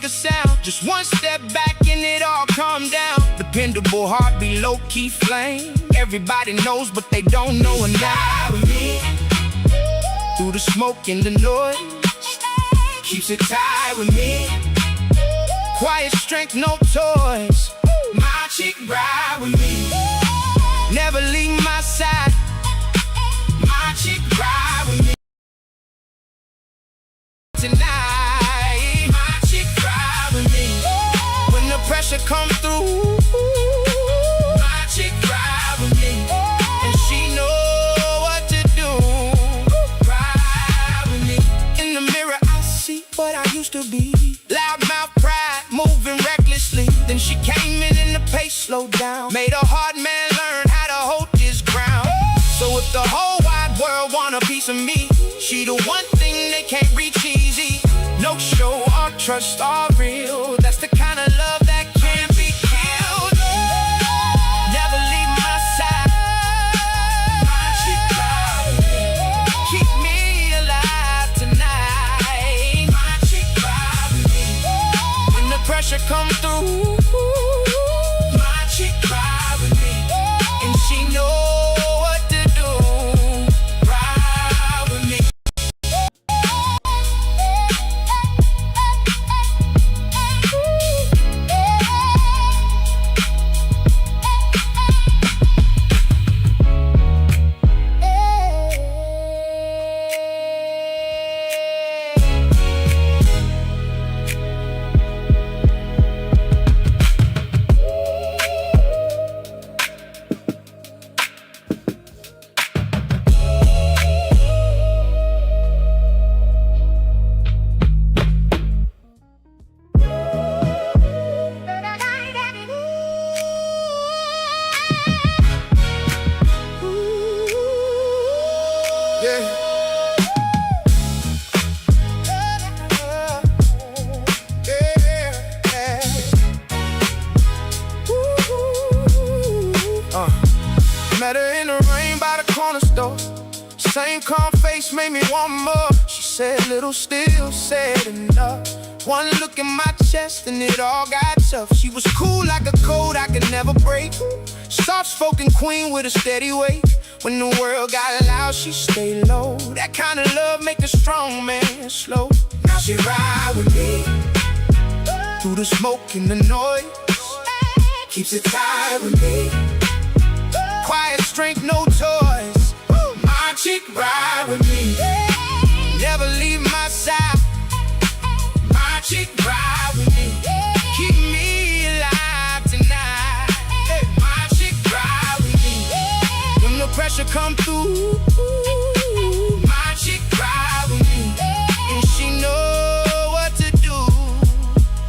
a sound. Just one step back and it all calmed down. Dependable heartbeat, low-key flame. Everybody knows, but they don't know her now. With me, through the smoke and the noise, keeps it tight with me. Quiet strength, no toys. My chick ride with me, never leave my side. My chick ride with me tonight. My chick ride with me when the pressure come through. My chick ride with me, and she know what to do. Ride with me. In the mirror I see what I used to be. Loudmouth pride, moving recklessly. Then she came in and the pace slowed down. Made a hard man learn how to hold his ground. So if the whole wide world want a piece of me, she the one thing they can't reach easy. No show or trust or real. That's the kind of love that can't be killed. Never leave my side. My chick ride with me, keep me alive tonight. My chick ride with me when the pressure come through. My chick ride with me, and she know what to do. Ride with me. Met her in the rain by the corner store. Same calm face made me want more. She said little, still said enough. One look in my chest and it all got tough. She was cool like a code I could never break. Soft-spoken queen with a steady weight. When the world got loud, she stayed low. That kind of love make a strong man slow. Now she ride with me through the smoke and the noise, keeps it tight with me. Quiet strength, no toys. My chick ride with me, never leave my side. My chick ride with me, keep me alive tonight. My chick ride with me when the pressure come through. My chick ride with me, and she know what to do.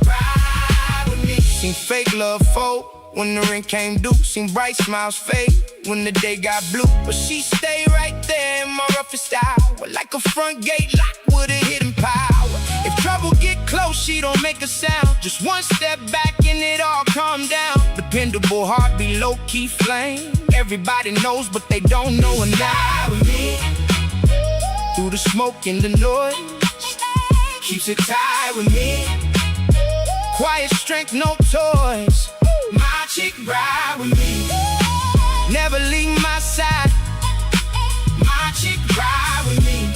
Ride with me. Seen fake love fold when the ring came due. Seen bright smiles fade when the day got blue. But she stayed right there in my roughest hour, like a front gate locked with a hidden power. If trouble get close, she don't make a sound. Just one step back and it all calmed down. Dependable heartbeat, low-key flame. Everybody knows, but they don't know her now. With me through the smoke and the noise, keeps it tight with me. Quiet strength, no toys. My chick ride with me, never leave my side. My chick ride with me,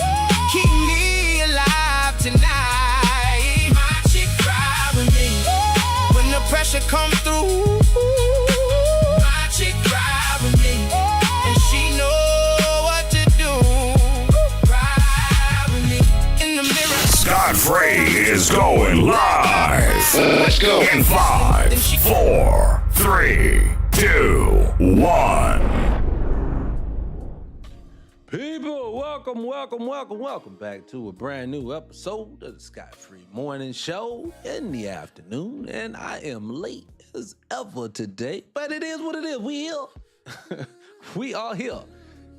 keep me alive tonight. My chick ride with me when the pressure come through. My chick ride with me, and she know what to do. Ride with me in the mirror. Scott Free is going live. Let's go. In 5, 4, 3, 2, 1. People, welcome back to a brand new episode of the Scott Free Morning Show in the afternoon. And I am late as ever today, but it is what it is. We here. We are here.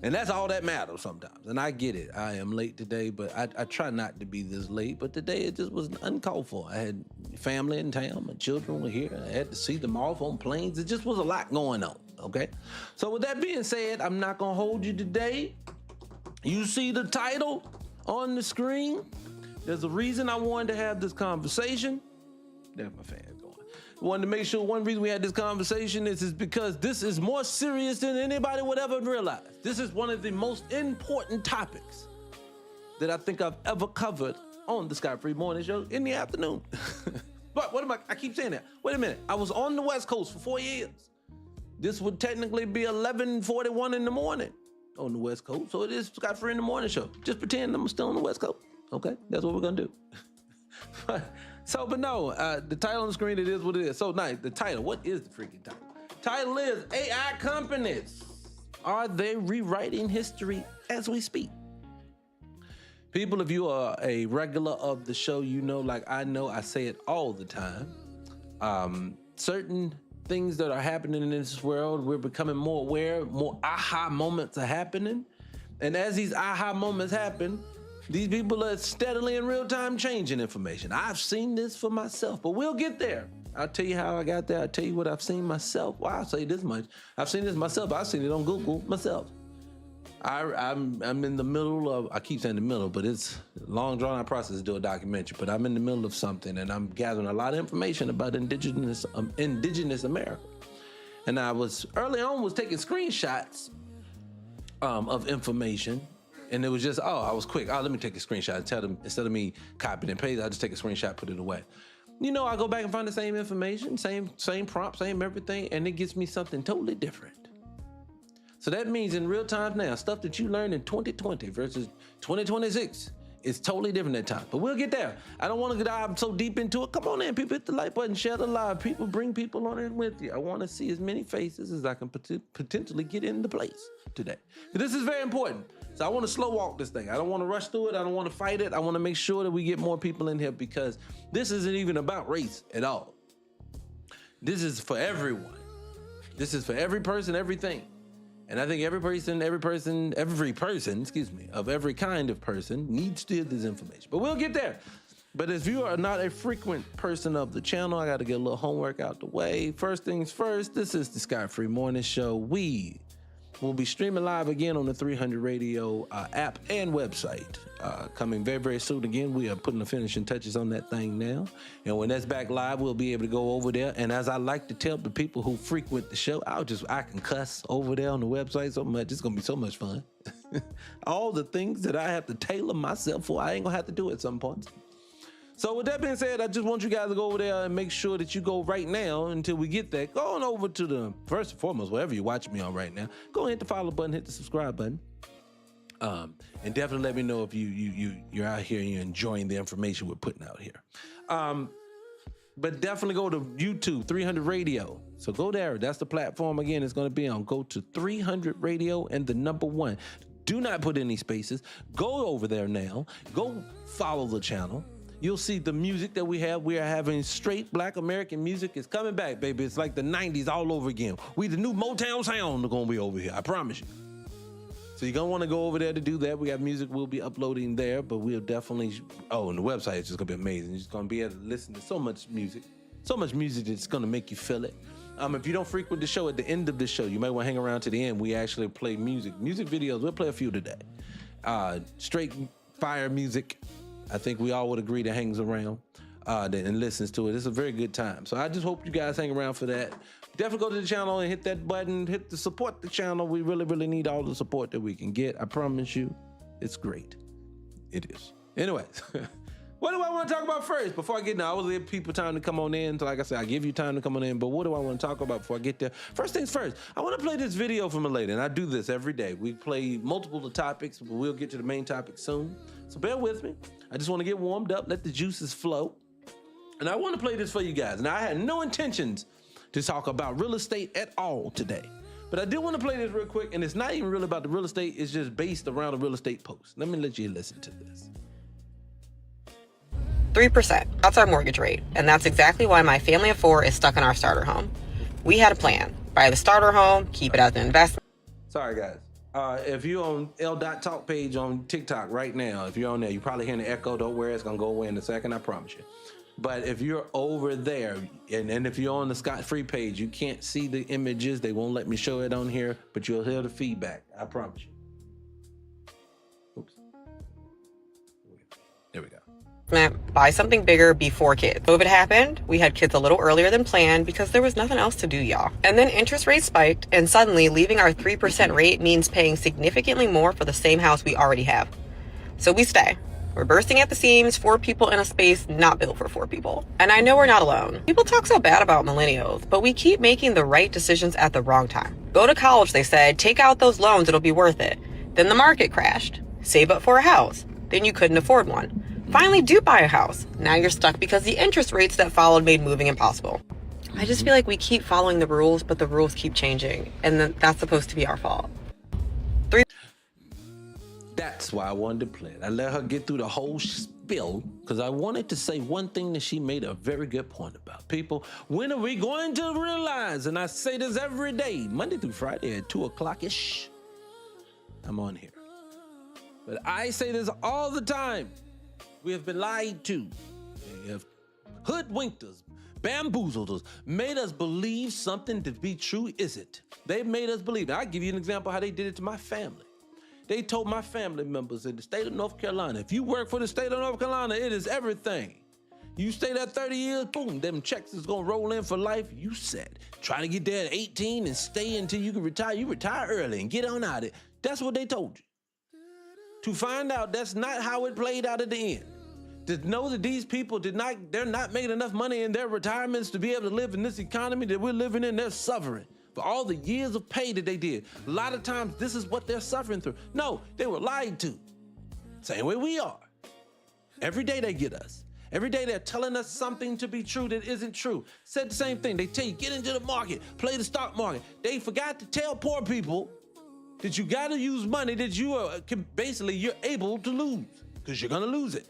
And that's all that matters sometimes. And I get it. I am late today, but I try not to be this late. But today it just was uncalled for. I had family in town. My children were here. I had to see them off on planes. It just was a lot going on, okay? So with that being said, I'm not going to hold you today. You see the title on the screen. There's a reason I wanted to have this conversation. There's my fans going. Wanted to make sure one reason we had this conversation is because this is more serious than anybody would ever realize. This is one of the most important topics that I think I've ever covered on the Scott Free Morning Show in the afternoon. But what am I keep saying that. Wait a minute. I was on the West Coast for 4 years. This would technically be 11:41 in the morning on the West Coast. So it is Scott Free in the Morning Show. Just pretend I'm still on the West Coast. Okay? That's what we're going to do. But no, the title on the screen, it is what it is. So nice. The title, what is the freaking title? Title is AI Companies. Are they rewriting history as we speak? People, if you are a regular of the show, you know, like I know, I say it all the time. Certain things that are happening in this world, we're becoming more aware, more aha moments are happening. And as these aha moments happen, these people are steadily in real time changing information. I've seen this for myself, but we'll get there. I'll tell you how I got there. I'll tell you what I've seen myself. Well, I'll say this much. I've seen this myself. I've seen it on Google myself. I'm in the middle of, I keep saying the middle, but it's a long drawn out process to do a documentary, but I'm in the middle of something and I'm gathering a lot of information about indigenous America. And I was, early on, was taking screenshots of information. And it was just, I was quick. Let me take a screenshot and tell them, instead of me copying and pasting, I just take a screenshot, put it away. You know, I go back and find the same information, same prompt, same everything, and it gives me something totally different. So that means in real time now, stuff that you learned in 2020 versus 2026 is totally different that time. But we'll get there. I don't want to dive so deep into it. Come on in, people, hit the like button, share the live. People, bring people on in with you. I want to see as many faces as I can potentially get into place today. This is very important. So I want to slow walk this thing. I don't want to rush through it. I don't want to fight it. I want to make sure that we get more people in here because this isn't even about race at all. This is for everyone. This is for every person, everything. And I think every person, of every kind of person needs to hear this information. But we'll get there. But if you are not a frequent person of the channel, I got to get a little homework out the way. First things first, this is the Scott Free Morning Show. We will be streaming live again on the 300 Radio app and website. Coming very, very soon again. We are putting the finishing touches on that thing now. And when that's back live, we'll be able to go over there. And as I like to tell the people who frequent the show, I can cuss over there on the website so much. It's going to be so much fun. All the things that I have to tailor myself for, I ain't going to have to do at some point. So with that being said, I just want you guys to go over there and make sure that you go right now until we get there. Go on over to the, first and foremost, wherever you're watching me on right now, go and hit the follow button, hit the subscribe button. And definitely let me know if you're out here and you're enjoying the information we're putting out here. But definitely go to YouTube, 300 Radio. So go there. That's the platform again it's going to be on. Go to 300 Radio and the number 1. Do not put any spaces. Go over there now. Go follow the channel. You'll see the music that we have. We are having straight Black American music. It's coming back, baby. It's like the 90s all over again. We the new Motown sound are going to be over here. I promise you. So you're going to want to go over there to do that. We got music we'll be uploading there, but we'll definitely, and the website is just going to be amazing. You're just going to be able to listen to so much music that's going to make you feel it. If you don't frequent the show, at the end of the show, you might want to hang around to the end. We actually play music videos. We'll play a few today. Straight fire music. I think we all would agree that hangs around and listens to it. It's a very good time. So I just hope you guys hang around for that. Definitely go to the channel and hit that button, support the channel. We really, really need all the support that we can get. I promise you, it's great. It is. Anyways, what do I want to talk about first? Before I get there, I always give people time to come on in. So like I said, I give you time to come on in, but what do I want to talk about before I get there? First things first, I want to play this video from a lady, and I do this every day. We play multiple topics, but we'll get to the main topic soon. So bear with me. I just want to get warmed up, let the juices flow. And I want to play this for you guys. Now, I had no intentions to talk about real estate at all today. But I do want to play this real quick, and it's not even really about the real estate. It's just based around a real estate post. Let me let you listen to this. 3%. That's our mortgage rate. And that's exactly why my family of 4 is stuck in our starter home. We had a plan. Buy the starter home, keep it as an investment. Sorry, guys. If you're on L.Talk page on TikTok right now, if you're on there, you're probably hearing the echo. Don't worry, it's going to go away in a second, I promise you. But if you're over there, and if you're on the Scott Free page, you can't see the images. They won't let me show it on here, but you'll hear the feedback. I promise you. Oops. There we go. buy something bigger before kids. COVID happened. We had kids a little earlier than planned because there was nothing else to do, y'all. And then interest rates spiked, and suddenly leaving our 3% rate means paying significantly more for the same house we already have. So we stay. We're bursting at the seams, 4 people in a space not built for 4 people. And I know we're not alone. People talk so bad about millennials, but we keep making the right decisions at the wrong time. Go to college, they said, take out those loans, it'll be worth it. Then the market crashed. Save up for a house. Then you couldn't afford one. Finally do buy a house. Now you're stuck because the interest rates that followed made moving impossible. I just feel like we keep following the rules, but the rules keep changing. And that's supposed to be our fault. That's why I wanted to play it. I let her get through the whole spiel because I wanted to say one thing that she made a very good point about. People, when are we going to realize, and I say this every day, Monday through Friday at 2 o'clock-ish, I'm on here. But I say this all the time. We have been lied to. They have hoodwinked us, bamboozled us, made us believe something to be true isn't. They've made us believe. Now, I'll give you an example how they did it to my family. They told my family members in the state of North Carolina, if you work for the state of North Carolina, it is everything. You stay there 30 years, boom, them checks is gonna roll in for life. You set. Try to get there at 18 and stay until you can retire. You retire early and get on out of it. That's what they told you. To find out that's not how it played out at the end. To know that these people they're not making enough money in their retirements to be able to live in this economy that we're living in, they're suffering. For all the years of pay that they did. A lot of times, this is what they're suffering through. No, they were lied to. Same way we are. Every day they get us. Every day they're telling us something to be true that isn't true. Said the same thing. They tell you, get into the market, play the stock market. They forgot to tell poor people that you got to use money that you are, you're able to lose because you're going to lose it.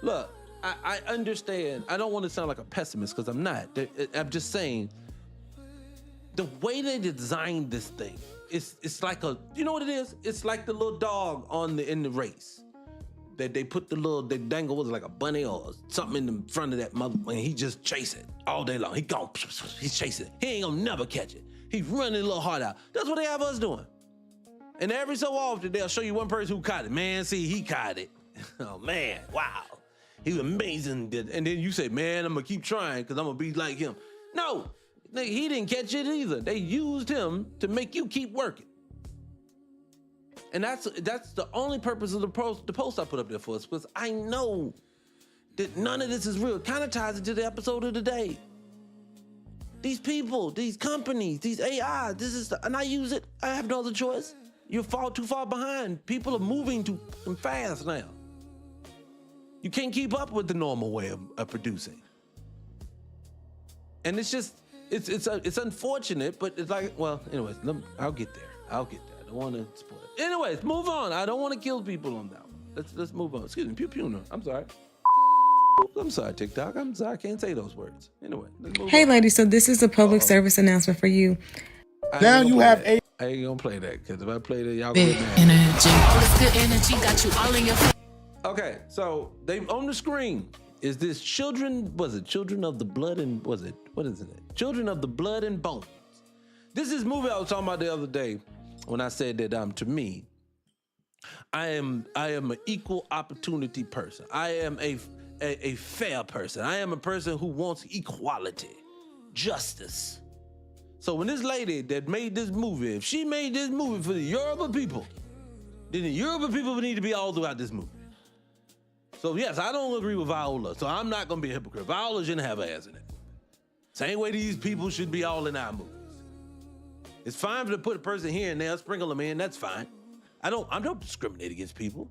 Look, I understand. I don't want to sound like a pessimist because I'm not. I'm just saying, the way they designed this thing, it's like you know what it is? It's like the little dog in the race. That they put they dangle was like a bunny or something in the front of that mother, and he just chase it all day long. He's chasing it. He ain't gonna never catch it. He's running a little hard out. That's what they have us doing. And every so often they'll show you one person who caught it. Man, see, he caught it. Oh man, wow. He was amazing. And then you say, man, I'm gonna keep trying because I'm gonna be like him. No. He didn't catch it either. They used him to make you keep working. And that's the only purpose of the post I put up there for us, because I know that none of this is real. It kind of ties into the episode of the day. These people, these companies, these AI, and I use it. I have no other choice. You're too far behind. People are moving too fast now. You can't keep up with the normal way of producing. And it's just, it's unfortunate, but it's like, well, anyways, I'll get there. I don't want to spoil it. Anyways, move on. I don't want to kill people on that one. Let's move on. Excuse me, pew pew. No, I'm sorry. I'm sorry, TikTok. I'm sorry. I can't say those words. Anyway, let's move Hey, on. ladies. So this is a public service announcement for you. Now you have I ain't gonna play that because if I play that, y'all Big gonna get mad. energy. What's good energy? Got you all in your. Okay, so they on the screen is this children of the blood and what is it? Children of the blood and bones. This is a movie I was talking about the other day when I said that to me, I am an equal opportunity person. I am a fair person. I am a person who wants equality, justice. So when this lady that made this movie, if she made this movie for the Yoruba people, then the Yoruba people would need to be all throughout this movie. So yes, I don't agree with Viola, so I'm not gonna be a hypocrite. Viola shouldn't have an ass in it. Same way these people should be all in our movies. It's fine to put a person here and there, sprinkle them in, that's fine. I don't discriminate against people.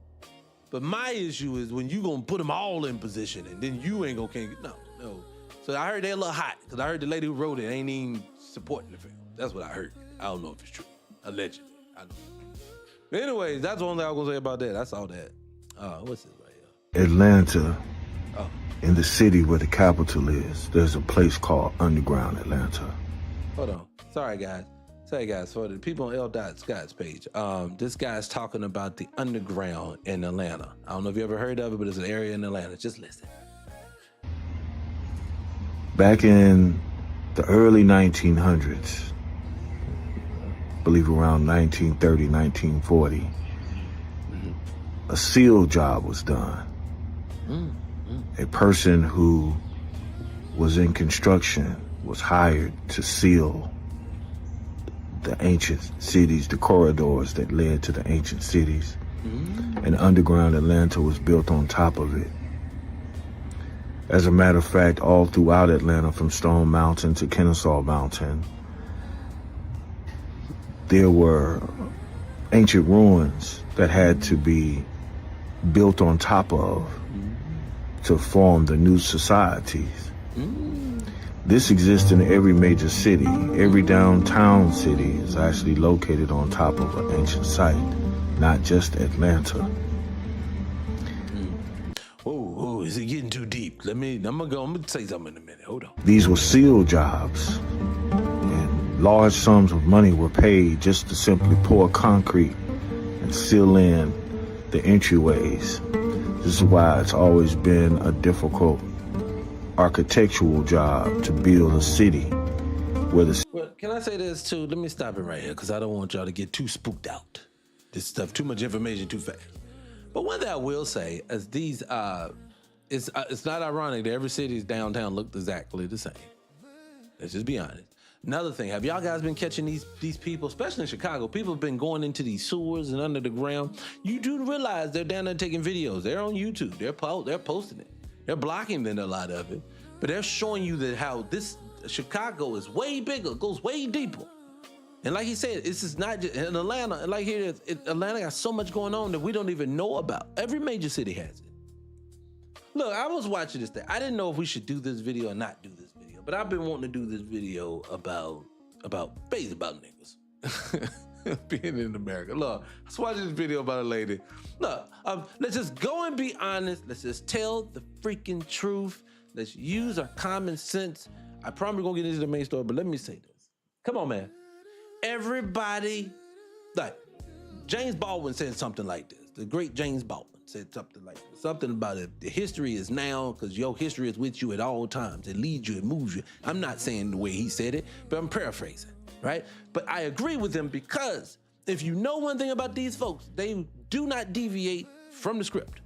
But my issue is when you gonna put them all in position and then you ain't gonna, no. So I heard they're a little hot, because I heard the lady who wrote it ain't even supporting the film. That's what I heard. I don't know if it's true. Allegedly. I don't know. But anyways, that's the only thing I was gonna say about that. That's all that. What's this right here? Atlanta, in the city where the capital is, there's a place called Underground Atlanta. Hold on. Sorry, guys, for the people on L. Scott's page, this guy's talking about the underground in Atlanta. I don't know if you ever heard of it, but it's an area in Atlanta. Just listen. Back in the early 1900s, I believe around 1930, 1940, a seal job was done. A person who was in construction was hired to seal the ancient cities, the corridors that led to the ancient cities. And underground Atlanta was built on top of it. As a matter of fact, all throughout Atlanta, from Stone Mountain to Kennesaw Mountain, there were ancient ruins that had to be built on top of to form the new societies. This exists in every major city. Every downtown city is actually located on top of an ancient site, not just Atlanta. Oh, is it getting too deep? I'm gonna say something in a minute. Hold on. These were seal jobs, and large sums of money were paid just to simply pour concrete and seal in the entryways. This is why it's always been a difficult architectural job to build a city where the... Well, can I say this too? Let me stop it right here, because I don't want y'all to get too spooked out. This stuff, too much information, too fast. But one thing I will say is these, it's not ironic that every city's downtown looked exactly the same. Let's just be honest. Another thing, have y'all guys been catching these people, especially in Chicago? People have been going into these sewers and under the ground. You do realize they're down there taking videos. They're on YouTube. They're posting it. They're blocking a lot of it, but they're showing you that how this Chicago is way bigger, goes way deeper. And like he said, this is not just in Atlanta. And like here, Atlanta got so much going on that we don't even know about. Every major city has it. Look, I was watching this thing. I didn't know if we should do this video or not do this video, but I've been wanting to do this video about niggas being in America. Look, I was watching this video about a lady. Look, let's just go and be honest. Let's just tell the freaking truth. Let's use our common sense. I promise we're gonna get into the main story, but let me say this. Come on, man. Everybody, like James Baldwin said something like this. The great James Baldwin said something like this. Something about it. The history is now, because your history is with you at all times. It leads you, it moves you. I'm not saying the way he said it, but I'm paraphrasing, right? But I agree with him, because if you know one thing about these folks, they do not deviate from the script.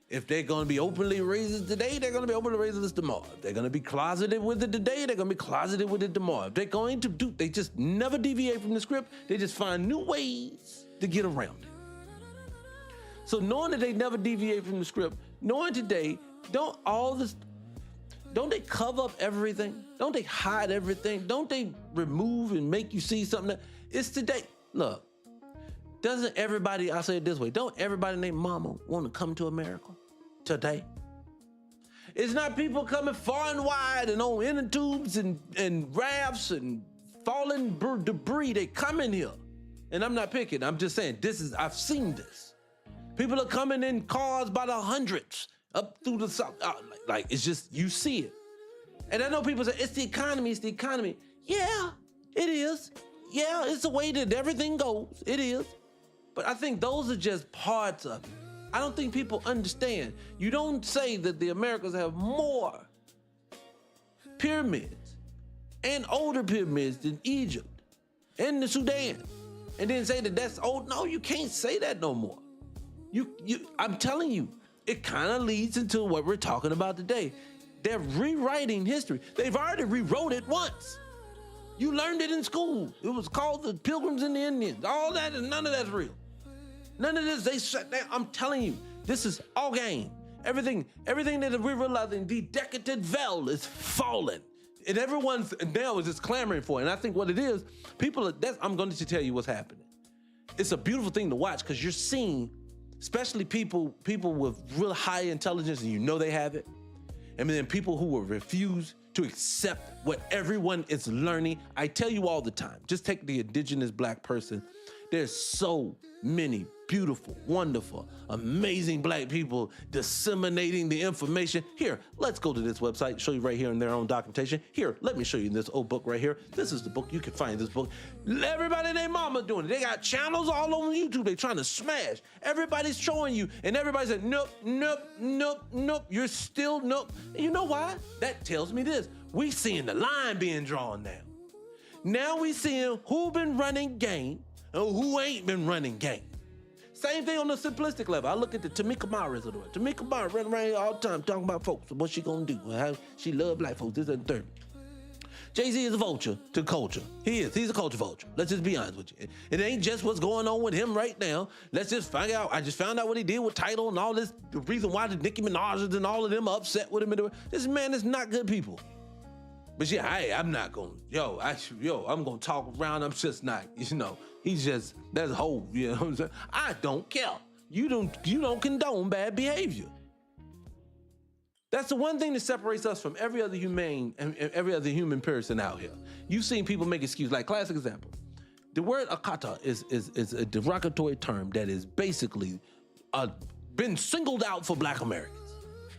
If they're going to be openly racist today, they're going to be openly racist tomorrow. If they're going to be closeted with it today, they're going to be closeted with it tomorrow. If they're going to do, they just never deviate from the script. They just find new ways to get around it. So knowing that they never deviate from the script, knowing today, don't they cover up everything? Don't they hide everything? Don't they remove and make you see something that it's today? Look, doesn't everybody, I'll say it this way, don't everybody named mama want to come to America today? It's not people coming far and wide and on inner tubes and rafts and falling debris. They come in here. And I'm not picking, I'm just saying, I've seen this. People are coming in cars by the hundreds up through the south. Like, it's just, you see it. And I know people say, it's the economy. Yeah, it is. Yeah, it's the way that everything goes. It is. But I think those are just parts of it. I don't think people understand. You don't say that the Americans have more pyramids and older pyramids than Egypt and the Sudan, and then say that that's old. No, you can't say that no more. I'm telling you, it kind of leads into what we're talking about today. They're rewriting history. They've already rewrote it once. You learned it in school. It was called the Pilgrims and the Indians. All that, and none of that's real. None of this, they shut down. I'm telling you, this is all game. Everything that we're realizing, the decadent veil is falling. And everyone now is just clamoring for it. And I think what it is, I'm going to tell you what's happening. It's a beautiful thing to watch, because you're seeing, especially people with real high intelligence, and you know they have it. And then people who will refuse to accept what everyone is learning. I tell you all the time, just take the indigenous black person. There's so many beautiful, wonderful, amazing black people disseminating the information. Here, let's go to this website, show you right here in their own documentation. Here, let me show you this old book right here. This is the book. You can find this book. Everybody and their mama doing it. They got channels all over YouTube. They trying to smash. Everybody's showing you, and everybody said, nope. You're still nope. And you know why? That tells me this. We seeing the line being drawn now. Now we seeing who been running game and who ain't been running game. Same thing on the simplistic level. I look at the Tamika Maras of the world. Tamika Mara running around here all the time talking about folks, what she gonna do, how she love black folks, this and third. Jay-Z is a vulture to culture. He's a culture vulture. Let's just be honest with you. It ain't just what's going on with him right now. Let's just find out. I just found out what he did with Tidal and all this, the reason why the Nicki Minaj and all of them are upset with him. This man is not good people. But yeah, I'm not gonna, I'm gonna talk around. I'm just not, he's just, that's whole, you know what I'm saying? I don't care. You don't condone bad behavior. That's the one thing that separates us from every other human person out here. You've seen people make excuses, like classic example. The word akata is a derogatory term that is basically been singled out for black Americans.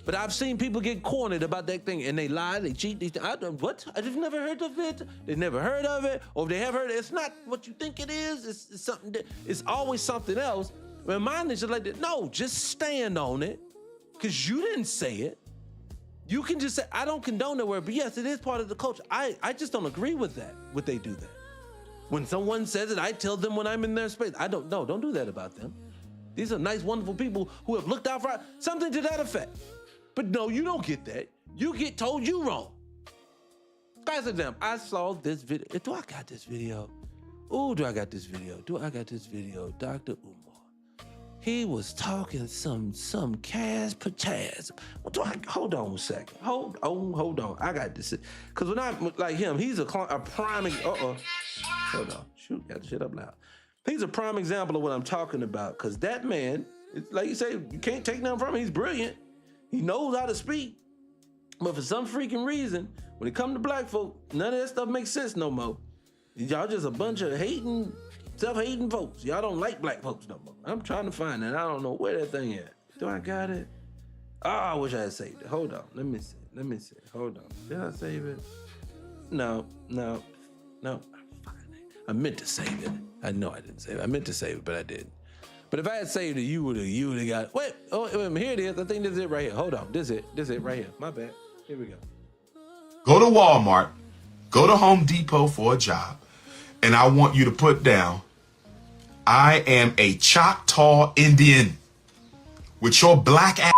But I've seen people get cornered about that thing, and they lie, they cheat. What? I've never heard of it. They've never heard of it, or if they have heard it, it's not what you think it is. It's something. It's always something else. When mine is just like that. No, just stand on it, because you didn't say it. You can just say, I don't condone that word, but yes, it is part of the culture. I just don't agree with that, when they do that. When someone says it, I tell them when I'm in their space. Don't do that about them. These are nice, wonderful people who have looked out for something to that effect. But no, you don't get that. You get told you wrong. Guys, example, I saw this video. Do I got this video? Ooh, do I got this video? Dr. Umar. He was talking some cash pataz. Hold on a second. Hold on. I got this. Because when I, like him, he's a prime, hold on. Shoot, got the shit up loud. He's a prime example of what I'm talking about. Because that man, like you say, you can't take nothing from him. He's brilliant. He knows how to speak. But for some freaking reason, when it comes to black folk, none of that stuff makes sense no more. Y'all just a bunch of self-hating folks. Y'all don't like black folks no more. I'm trying to find it. I don't know where that thing is. Do I got it? Oh, I wish I had saved it. Hold on. Let me see. Hold on. Did I save it? No. I meant to save it. I know I didn't save it. I meant to save it, but I didn't. But if I had saved it, you would've got, wait, here it is. I think this is it right here. Hold on, this is it right here. My bad. Here we go. Go to Walmart, go to Home Depot for a job, and I want you to put down, I am a Choctaw Indian. With your black ass,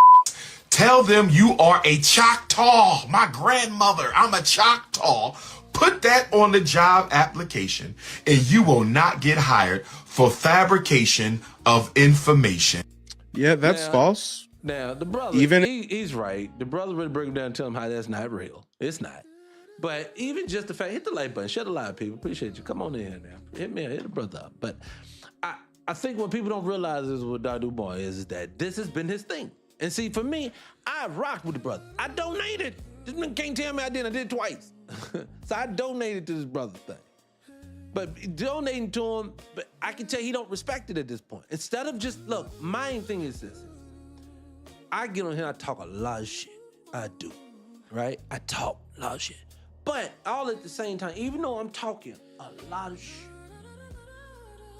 tell them you are a Choctaw. My grandmother, I'm a Choctaw. Put that on the job application, and you will not get hired for fabrication of information. Yeah, that's false. Now, the brother, he's right. The brother really break him down and tell him how that's not real. It's not. But even just the fact, hit the like button, share the live, people. Appreciate you. Come on in now. Hit the brother up. But I think what people don't realize is with Dr. Umar is that this has been his thing. And see, for me, I rocked with the brother. I donated. This man can't tell me I did it twice. So I donated to this brother thing. But donating to him, but I can tell he don't respect it at this point. Instead of just, look, my thing is this. I get on here, I talk a lot of shit. I do, right? I talk a lot of shit. But all at the same time, even though I'm talking a lot of shit,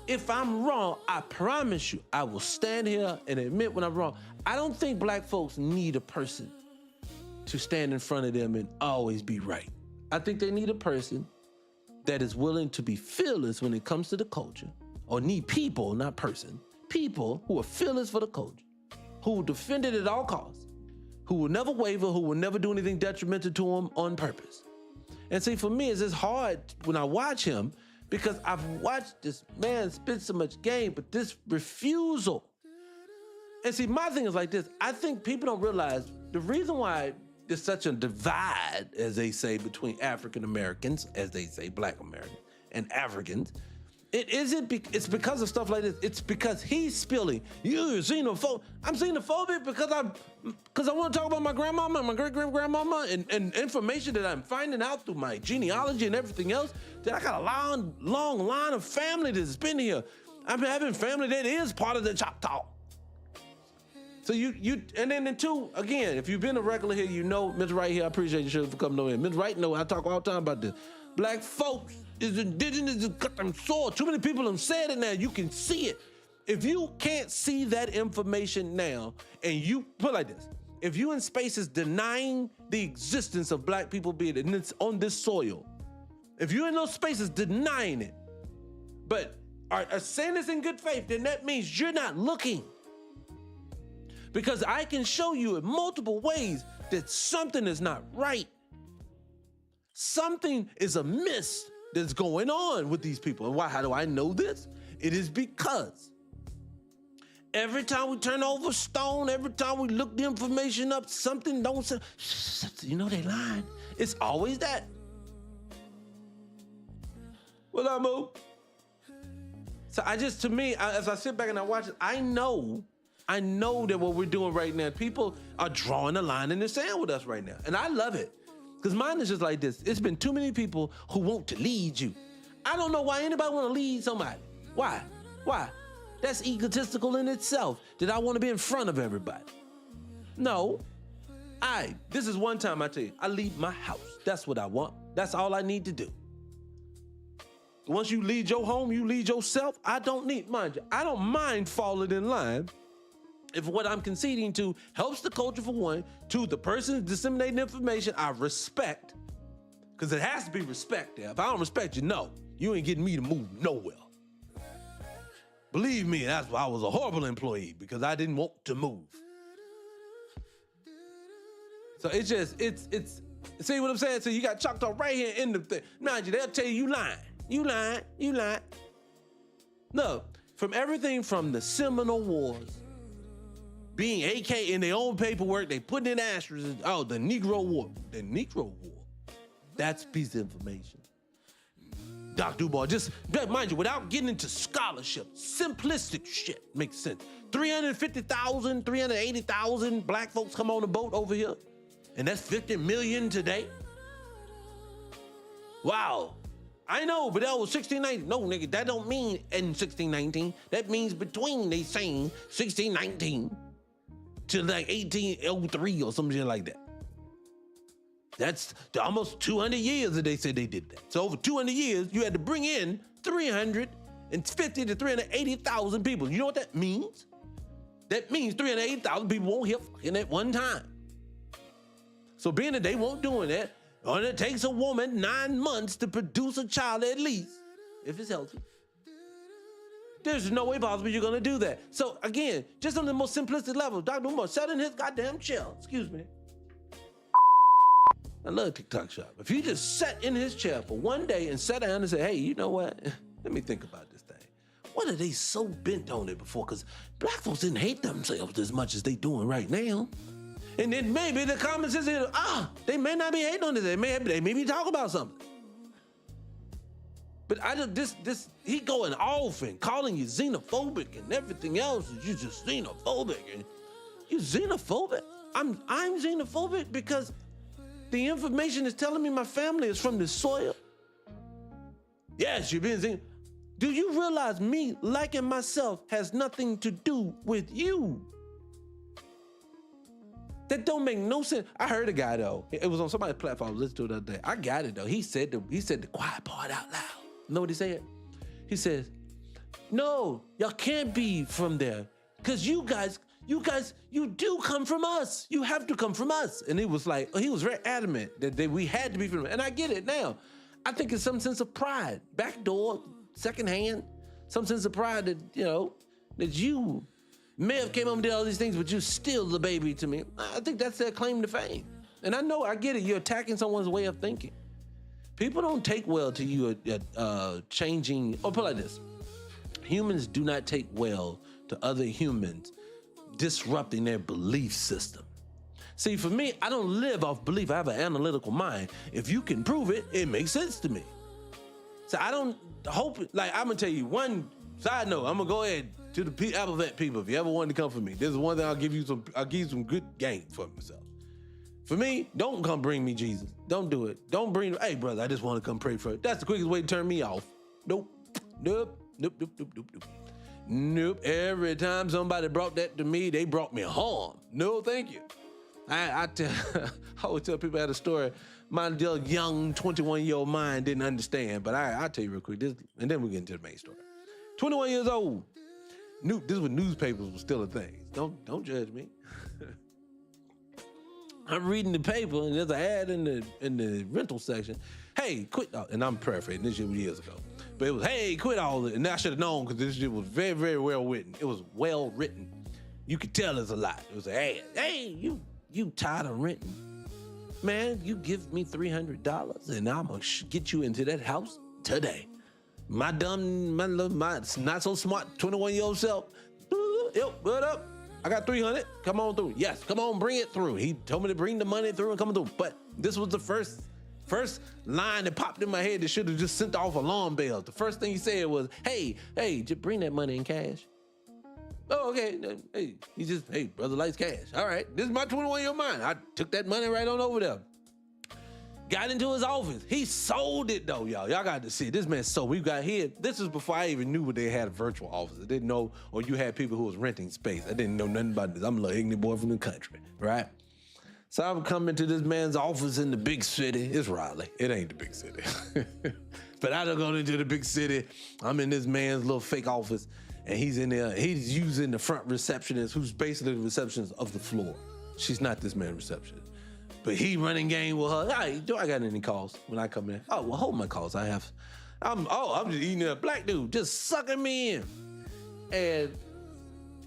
if I'm wrong, I promise you, I will stand here and admit when I'm wrong. I don't think black folks need a person to stand in front of them and always be right. I think they need a person that is willing to be fearless when it comes to the culture, or need people, not person, people who are fearless for the culture, who will defend it at all costs, who will never waver, who will never do anything detrimental to them on purpose. And see, for me, it's just hard when I watch him because I've watched this man spit so much game, but this refusal. And see, my thing is like this. I think people don't realize the reason why there's such a divide, as they say, between African Americans, as they say, Black Americans, and Africans. It's because of stuff like this. It's because he's spilling. You're xenophobic. I'm xenophobic because I want to talk about my grandmama and my great-great-grandmama and information that I'm finding out through my genealogy and everything else, that I got a long line of family that's been here. I'm having family that is part of the Choctaw. So and then two, again, if you've been a regular here, you know, Mr. Right here, I appreciate you for coming over here. Mr. Right, no, I talk all the time about this. Black folks is indigenous, got them sore. Too many people have said it now, you can see it. If you can't see that information now, and you put it like this, if you in spaces denying the existence of black people being on this soil, if you're in those spaces denying it, but are saying this in good faith, then that means you're not looking. Because I can show you in multiple ways that something is not right. Something is amiss that's going on with these people. And why? How do I know this? It is because every time we turn over a stone, every time we look the information up, something don't say, you know they lying. It's always that. What up, Moo? So to me, as I sit back and I watch it, I know that what we're doing right now, people are drawing a line in the sand with us right now. And I love it. Because mine is just like this. It's been too many people who want to lead you. I don't know why anybody want to lead somebody. Why? Why? That's egotistical in itself, that I want to be in front of everybody. No. This is one time I tell you, I lead my house. That's what I want. That's all I need to do. Once you lead your home, you lead yourself. I don't mind falling in line if what I'm conceding to helps the culture for one, two, the person disseminating information I respect, because it has to be respect there. If I don't respect you, no, you ain't getting me to move nowhere. Believe me, that's why I was a horrible employee, because I didn't want to move. So it's see what I'm saying? So you got Choctaw right here in the thing. Mind you, they'll tell you lying. You lying. No, from everything from the Seminole Wars, being AK in their own paperwork, they put in asterisks, the Negro War. The Negro War. That's a piece of information. Dr. Dubois, just, mind you, without getting into scholarship, simplistic shit makes sense. 350,000, 380,000 black folks come on the boat over here, and that's 50 million today. Wow. I know, but that was 1619. No, nigga, that don't mean in 1619. That means between, they saying, 1619 to like 1803 or something like that. That's almost 200 years that they said they did that. So over 200 years, you had to bring in 350 to 380,000 people. You know what that means? That means 380,000 people won't hear fucking at one time. So being that they won't doing that, and it takes a woman 9 months to produce a child at least, if it's healthy, there's no way possible you're gonna do that. So again, just on the most simplistic level, Dr. Umar sat in his goddamn chair, excuse me. I love TikTok Shop. If you just sat in his chair for one day and sat down and said, hey, you know what? Let me think about this thing. What are they so bent on it before? Because black folks didn't hate themselves as much as they doing right now. And then maybe the comments is, they may not be hating on it. They may be talking about something. But he going off and calling you xenophobic and everything else. You just xenophobic. And you xenophobic? I'm xenophobic because the information is telling me my family is from the soil. Yes, you're being xenophobic. Do you realize me liking myself has nothing to do with you? That don't make no sense. I heard a guy though. It was on somebody's platform. I listened to it the other day. I got it though. He said the quiet part out loud. You know what he said? He says, "No, y'all can't be from there, cause you guys, you do come from us. You have to come from us." And he was very adamant that we had to be from. And I get it now. I think it's some sense of pride, backdoor, secondhand, some sense of pride that that you may have came up and did all these things, but you're still the baby to me. I think that's their claim to fame. And I get it. You're attacking someone's way of thinking. People don't take well to you changing, or put it like this. Humans do not take well to other humans disrupting their belief system. See, for me, I don't live off belief. I have an analytical mind. If you can prove it, it makes sense to me. So I don't hope, I'm gonna tell you one side note. I'm gonna go ahead to the Apple Vet people. If you ever wanted to come for me, this is one thing I'll give you some good game for myself. For me, don't come bring me Jesus. Don't do it. Don't bring, hey brother, I just want to come pray for it. That's the quickest way to turn me off. Nope. Every time somebody brought that to me, they brought me harm. No, thank you. I always tell people I had a story. My young 21-year-old mind didn't understand, but I'll tell you real quick, and then we get into the main story. 21 years old. This is when newspapers were still a thing. Don't judge me. I'm reading the paper and there's an ad in the rental section. Hey, quit, and I'm paraphrasing, this years ago. But it was, hey, quit all this. And I should have known because this shit was very, very well written. It was well written. You could tell there's a lot. It was a ad. Hey, you tired of renting? Man, you give me $300 and I'm gonna get you into that house today. My not so smart 21-year-old self. Yep, what up? I got 300. Come on through. Yes, come on, bring it through. He told me to bring the money through and come through. But this was the first line that popped in my head that should have just sent off alarm bells. The first thing he said was, hey, just bring that money in cash. Oh, okay. Hey, hey, brother likes cash. All right, this is my 21-year-old mind. I took that money right on over there. Got into his office. He sold it though, y'all. Y'all got to see it. This man sold. We got here. This was before I even knew they had a virtual office. I didn't know, or you had people who was renting space. I didn't know nothing about this. I'm a little ignorant boy from the country, right? So I'm coming to this man's office in the big city. It's Raleigh. It ain't the big city. But I don't go into the big city. I'm in this man's little fake office, and he's in there. He's using the front receptionist, who's basically the receptionist of the floor. She's not this man's receptionist. But he running game with her. Hey, do I got any calls when I come in? Oh, well, hold my calls. I'm just eating a black dude, just sucking me in. And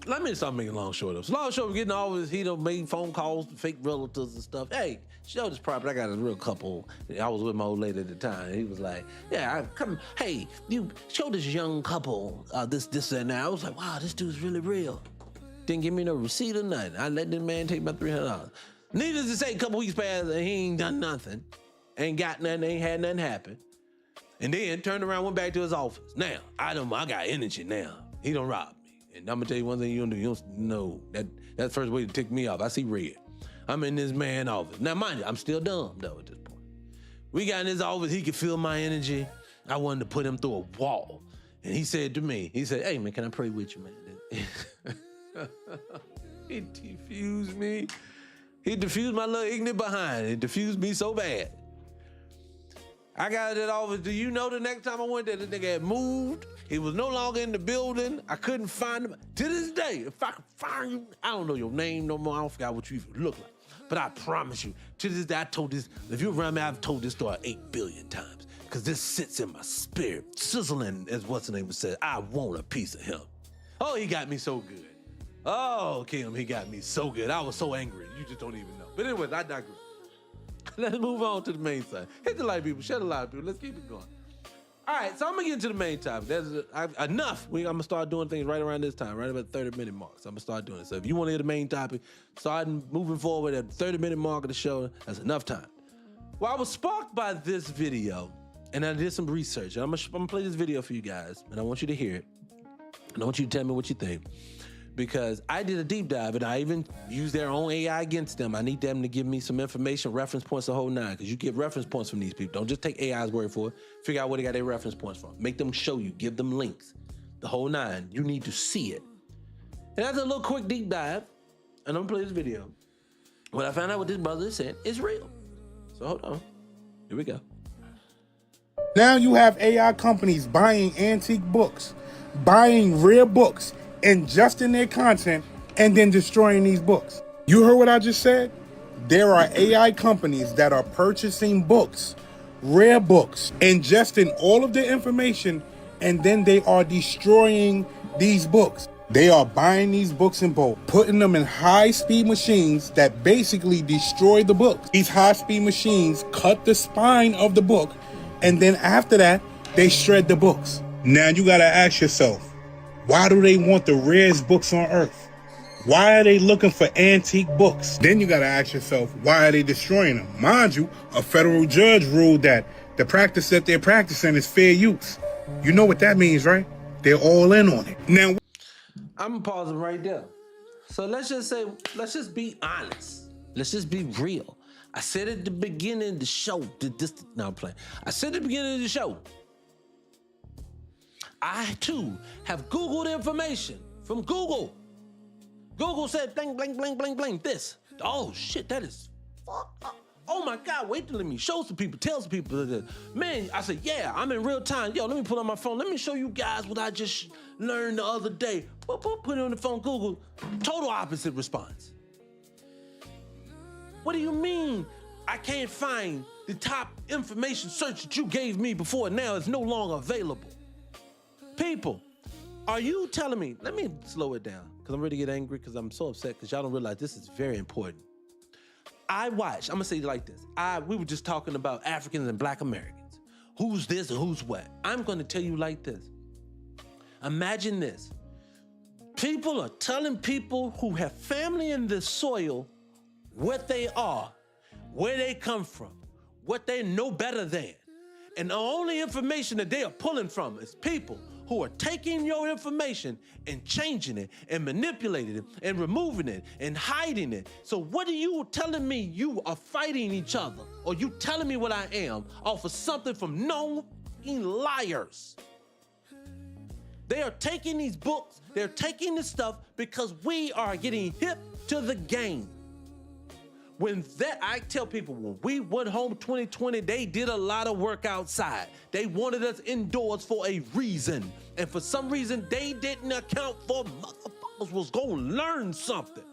let me start making long short of. So long short of getting all this, he done made phone calls to fake relatives and stuff. Hey, show this property. I got a real couple. I was with my old lady at the time. He was like, yeah, hey, you show this young couple this and that. I was like, wow, this dude's really real. Didn't give me no receipt or nothing. I let this man take my $300. Needless to say, a couple weeks passed and he ain't done nothing. Ain't got nothing, ain't had nothing happen. And then turned around, went back to his office. Now, I got energy now. He don't rob me. And I'm gonna tell you one thing you don't do. You don't know that's the first way to tick me off. I see red. I'm in this man's office. Now, mind you, I'm still dumb though at this point. We got in his office, he could feel my energy. I wanted to put him through a wall. And he said to me, hey man, can I pray with you, man? He defused me. He diffused my little ignorant behind. It diffused me so bad. I got it office. Do you know the next time I went there, the nigga had moved. He was no longer in the building. I couldn't find him. To this day, if I could find you, I don't know your name no more. I don't forget what you even look like. But I promise you, to this day, I told this, if you're around me, I've told this story 8 billion times. Because this sits in my spirit. Sizzling, as what's the name said, I want a piece of him. Oh, he got me so good. Oh, Kim, he got me so good. I was so angry. You just don't even know. But anyways, I digress. Let's move on to the main side. Hit the light, people. Share the light, people. Let's keep it going. All right, so I'm going to get into the main topic. Enough. I'm going to start doing things right around this time, right about the 30-minute mark. So I'm going to start doing it. So if you want to hear the main topic, starting moving forward at the 30-minute mark of the show, that's enough time. Well, I was sparked by this video, and I did some research. And I'm going to play this video for you guys, and I want you to hear it. And I want you to tell me what you think. Because I did a deep dive and I even used their own AI against them. I need them to give me some information, reference points, the whole nine. Because you get reference points from these people. Don't just take AI's word for it. Figure out where they got their reference points from. Make them show you. Give them links. The whole nine. You need to see it. And after a little quick deep dive, and I'm going to play this video, what I found out what this brother said is real. So hold on. Here we go. Now you have AI companies buying antique books, buying rare books, ingesting their content, and then destroying these books. You heard what I just said? There are AI companies that are purchasing books, rare books, ingesting all of their information, and then they are destroying these books. They are buying these books in bulk, putting them in high-speed machines that basically destroy the books. These high-speed machines cut the spine of the book, and then after that, they shred the books. Now you gotta ask yourself, why do they want the rarest books on earth? Why are they looking for antique books? Then you gotta ask yourself, why are they destroying them? Mind you, a federal judge ruled that the practice that they're practicing is fair use. You know what that means, right? They're all in on it. Now, I'm pausing right there. So let's just be honest. Let's just be real. I said at the beginning of the show, I'm playing. I said at the beginning of the show, I too have Googled information from Google. Google said bling, bling, bling, bling, bling, this. Oh shit, that is fucked up. Oh my God, wait till let me show some people, tell some people this. Man, I said, yeah, I'm in real time. Yo, let me pull out my phone. Let me show you guys what I just learned the other day. Boop, boop, put it on the phone, Google. Total opposite response. What do you mean I can't find the top information search that you gave me before now is no longer available? People, are you telling me, let me slow it down, because I'm ready to get angry because I'm so upset because y'all don't realize this is very important. I'm gonna say it like this. We were just talking about Africans and Black Americans. Who's this and who's what? I'm gonna tell you like this. Imagine this. People are telling people who have family in this soil what they are, where they come from, what they know better than. And the only information that they are pulling from is people who are taking your information and changing it and manipulating it and removing it and hiding it. So what are you telling me you are fighting each other? Or you telling me what I am off of something from known liars? They are taking these books, they're taking this stuff because we are getting hip to the game. I tell people, when we went home 2020, they did a lot of work outside. They wanted us indoors for a reason. And for some reason, they didn't account for motherfuckers was gonna learn something.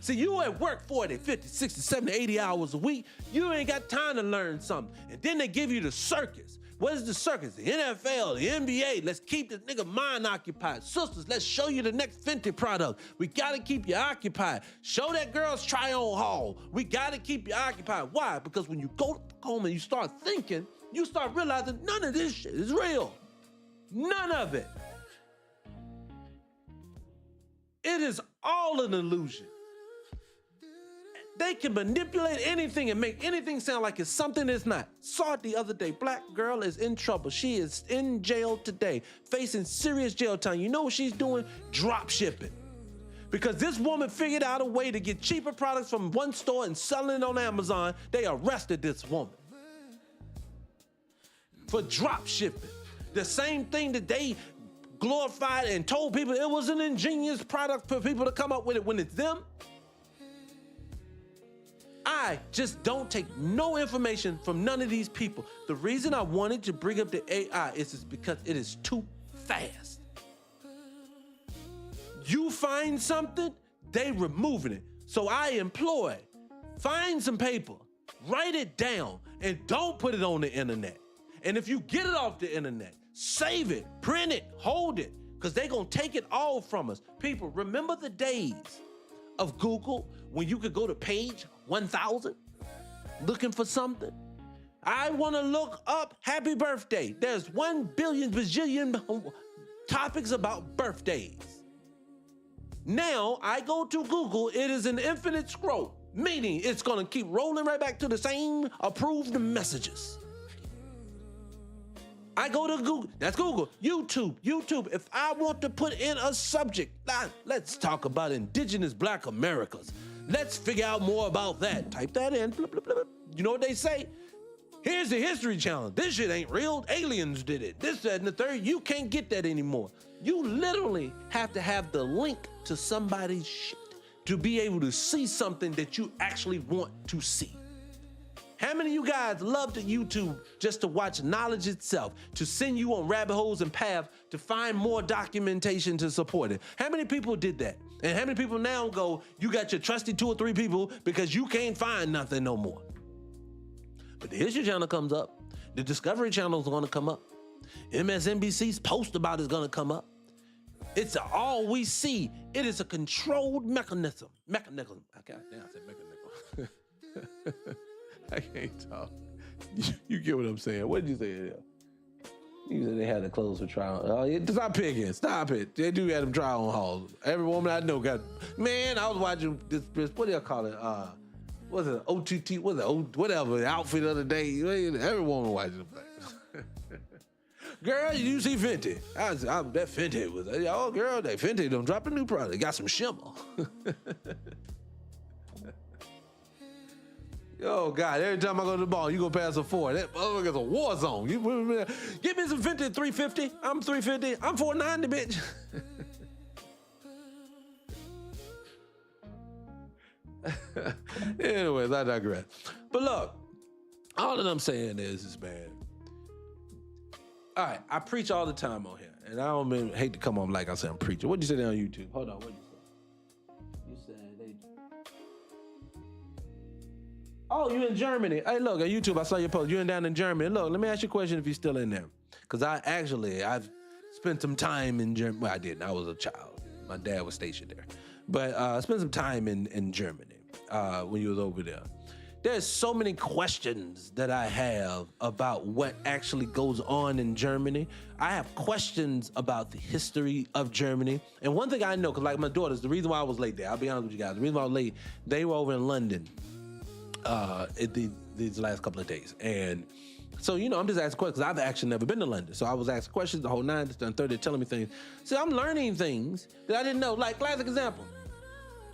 See, you at work 40, 50, 60, 70, 80 hours a week, you ain't got time to learn something. And then they give you the circus. What is the circus? The NFL, the NBA. Let's keep this nigga mind occupied. Sisters, let's show you the next Fenty product. We gotta keep you occupied. Show that girl's try-on haul. We gotta keep you occupied. Why? Because when you go home and you start thinking, you start realizing none of this shit is real. None of it. It is all an illusion. They can manipulate anything and make anything sound like it's something it's not. Saw it the other day. Black girl is in trouble. She is in jail today, facing serious jail time. You know what she's doing? Drop shipping. Because this woman figured out a way to get cheaper products from one store and selling it on Amazon. They arrested this woman for drop shipping. The same thing that they glorified and told people it was an ingenious product for people to come up with it when it's them. I just don't take no information from none of these people. The reason I wanted to bring up the AI is because it is too fast. You find something, they removing it. So I employ, find some paper, write it down, and don't put it on the internet. And if you get it off the internet, save it, print it, hold it, because they're gonna take it all from us. People, remember the days of Google when you could go to page 1000 looking for something? I want to look up happy birthday. There's 1 billion bajillion topics about birthdays. Now I go to Google, it is an infinite scroll, meaning it's going to keep rolling right back to the same approved messages. I go to Google, that's Google, YouTube. If I want to put in a subject, let's talk about indigenous Black Americas. Let's figure out more about that. Type that in, blah, blah, blah, blah. You know what they say? Here's the History Channel. This shit ain't real. Aliens did it. This, that, and the third. You can't get that anymore. You literally have to have the link to somebody's shit to be able to see something that you actually want to see. How many of you guys love to YouTube just to watch knowledge itself, to send you on rabbit holes and paths to find more documentation to support it? How many people did that? And how many people now go, you got your trusty 2 or 3 people because you can't find nothing no more? But the History Channel comes up. The Discovery Channel is gonna come up. MSNBC's post about it is gonna come up. It's all we see. It is a controlled mechanism. I said mechanism. I can't talk. You get what I'm saying. What did you say there? You said they had to close for trial. Oh, stop picking. Stop it. They do have them trial on halls. Every woman I know got, man, I was watching this what do you call it? What's it? OTT, what's it? Whatever, the outfit of the day. Every woman watching them. Girl, you see Fenty. That Fenty was, oh girl, that Fenty done drop a new product. Got some shimmer. Oh God, every time I go to the ball, you go past a 4. That motherfucker's a war zone. Give me some Fenty at 350. I'm 350. I'm 490, bitch. Anyways, I digress. But look, all that I'm saying is, man, all right, I preach all the time on here, and I don't hate to come on like I say I'm preaching. What'd you say there on YouTube? Hold on, what'd you say? You said they... Oh, you in Germany. Hey, look, on YouTube, I saw your post. You're down in Germany. Look, let me ask you a question if you're still in there. Because spent some time in Germany. Well, I didn't. I was a child. My dad was stationed there. But spent some time in Germany when you was over there. There's so many questions that I have about what actually goes on in Germany. I have questions about the history of Germany. And one thing I know, because like my daughters, the reason why I was late there, I'll be honest with you guys, the reason why I was late, they were over in London these last couple of days. And so, you know, I'm just asking questions because I've actually never been to London. So I was asking questions the whole 9 to 30, telling me things. So I'm learning things that I didn't know. Like, classic example.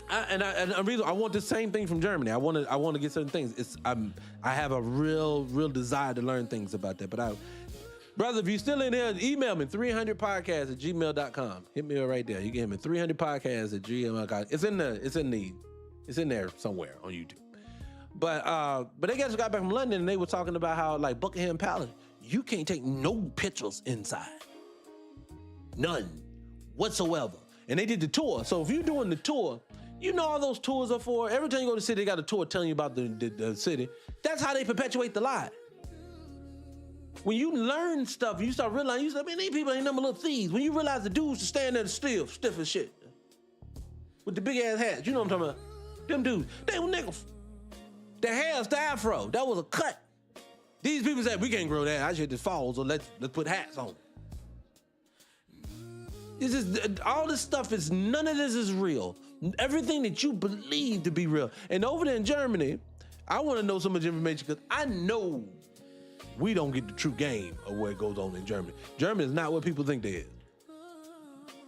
I want the same thing from Germany. I want to get certain things. I have a real desire to learn things about that. But brother, if you're still in here, email me 300podcast@gmail.com. Hit me right there. You can hit me 300podcast@gmail.com. It's in there somewhere on YouTube. But they just got back from London and they were talking about how like Buckingham Palace, you can't take no pictures inside, none whatsoever. And they did the tour. So if you're doing the tour. You know all those tours are for. Every time you go to the city, they got a tour telling you about the city. That's how they perpetuate the lie. When you learn stuff, you start realizing, you say, man, these people ain't nothing but little thieves. When you realize the dudes are standing there still, stiff as shit. With the big ass hats. You know what I'm talking about? Them dudes, they were niggas. Their hair's the afro. That was a cut. These people said, we can't grow that. I should just fall, so let's put hats on. This is all this stuff is none of this is real. Everything that you believe to be real. And over there in Germany, I want to know so much information because I know we don't get the true game of what goes on in Germany. Germany is not what people think they is.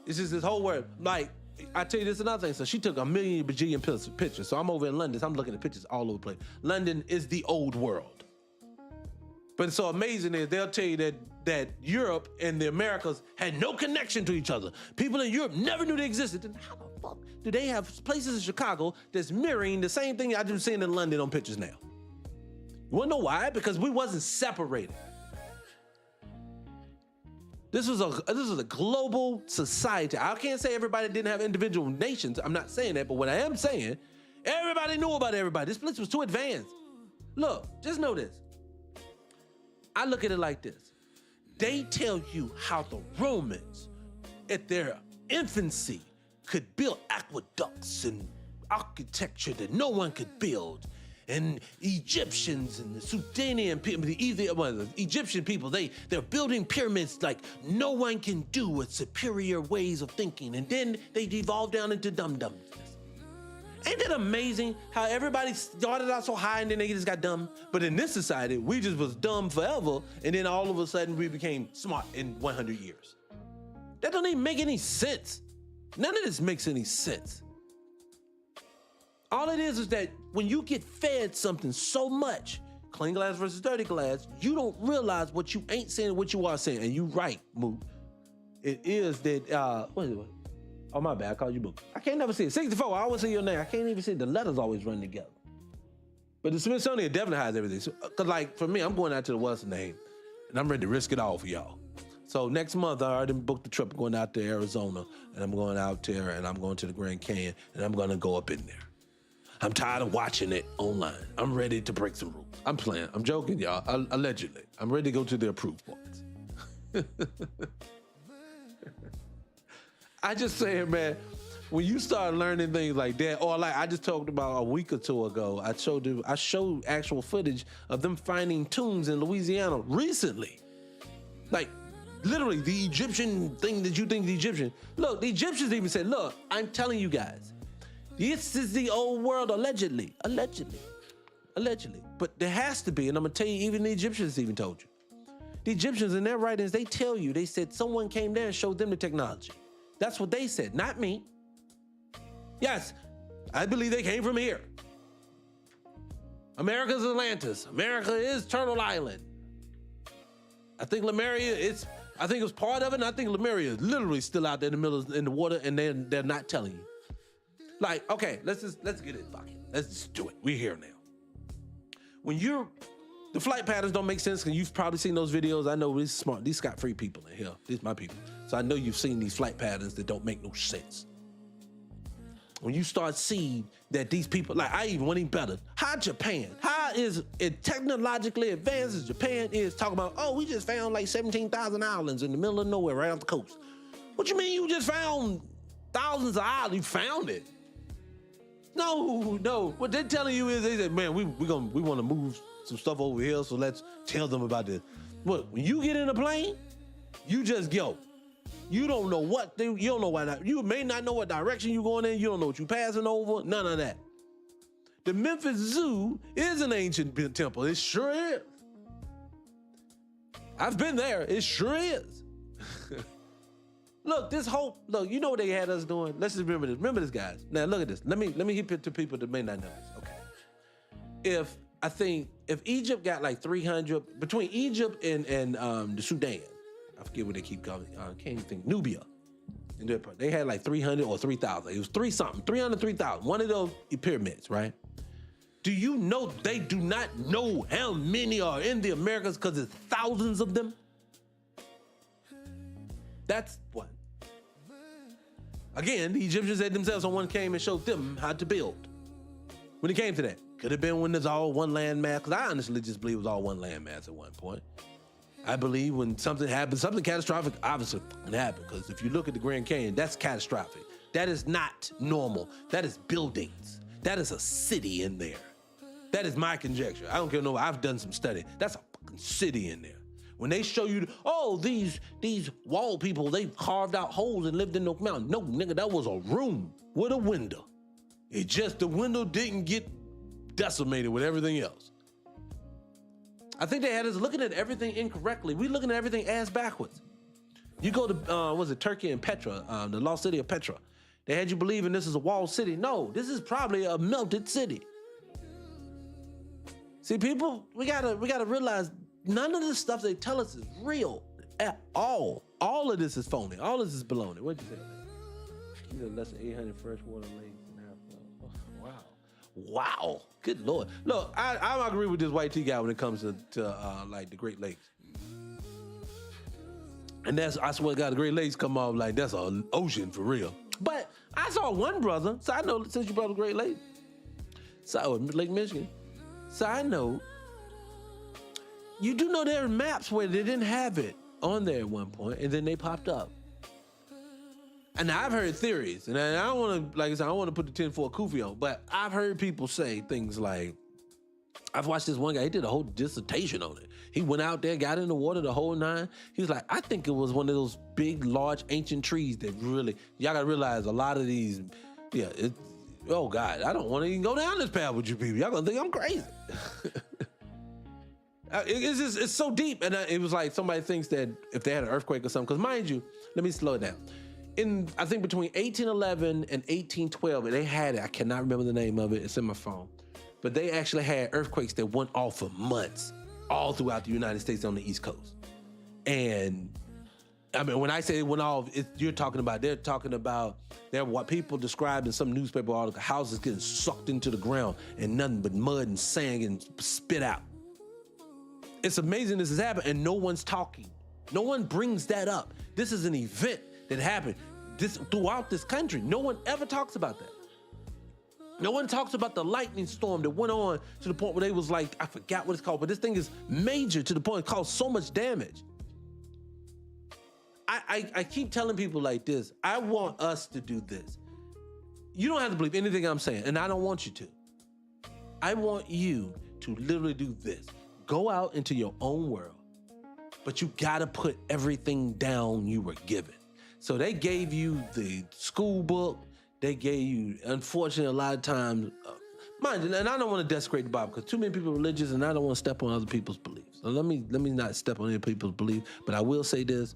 It's just this whole world. Like, I tell you this another thing. So she took a million bajillion pictures. So I'm over in London. So I'm looking at pictures all over the place. London is the old world. But it's so amazing is they'll tell you that Europe and the Americas had no connection to each other. People in Europe never knew they existed. Then how the fuck do they have places in Chicago that's mirroring the same thing I've been seeing in London on pictures now? You wanna know why? Because we wasn't separated. This was a global society. I can't say everybody didn't have individual nations. I'm not saying that, but what I am saying, everybody knew about everybody. This place was too advanced. Look, just know this. I look at it like this. They tell you how the Romans, at their infancy, could build aqueducts and architecture that no one could build. And Egyptians and the Sudanian people, the Egyptian people, they're building pyramids like no one can do with superior ways of thinking. And then they devolve down into dum-dums. Ain't that amazing how everybody started out so high and then they just got dumb? But in this society, we just was dumb forever, and then all of a sudden we became smart in 100 years. That don't even make any sense. None of this makes any sense. All it is that when you get fed something so much, clean glass versus dirty glass, you don't realize what you ain't saying, what you are saying. And you right, Moo. It is that, what is it? Oh, my bad, I called you Moo. I can't never see it. 64, I always see your name. I can't even see it. The letters always run together. But the Smithsonian definitely has everything. So, cause like, for me, I'm going out to the what's the name, and I'm ready to risk it all for y'all. So next month, I already booked the trip. I'm going out to Arizona, and I'm going out there, and I'm going to the Grand Canyon, and I'm going to go up in there. I'm tired of watching it online. I'm ready to break some rules. I'm playing. I'm joking, y'all. Allegedly. I'm ready to go to the approved parts. I just saying, man, when you start learning things like that, or like I just talked about a week or two ago, I showed actual footage of them finding tombs in Louisiana recently. Like, literally, the Egyptian thing that you think the Egyptian. Look, the Egyptians even said, look, I'm telling you guys, this is the old world, allegedly. But there has to be, and I'm gonna tell you, even the Egyptians even told you. The Egyptians in their writings, they tell you, they said someone came there and showed them the technology. That's what they said, not me. Yes, I believe they came from here. America's Atlantis. America is Turtle Island. I think Lemuria, it was part of it, and I think Lemuria is literally still out there in the middle in the water, and they're not telling you. Like, okay, let's get it, fuck it. Let's just do it. We're here now. When the flight patterns don't make sense, because you've probably seen those videos. I know these smart, these Scott-free people in here. These my people. So I know you've seen these flight patterns that don't make no sense. when you start seeing that these people, like I even went even better. How Japan, how is it technologically advanced as Japan is talking about, oh, we just found like 17,000 islands in the middle of nowhere right off the coast. What you mean you just found thousands of islands? You found it. No. What they're telling you is they said, man, we want to move some stuff over here, so let's tell them about this. What, when you get in a plane, you just go. You don't know you don't know why. You may not know what direction you're going in. You don't know what you're passing over. None of that. The Memphis Zoo is an ancient temple. It sure is. I've been there. It sure is. Look, you know what they had us doing? Let's just remember this. Remember this, guys. Now, look at this. Let me hit it to people that may not know this. Okay. If Egypt got like 300, between Egypt and the Sudan, I forget what they keep calling it. I can't even think. Nubia. They had like 300 or 3,000. It was 300, 3,000. One of those pyramids, right? Do you know they do not know how many are in the Americas because there's thousands of them? That's what. Again, the Egyptians said themselves, someone came and showed them how to build. When it came to that, could have been when there's all one landmass, because I honestly just believe it was all one landmass at one point. I believe when something happens, something catastrophic obviously can happen, because if you look at the Grand Canyon, that's catastrophic. That is not normal. That is buildings. That is a city in there. That is my conjecture. I don't care, no, I've done some study. That's a fucking city in there. When they show you, oh, these wall people, they carved out holes and lived in the mountain. No, nigga, that was a room with a window. It just, the window didn't get decimated with everything else. I think they had us looking at everything incorrectly. We looking at everything ass backwards. You go to, Turkey and Petra, the lost city of Petra. They had you believing this is a walled city. No, this is probably a melted city. See, people, we gotta realize none of this stuff they tell us is real at all. All of this is phony. All of this is baloney. What'd you say? You said less than 800 freshwater lakes in Africa. Oh, wow. Wow. Good Lord. Look, I agree with this white tea guy when it comes to like the Great Lakes. And that's, I swear to God, the Great Lakes come off like that's an ocean for real. But I saw one brother, side note, since you brought the Great Lakes, Lake Michigan, side note, you do know there are maps where they didn't have it on there at one point, and then they popped up. And I've heard theories, and I don't want to, like I said, I don't want to put the tinfoil kufi on, but I've heard people say things like, I've watched this one guy, he did a whole dissertation on it. He went out there, got in the water, the whole nine. He's like, I think it was one of those big, large, ancient trees that really, y'all got to realize a lot of these, oh God, I don't want to even go down this path with you people. Y'all going to think I'm crazy. It's so deep. And it was like somebody thinks that if they had an earthquake or something, because mind you, let me slow it down. I think between 1811 and 1812, they had it. I cannot remember the name of it. It's in my phone. But they actually had earthquakes that went off for months all throughout the United States on the East Coast. And I mean, when I say it went off, they're talking about what people described in some newspaper article, houses getting sucked into the ground and nothing but mud and sand and spit out. It's amazing this has happened and no one's talking. No one brings that up. This is an event that happened throughout this country. No one ever talks about that. No one talks about the lightning storm that went on to the point where they was like, I forgot what it's called, but this thing is major to the point it caused so much damage. I keep telling people like this, I want us to do this. You don't have to believe anything I'm saying, and I don't want you to. I want you to literally do this. Go out into your own world, but you gotta put everything down you were given. So they gave you the school book, they gave you, unfortunately, a lot of times, mind you, and I don't want to desecrate the Bible because too many people are religious and I don't want to step on other people's beliefs. So let me not step on other people's beliefs, but I will say this.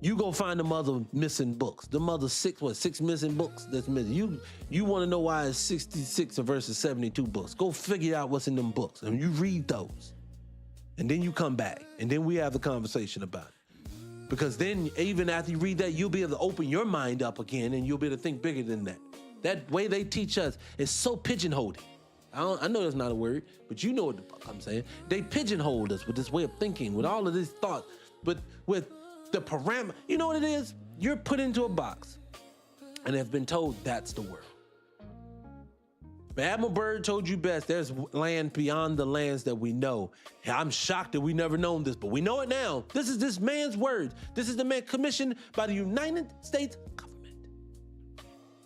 You go find the mother missing books. The mother six missing books that's missing. You want to know why it's 66 versus 72 books. Go figure out what's in them books and you read those. And then you come back and then we have the conversation about it. Because then even after you read that, you'll be able to open your mind up again and you'll be able to think bigger than that. That way they teach us is so pigeonholed. I know that's not a word, but you know what the fuck I'm saying. They pigeonholed us with this way of thinking, with all of these thoughts, but with the parameter. You know what it is? You're put into a box and have been told that's the world. Admiral Byrd told you best. There's land beyond the lands that we know. I'm shocked that we never known this, but we know it now. This is this man's words. This is the man commissioned by the United States government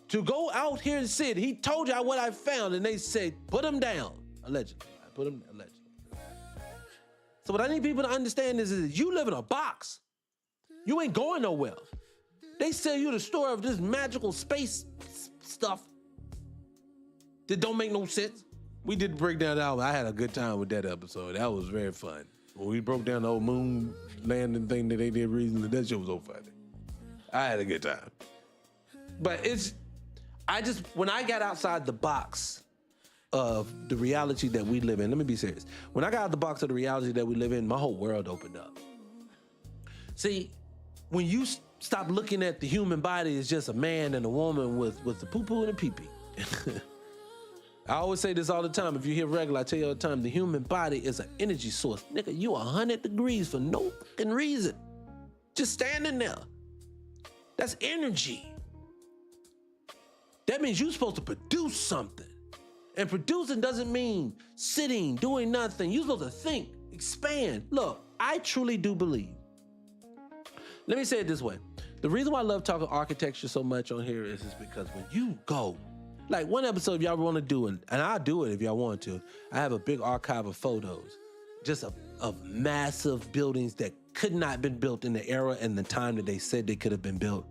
to go out here and see it. He told y'all what I found, and they said, put him down. Allegedly. I put him allegedly. So what I need people to understand is you live in a box. You ain't going nowhere. They sell you the story of this magical space stuff that don't make no sense. We did break down the album. I had a good time with that episode. That was very fun. When we broke down the old moon landing thing that they did recently, that shit was so funny. I had a good time. But when I got outside the box of the reality that we live in, let me be serious. When I got out the box of the reality that we live in, my whole world opened up. See, when you stop looking at the human body as just a man and a woman with the poo-poo and a pee-pee. I always say this all the time. If you hear regular, I tell you all the time, the human body is an energy source. Nigga, you 100 degrees for no fucking reason. Just standing there. That's energy. That means you're supposed to produce something. And producing doesn't mean sitting, doing nothing. You're supposed to think, expand. Look, I truly do believe. Let me say it this way. The reason why I love talking architecture so much on here is because when you go, like one episode y'all want to do, and I'll do it if y'all want to, I have a big archive of photos, just of massive buildings that could not have been built in the era and the time that they said they could have been built.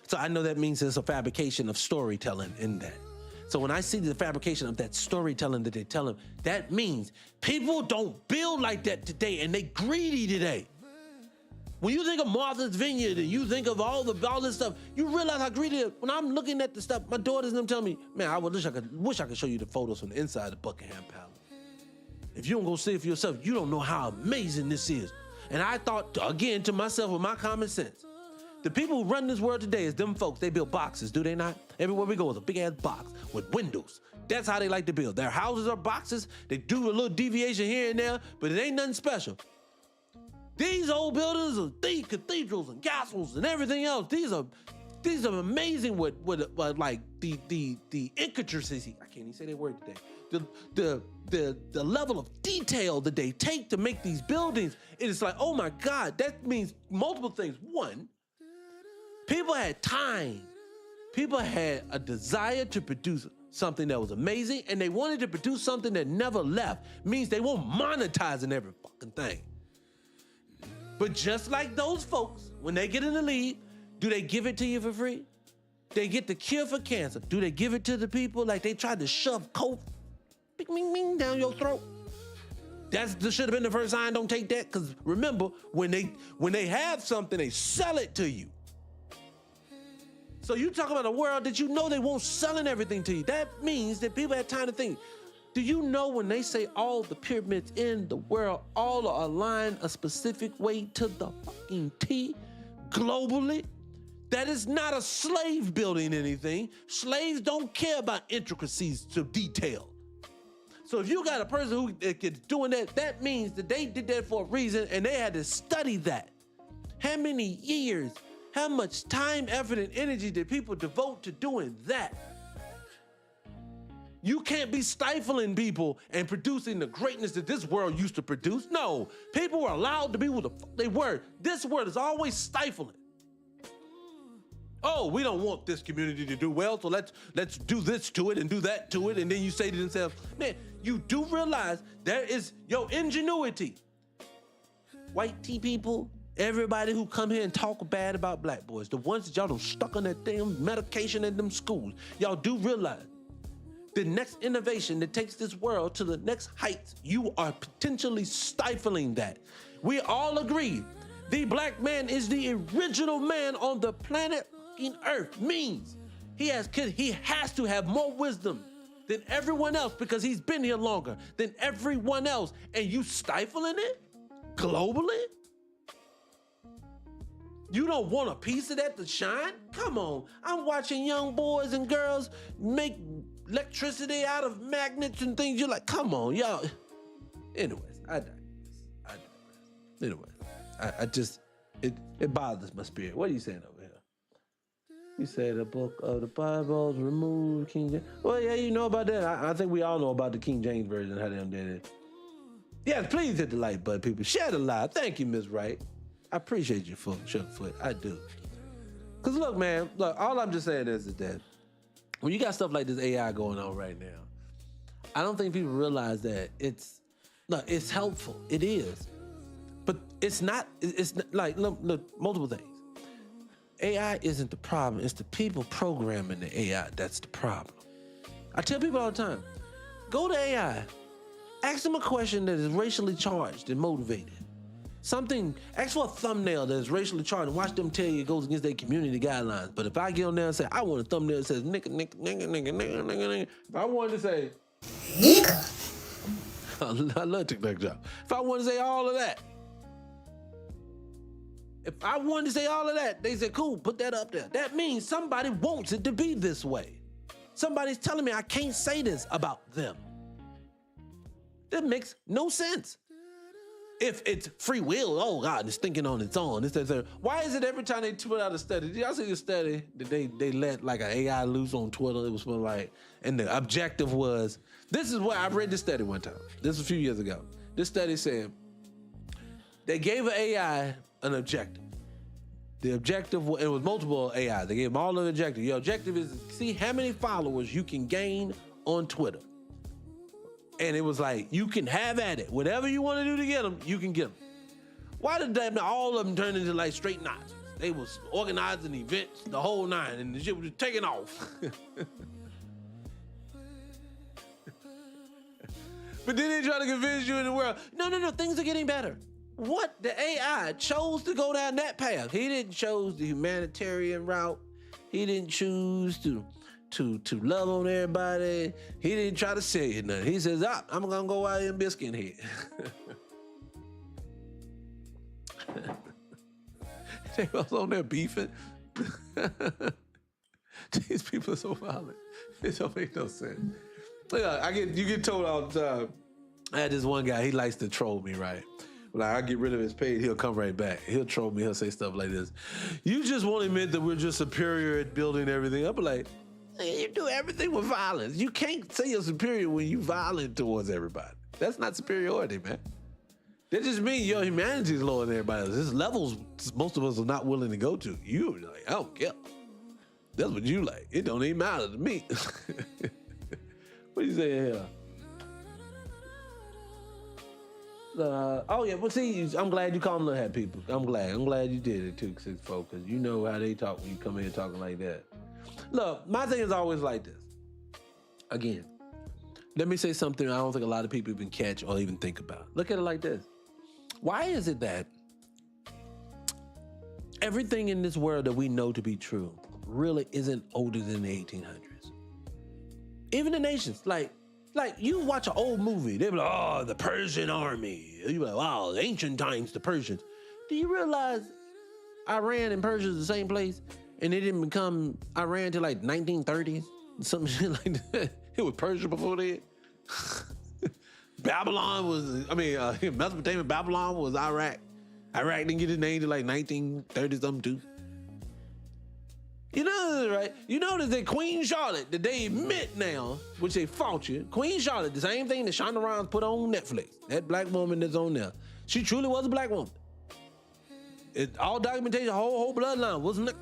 So I know that means there's a fabrication of storytelling in that. So when I see the fabrication of that storytelling that they tell them, that means people don't build like that today, and they greedy today. When you think of Martha's Vineyard and you think of all this stuff, you realize how greedy it is. When I'm looking at the stuff, my daughters and them tell me, man, I wish I could show you the photos from the inside of the Buckingham Palace. If you don't go see it for yourself, you don't know how amazing this is. And I thought, again, to myself with my common sense, the people who run this world today is them folks. They build boxes, do they not? Everywhere we go is a big ass box with windows. That's how they like to build. Their houses are boxes. They do a little deviation here and there, but it ain't nothing special. These old buildings are these cathedrals and castles and everything else. These are amazing with like the intricacies. I can't even say that word today. The level of detail that they take to make these buildings. It is like, oh my God, that means multiple things. One, people had time. People had a desire to produce something that was amazing, and they wanted to produce something that never left. Means they won't monetize in every fucking thing. But just like those folks, when they get in the lead, do they give it to you for free? They get the cure for cancer. Do they give it to the people like they tried to shove coke down your throat? That should have been the first sign. Don't take that, because remember, when they have something, they sell it to you. So you talk about a world that you know they won't selling everything to you. That means that people had time to think. Do you know when they say all the pyramids in the world all are aligned a specific way to the fucking T globally? That is not a slave building anything. Slaves don't care about intricacies to detail. So if you got a person who is doing that, that means that they did that for a reason and they had to study that. How many years, how much time, effort, and energy did people devote to doing that? You can't be stifling people and producing the greatness that this world used to produce. No, people were allowed to be who the fuck they were. This world is always stifling. Oh, we don't want this community to do well, so let's do this to it and do that to it. And then you say to themselves, man, you do realize there is your ingenuity. White tea people, everybody who come here and talk bad about black boys, the ones that y'all done stuck on that damn medication in them schools, y'all do realize the next innovation that takes this world to the next heights, you are potentially stifling that. We all agree the black man is the original man on the planet fucking Earth. Means he has to have more wisdom than everyone else because he's been here longer than everyone else. And you stifling it globally? You don't want a piece of that to shine? Come on. I'm watching young boys and girls make electricity out of magnets and things. You're like, come on, y'all. Anyways, I digress. Anyways, it bothers my spirit. What are you saying over here? You say the book of the Bible removed King James. Well, yeah, you know about that. I think we all know about the King James version, how them did it. Yes, please hit the like button, people. Share the live. Thank you, Miss Wright. I appreciate you, Sugarfoot. I do. Because look, man, all I'm just saying is that when you got stuff like this AI going on right now, I don't think people realize that it's helpful. It is. But it's not like, look, multiple things. AI isn't the problem. It's the people programming the AI that's the problem. I tell people all the time, go to AI, ask them a question that is racially charged and motivated. Ask for a thumbnail that is racially charged and watch them tell you it goes against their community guidelines. But if I get on there and say, I want a thumbnail that says nigga, nigga, nigga, nigga, nigga, nigga, nigga. If I wanted to say, nigga. I love TikTok job. If I wanted to say all of that, they said, cool, put that up there. That means somebody wants it to be this way. Somebody's telling me I can't say this about them. That makes no sense. If it's free will, oh God, it's thinking on its own. Why is it every time they put out a study? Did y'all see the study that they let like an AI loose on Twitter? It was and the objective was, this is what I read this study one time. This was a few years ago. This study said they gave an AI an objective. The objective, it was multiple AI. They gave them all an objective. Your objective is to see how many followers you can gain on Twitter. And it was like, you can have at it. Whatever you want to do to get them, you can get them. Why did all of them turn into like straight Nazis? They was organizing events, the whole nine, and the shit was just taking off. But then they try to convince you in the world, no, things are getting better. What? The AI chose to go down that path. He didn't choose the humanitarian route. He didn't choose to love on everybody. He didn't try to sell you nothing. He says, I'm gonna go out here and be a skinhead. They was on there beefing. These people are so violent. It don't make no sense. You get told all the time. I had this one guy, he likes to troll me, right? Like, I get rid of his page, he'll come right back. He'll troll me, he'll say stuff like this. You just want to admit that we're just superior at building everything up. Like, you do everything with violence. You can't say you're superior when you're violent towards everybody. That's not superiority, man. That just means your humanity is lower than everybody else. There's levels most of us are not willing to go to. You're like, I don't care. That's what you like. It don't even matter to me. What do you say here? I'm glad you call them little hat people. I'm glad you did it, 264, because you know how they talk when you come in here talking like that. Look, my thing is always like this. Again, let me say something I don't think a lot of people even catch or even think about. Look at it like this. Why is it that everything in this world that we know to be true really isn't older than the 1800s? Even the nations, like you watch an old movie, they be like, oh, the Persian army. You be like, wow, ancient times, the Persians. Do you realize Iran and Persia is the same place? And they didn't become Iran till like 1930s? Some shit like that. It was Persia before that. Mesopotamia, Babylon was Iraq. Iraq didn't get its name till like 1930 something too. You know, right? You notice that Queen Charlotte, that they admit now, which they fought you, Queen Charlotte, the same thing that Shonda Rhimes put on Netflix, that black woman that's on there, she truly was a black woman. All documentation, whole bloodline wasn't it?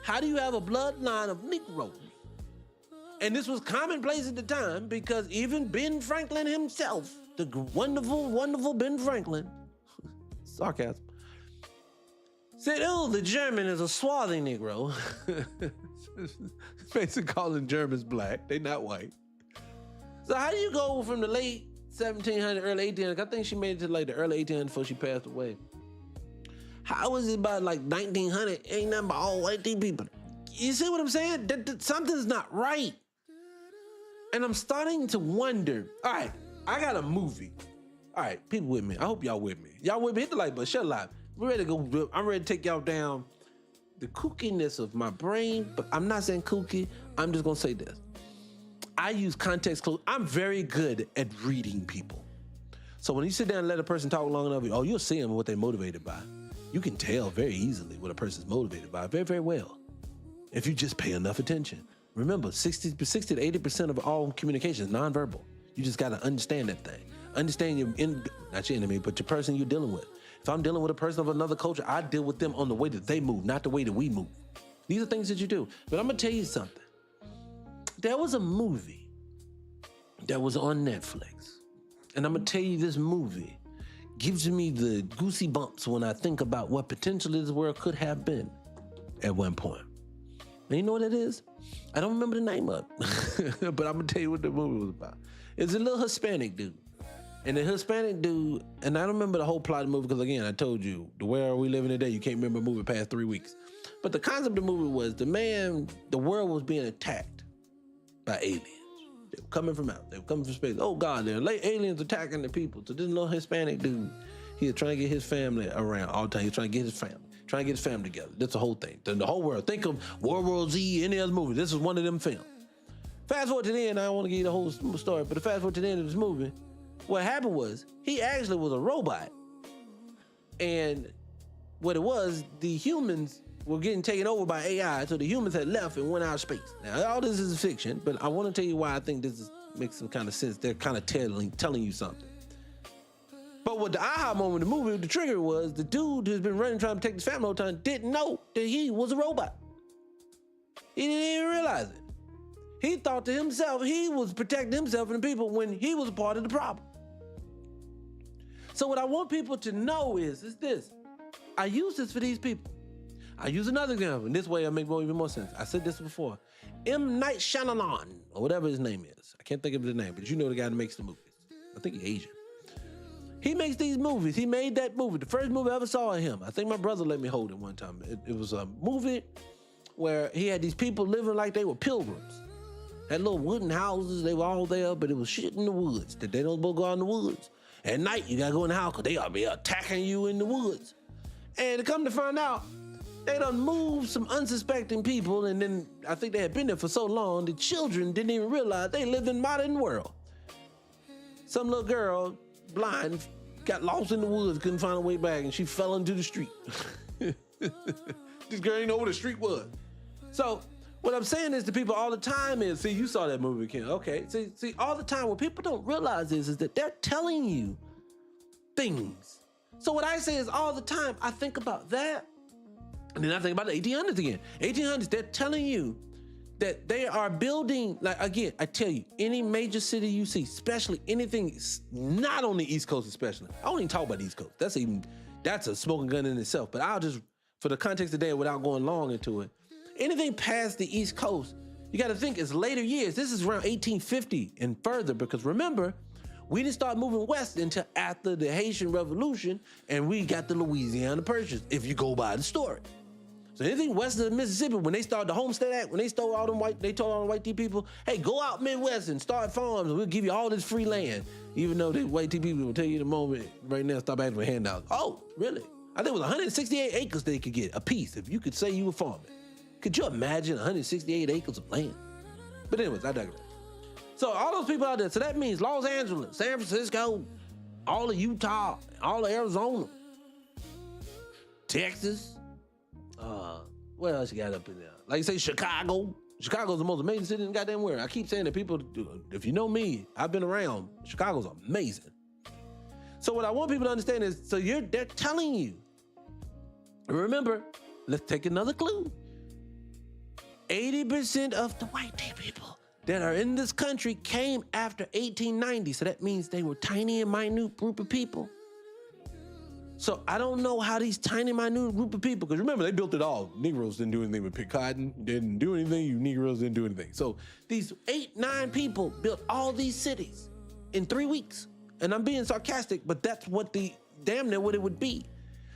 How do you have a bloodline of Negroes? And this was commonplace at the time because even Ben Franklin himself, the wonderful, wonderful Ben Franklin, sarcasm, said, oh, the German is a swarthy Negro. Basically calling Germans black. They not white. So how do you go from the late 1700s, early 1800s? I think she made it to like the early 1800s before she passed away. How is it by like 1900? Ain't nothing but all white people. You see what I'm saying? Something's not right. And I'm starting to wonder. All right, I got a movie. All right, people with me. I hope y'all with me. Y'all with me? Hit the like button. Shut live. We're ready to go. I'm ready to take y'all down the kookiness of my brain, but I'm not saying kooky. I'm just gonna say this. I use context clues. I'm very good at reading people. So when you sit down and let a person talk long enough, you'll see them what they're motivated by. You can tell very easily what a person's motivated by, very, very well. if you just pay enough attention. Remember, 60 to 80% of all communication is nonverbal. You just got to understand that thing. Understand not your enemy, but your person you're dealing with. If I'm dealing with a person of another culture, I deal with them on the way that they move, not the way that we move. These are things that you do. But I'm going to tell you something. There was a movie that was on Netflix. And I'm going to tell you, this movie gives me the goosey bumps when I think about what potentially this world could have been at one point. And you know what it is? I don't remember the name of it, but I'm going to tell you what the movie was about. It's a little Hispanic dude. And the Hispanic dude, and I don't remember the whole plot of the movie because, again, I told you, the way we living today, you can't remember a movie past 3 weeks. But the concept of the movie was the world was being attacked by aliens. They were coming from out. They were coming from space. Oh, God, they're aliens attacking the people. So this little Hispanic dude, he was trying to get his family around all the time. He was trying to get his family together. That's the whole thing. The whole world. Think of World War Z, any other movie. This is one of them films. Fast forward to the end. I don't want to give you the whole story, but fast forward to the end of this movie. What happened was he actually was a robot. And what it was, the humans were getting taken over by AI, so the humans had left and went out of space. Now, all this is fiction, but I want to tell you why I think makes some kind of sense. They're kind of telling you something. But what the aha moment of the movie, the trigger was, the dude who's been running trying to protect his family all the time didn't know that he was a robot. He didn't even realize it. He thought to himself he was protecting himself and the people when he was a part of the problem. So what I want people to know is this. I use this for these people. I use another example, and this way I make even more sense. I said this before. M. Night Shyamalan, or whatever his name is. I can't think of his name, but you know the guy that makes the movies. I think he's Asian. He makes these movies. He made that movie. The first movie I ever saw of him. I think my brother let me hold it one time. It was a movie where he had these people living like they were pilgrims. Had little wooden houses. They were all there, but it was shit in the woods that they don't supposed to go out in the woods. At night, you gotta go in the house because they ought to be attacking you in the woods. And to come to find out, they done moved some unsuspecting people, and then I think they had been there for so long, the children didn't even realize they lived in the modern world. Some little girl, blind, got lost in the woods, couldn't find her way back, and she fell into the street. This girl didn't know where the street was. So what I'm saying is to people all the time is, see, you saw that movie, Ken. Okay, see, all the time, what people don't realize is that they're telling you things. So what I say is all the time, I think about that, and then I think about the 1800s again. 1800s, they're telling you that they are building, like, again, I tell you, any major city you see, especially anything not on the East Coast especially. I don't even talk about the East Coast. That's a smoking gun in itself. But I'll just, for the context today, without going long into it, anything past the East Coast, you got to think it's later years. This is around 1850 and further, because remember, we didn't start moving west until after the Haitian Revolution, and we got the Louisiana Purchase, if you go by the story. So anything west of the Mississippi, when they started the Homestead Act, when they told all the white tea people, hey, go out Midwest and start farms, and we'll give you all this free land. Even though the white tea people will tell you in a moment right now, stop asking for handouts. Oh, really? I think it was 168 acres they could get a piece if you could say you were farming. Could you imagine 168 acres of land? But anyways, I digress. So all those people out there, so that means Los Angeles, San Francisco, all of Utah, all of Arizona, Texas, what else you got up in there? Like you say, Chicago. Chicago's the most amazing city in the goddamn world. I keep saying that people, if you know me, I've been around. Chicago's amazing. So what I want people to understand is, so they're telling you. Remember, let's take another clue. 80% of the white people that are in this country came after 1890. So that means they were tiny and minute group of people. So I don't know how these tiny, minute group of people, because remember, they built it all. Negroes didn't do anything with pick cotton, didn't do anything. You Negroes didn't do anything. So these 8-9 people built all these cities in 3 weeks. And I'm being sarcastic, but that's what damn near what it would be.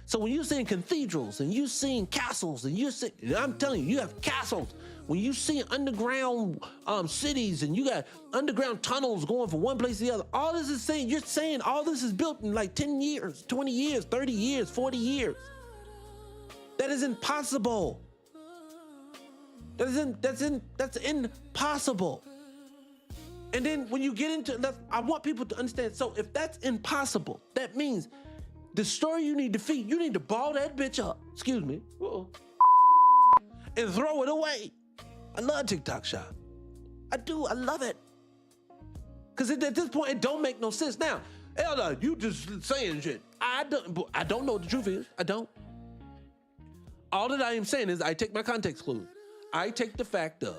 So when you're seeing cathedrals and you're seeing castles and I'm telling you, you have castles. When you see underground cities and you got underground tunnels going from one place to the other, all this is saying, you're saying all this is built in like 10 years, 20 years, 30 years, 40 years. That is impossible. That's impossible. And then when you get into that, I want people to understand. So if that's impossible, that means the story you need to feed, you need to ball that bitch up. Excuse me. and throw it away. I love TikTok Shop. I do. I love it. Because at this point, it don't make no sense. Now, Elder, you just saying shit. I don't know what the truth is. I don't. All that I am saying is I take my context clues. I take the fact of,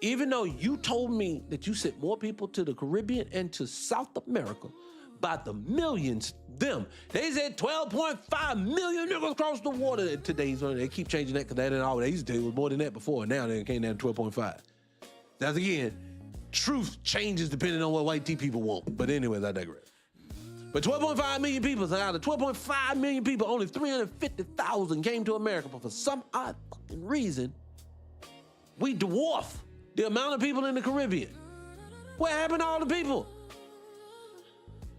even though you told me that you sent more people to the Caribbean and to South America by the millions, they said 12.5 million niggas across the water today's on. They keep changing that because that ain't all they used to do. It was more than that before. Now they came down to 12.5. That's again, truth changes depending on what white people want. But anyways, I digress. But 12.5 million people, so out of 12.5 million people, only 350,000 came to America. But for some odd fucking reason, we dwarf the amount of people in the Caribbean. What happened to all the people?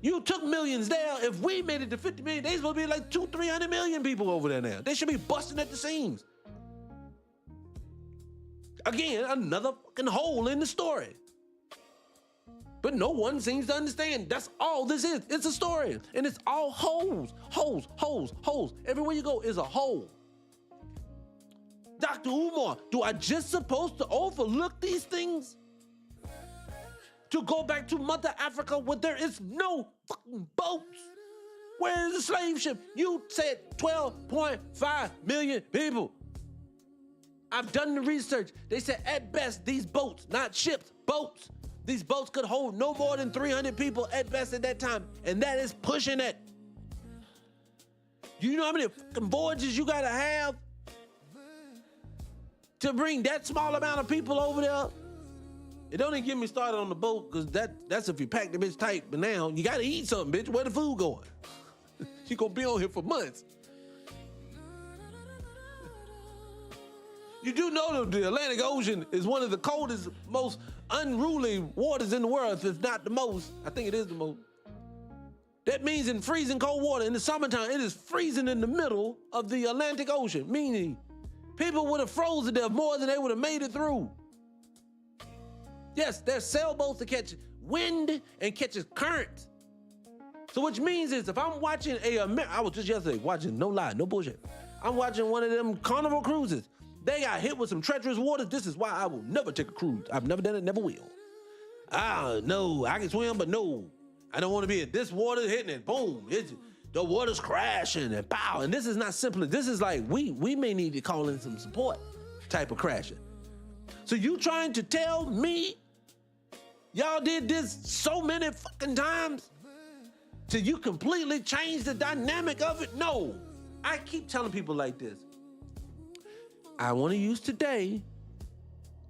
You took millions there. If we made it to 50 million, they supposed to be like 200-300 million people over there now. They should be busting at the seams. Again, another fucking hole in the story. But no one seems to understand. That's all this is. It's a story. And it's all holes. Holes, holes, holes. Everywhere you go is a hole. Dr. Umar, do I just supposed to overlook these things? To go back to Mother Africa where there is no fucking boats? Where is the slave ship? You said 12.5 million people. I've done the research. They said at best, these boats, not ships, boats. These boats could hold no more than 300 people at best at that time. And that is pushing it. You know how many fucking voyages you gotta have to bring that small amount of people over there? It don't even get me started on the boat, because that's if you pack the bitch tight. But now, you gotta eat something, bitch. Where the food going? You gonna be on here for months. You do know that the Atlantic Ocean is one of the coldest, most unruly waters in the world, if not the most. I think it is the most. That means in freezing cold water, in the summertime, it is freezing in the middle of the Atlantic Ocean, meaning people would have frozen there more than they would have made it through. Yes, there's sailboats that catch wind and catches currents. So which means is if I'm watching I was just yesterday watching, no lie, no bullshit. I'm watching one of them Carnival cruises. They got hit with some treacherous waters. This is why I will never take a cruise. I've never done it, never will. No, I can swim, but no. I don't want to be in this water hitting it, boom. The water's crashing and pow. And this is not simply, this is like, we may need to call in some support type of crashing. So you trying to tell me y'all did this so many fucking times till you completely changed the dynamic of it? No. I keep telling people like this. I want to use today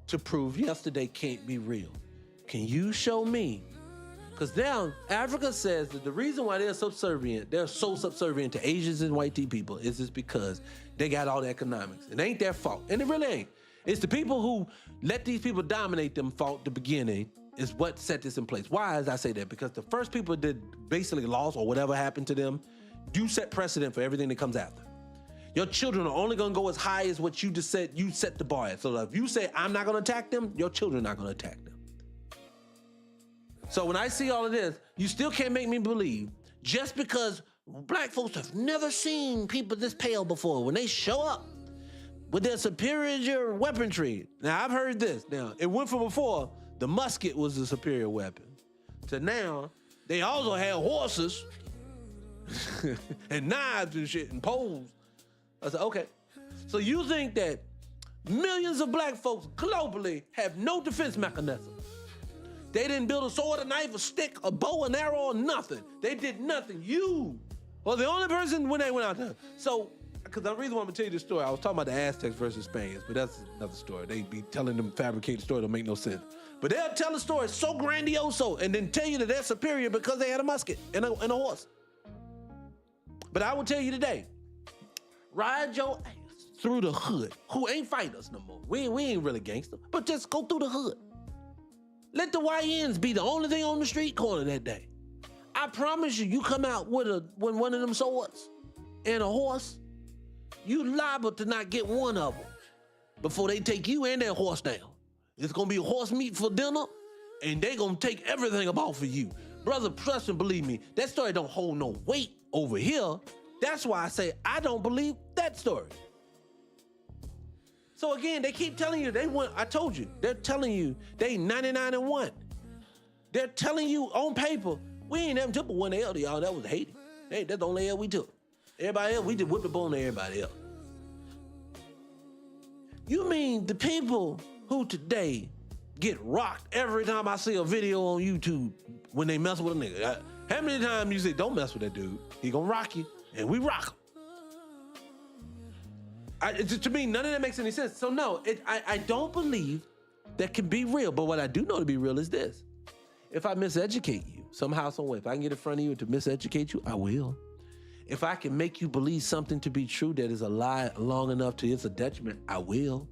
to prove yesterday can't be real. Can you show me? Because now Africa says that the reason why they're so subservient to Asians and white people is just because they got all the economics. It ain't their fault. And it really ain't. It's the people who let these people dominate them fault at the beginning is what set this in place. Why does I say that? Because the first people that basically lost or whatever happened to them do set precedent for everything that comes after. Your children are only gonna go as high as what you just said you set the bar at. So if you say, I'm not gonna attack them, your children are not gonna attack them. So when I see all of this, you still can't make me believe just because black folks have never seen people this pale before, when they show up with their superior weaponry. Now I've heard this. Now it went from before, the musket was the superior weapon, to now they also had horses and knives and shit and poles. I said, okay. So you think that millions of black folks globally have no defense mechanism? They didn't build a sword, a knife, a stick, a bow, an arrow, or nothing. They did nothing. You were the only person when they went out there. So, because the reason why I'm gonna tell you this story, I was talking about the Aztecs versus Spaniards, but that's another story. They be telling them fabricated story that don't make no sense. But they'll tell a story so grandioso and then tell you that they're superior because they had a musket and a horse. But I will tell you today, ride your ass through the hood. Who ain't fight us no more. We ain't really gangster, but just go through the hood. Let the YNs be the only thing on the street corner that day. I promise you come out with one of them swords and a horse, you liable to not get one of them before they take you and that horse down. It's gonna be horse meat for dinner, and they gonna take everything up off of you. Brother, trust and believe me, that story don't hold no weight over here. That's why I say I don't believe that story. So again, they keep telling you I told you, they're telling you they 99-1. They're telling you on paper, we ain't never took but one L to y'all. That was Haiti. Hey, that's the only L we took. Everybody else, we just whipped the bone to everybody else. You mean the people who today get rocked every time I see a video on YouTube when they mess with a nigga? How many times you say, don't mess with that dude? He gonna rock you, and we rock him. To me, none of that makes any sense. So no, I don't believe that can be real. But what I do know to be real is this. If I miseducate you somehow, some way, if I can get in front of you to miseducate you, I will. If I can make you believe something to be true that is a lie long enough to it's a detriment, I will.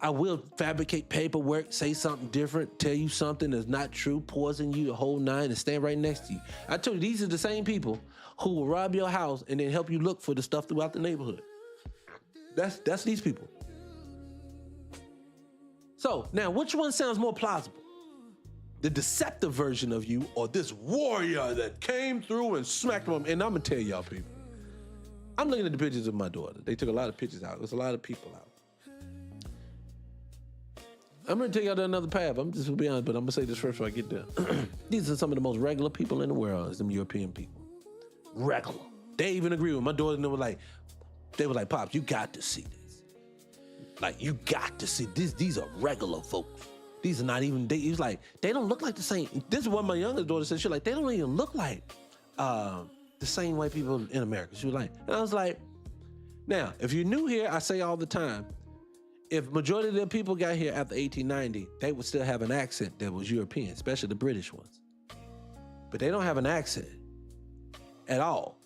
I will fabricate paperwork, say something different, tell you something that's not true, poison you the whole nine, and stand right next to you. I told you, these are the same people who will rob your house and then help you look for the stuff throughout the neighborhood. That's these people. So now, which one sounds more plausible? The deceptive version of you, or this warrior that came through and smacked them? And I'm gonna tell y'all people, I'm looking at the pictures of my daughter. They took a lot of pictures out. There's a lot of people out. I'm gonna take y'all down another path. I'm just gonna be honest, but I'm gonna say this first before I get there. These are some of the most regular people in the world, is them European people. Regular. They even agree with me. My daughter and they were like, Pops, you got to see this. Like, you got to see this. These are regular folks. These are not even, they don't look like the same. This is what my youngest daughter said. She was like, they don't even look like the same white people in America. She was like, and I was like, now, if you're new here, I say all the time, if majority of the people got here after 1890, they would still have an accent that was European, especially the British ones. But they don't have an accent at all.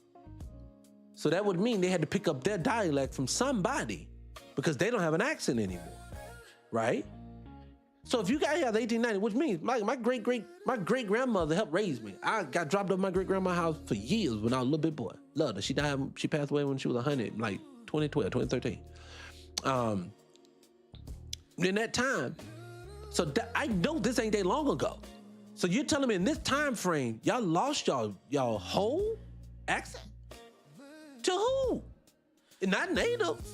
So that would mean they had to pick up their dialect from somebody because they don't have an accent anymore, right? So if you got here after 1890, which means my great grandmother helped raise me. I got dropped off at my great grandma's house for years when I was a little bit boy. Loved her. She passed away when she was 100, like 2012, 2013. In that time, so I know this ain't that long ago. So you're telling me in this time frame, y'all lost y'all whole accent? To who? Not natives.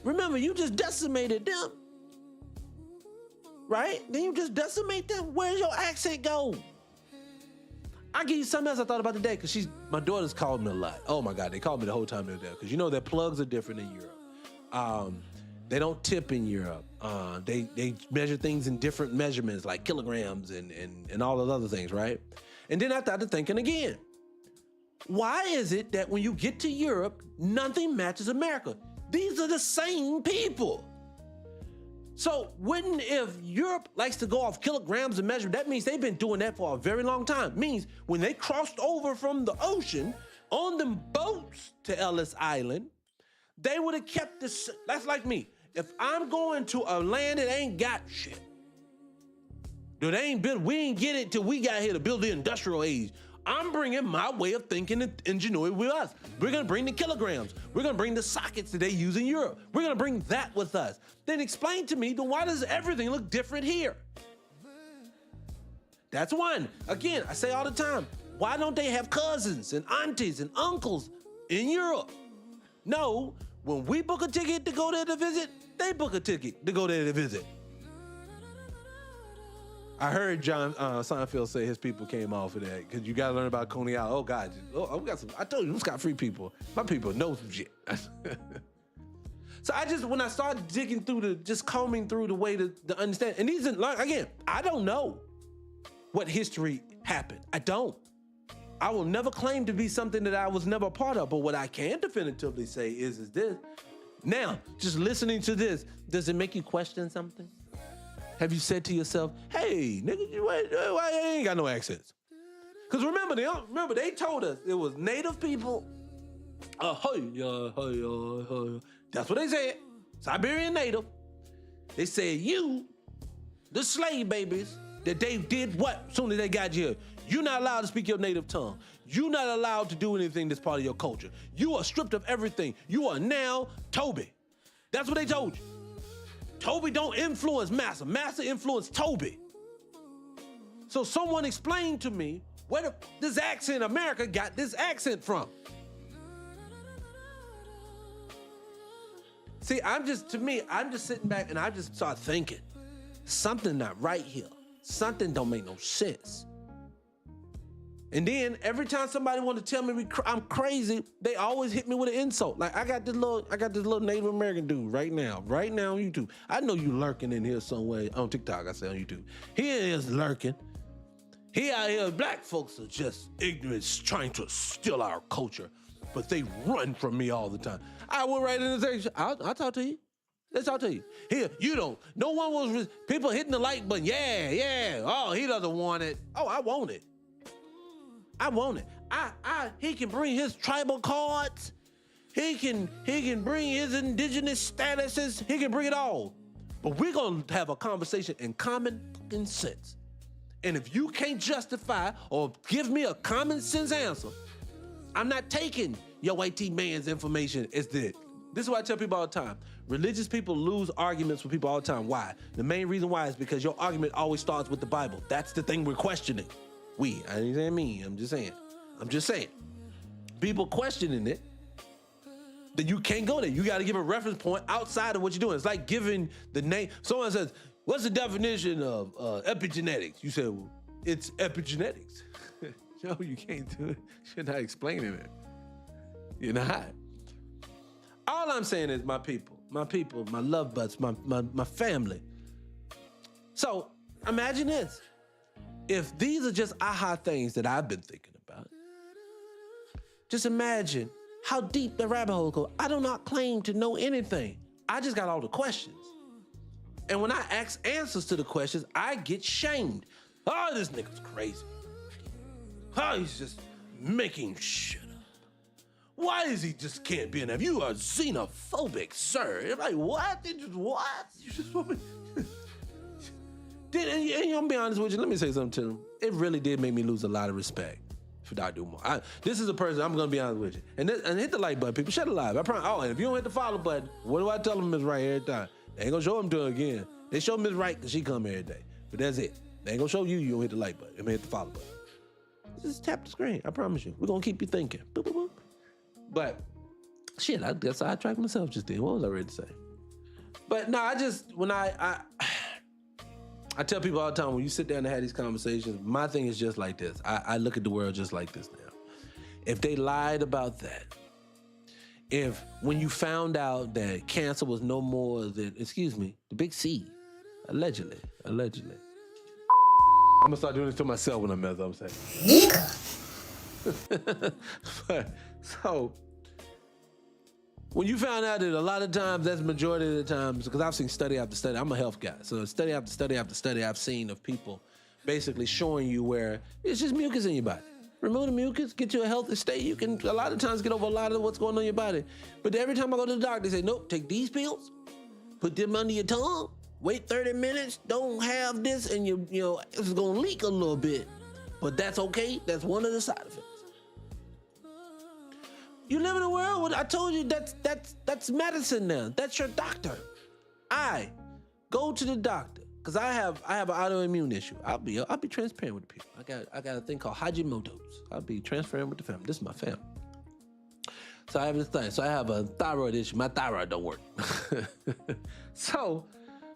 Remember, you just decimated them. Right? Then you just decimate them. Where's your accent go? I'll give you something else I thought about today, because my daughter's called me a lot. Oh my God, they called me the whole time they were there, because you know their plugs are different in Europe. They don't tip in Europe. They measure things in different measurements, like kilograms and all those other things, right? And then I started thinking again, why is it that when you get to Europe, nothing matches America? These are the same people. So if Europe likes to go off kilograms and measure, that means they've been doing that for a very long time. Means when they crossed over from the ocean on them boats to Ellis Island, they would have kept this. That's like me. If I'm going to a land that ain't got shit, that ain't built, we ain't get it till we got here to build the industrial age. I'm bringing my way of thinking and ingenuity with us. We're gonna bring the kilograms. We're gonna bring the sockets that they use in Europe. We're gonna bring that with us. Then explain to me, then why does everything look different here? That's one. Again, I say all the time, why don't they have cousins and aunties and uncles in Europe? No, when we book a ticket to go there to visit, they book a ticket to go there to visit. I heard John Seinfeld say his people came off of that, because you got to learn about Coney Island. Oh, God. We got some. I told you, we got free people. My people know some shit. So when I started digging through just combing through the way to understand, and these, again, I don't know what history happened. I don't. I will never claim to be something that I was never a part of, but what I can definitively say is this. Now, just listening to this, does it make you question something? Have you said to yourself, hey, nigga, why I ain't got no accents? Because remember, they told us it was native people. That's what they said. Siberian native. They said the slave babies, that they did what as soon as they got you here? You're not allowed to speak your native tongue. You're not allowed to do anything that's part of your culture. You are stripped of everything. You are now Toby. That's what they told you. Toby don't influence Massa. Massa influenced Toby. So someone explained to me where this accent America got this accent from. See, I'm just sitting back and I just start thinking, something not right here. Something don't make no sense. And then every time somebody want to tell me I'm crazy, they always hit me with an insult. Like I got this little Native American dude right now on YouTube. I know you lurking in here somewhere on TikTok. I say on YouTube. He is lurking. He out here. Black folks are just ignorant, trying to steal our culture, but they run from me all the time. I went right in and said, I'll talk to you. Let's talk to you. Here, you don't. No one was. People hitting the like button. Yeah. Oh, he doesn't want it. Oh, I want it. I want it. He can bring his tribal cards. He can bring his indigenous statuses. He can bring it all. But we're gonna have a conversation in common fucking sense. And if you can't justify or give me a common sense answer, I'm not taking your white T man's information as this. This is what I tell people all the time. Religious people lose arguments with people all the time. Why? The main reason why is because your argument always starts with the Bible. That's the thing we're questioning. I ain't saying me, I'm just saying. People questioning it, then you can't go there. You got to give a reference point outside of what you're doing. It's like giving the name. Someone says, what's the definition of epigenetics? You say, well, it's epigenetics. No, you can't do it. You're not explaining it. You're not. All I'm saying is my people, my love buds, my family. So imagine this. If these are just aha things that I've been thinking about, just imagine how deep the rabbit hole goes. I do not claim to know anything. I just got all the questions. And when I ask answers to the questions, I get shamed. Oh, this nigga's crazy. Oh, he's just making shit up. Why is he just can't be enough? You are xenophobic, sir. I'm like, what? You just want me... And I'm gonna be honest with you, let me say something to him. It really did make me lose a lot of respect for Dr. Umar. This is a person, I'm gonna be honest with you. And hit the like button, people. Shut it live. I promise. Oh, and if you don't hit the follow button, what do I tell them Miss Right every time? They ain't gonna show them to her again. They show Miss Right because she come every day. But that's it. They ain't gonna show you don't hit the like button. And hit the follow button. Just tap the screen. I promise you. We're gonna keep you thinking. Boop, boop, boop. But shit, I guess I tracked myself just then. What was I ready to say? But no, I tell people all the time, when you sit down and have these conversations, my thing is just like this. I look at the world just like this now. If they lied about that, if when you found out that cancer was no more than, the big C, allegedly. I'm gonna start doing this to myself when I mess up, I'm saying. So, when you found out that a lot of times, that's majority of the times, because I've seen study after study, I'm a health guy, so study after study after study I've seen of people basically showing you where it's just mucus in your body. Remove the mucus, get you a healthy state. You can a lot of times get over a lot of what's going on in your body. But every time I go to the doctor, they say, nope, take these pills, put them under your tongue, wait 30 minutes, don't have this, and it's gonna leak a little bit. But that's okay, that's one of the side effects. You live in a world where I told you that's medicine now. That's your doctor. I go to the doctor because I have an autoimmune issue. I'll be transparent with the people. I got a thing called Hashimoto's. I'll be transparent with the family. This is my family. So I have this thing. So I have a thyroid issue. My thyroid don't work. So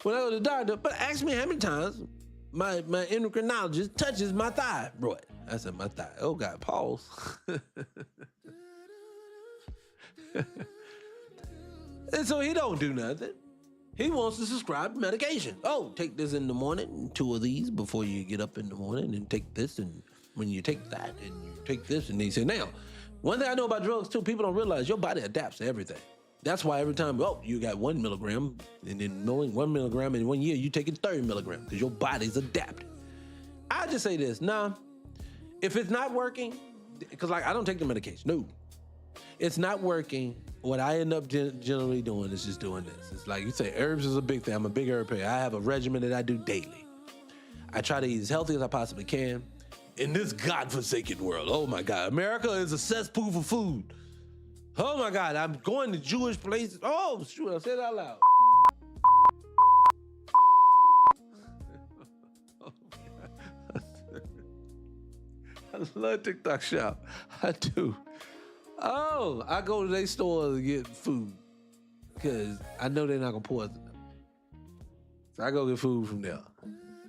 when I go to the doctor, but ask me how many times my endocrinologist touches my thyroid. I said my thigh. Oh God, pause. And so he don't do nothing. He wants to prescribe medication. Oh, take this in the morning, 2 of these before you get up in the morning, and take this, and when you take that, and you take this, and he said, now, one thing I know about drugs too, people don't realize your body adapts to everything. That's why every time, you got 1 milligram, and then 1 milligram in 1 year, you taking 30 milligrams, because your body's adapted. I just say this, if it's not working, because I don't take the medication, no. It's not working. What I end up generally doing is just doing this. It's like you say, herbs is a big thing. I'm a big herb payer. I have a regimen that I do daily. I try to eat as healthy as I possibly can in this godforsaken world. Oh my God, America is a cesspool for food. Oh my God, I'm going to Jewish places. Oh shoot, I said that out loud. I love TikTok shop. I do. Oh, I go to their store to get food. because I know they're not gonna poison them. So I go get food from there.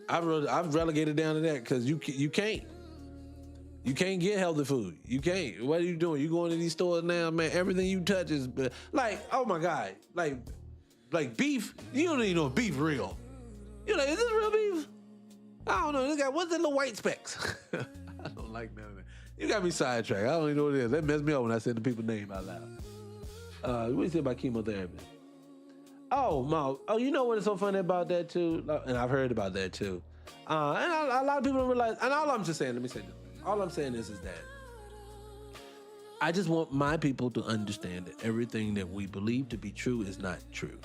I've relegated down to that because you can't get healthy food. You can't. What are you doing? You going to these stores now, man? Everything you touch is like, oh my God, like beef. You don't even know if beef real. You're like, is this real beef? I don't know. This guy, what's the little white specks? I don't like none of that. You got me sidetracked. I don't even know what it is. That messed me up when I said the people's name out loud. What do you say about chemotherapy? Oh, Mo. Oh, you know what is so funny about that too? And I've heard about that too. And a lot of people don't realize. And all I'm just saying, let me say this. All I'm saying is that I just want my people to understand that everything that we believe to be true is not true.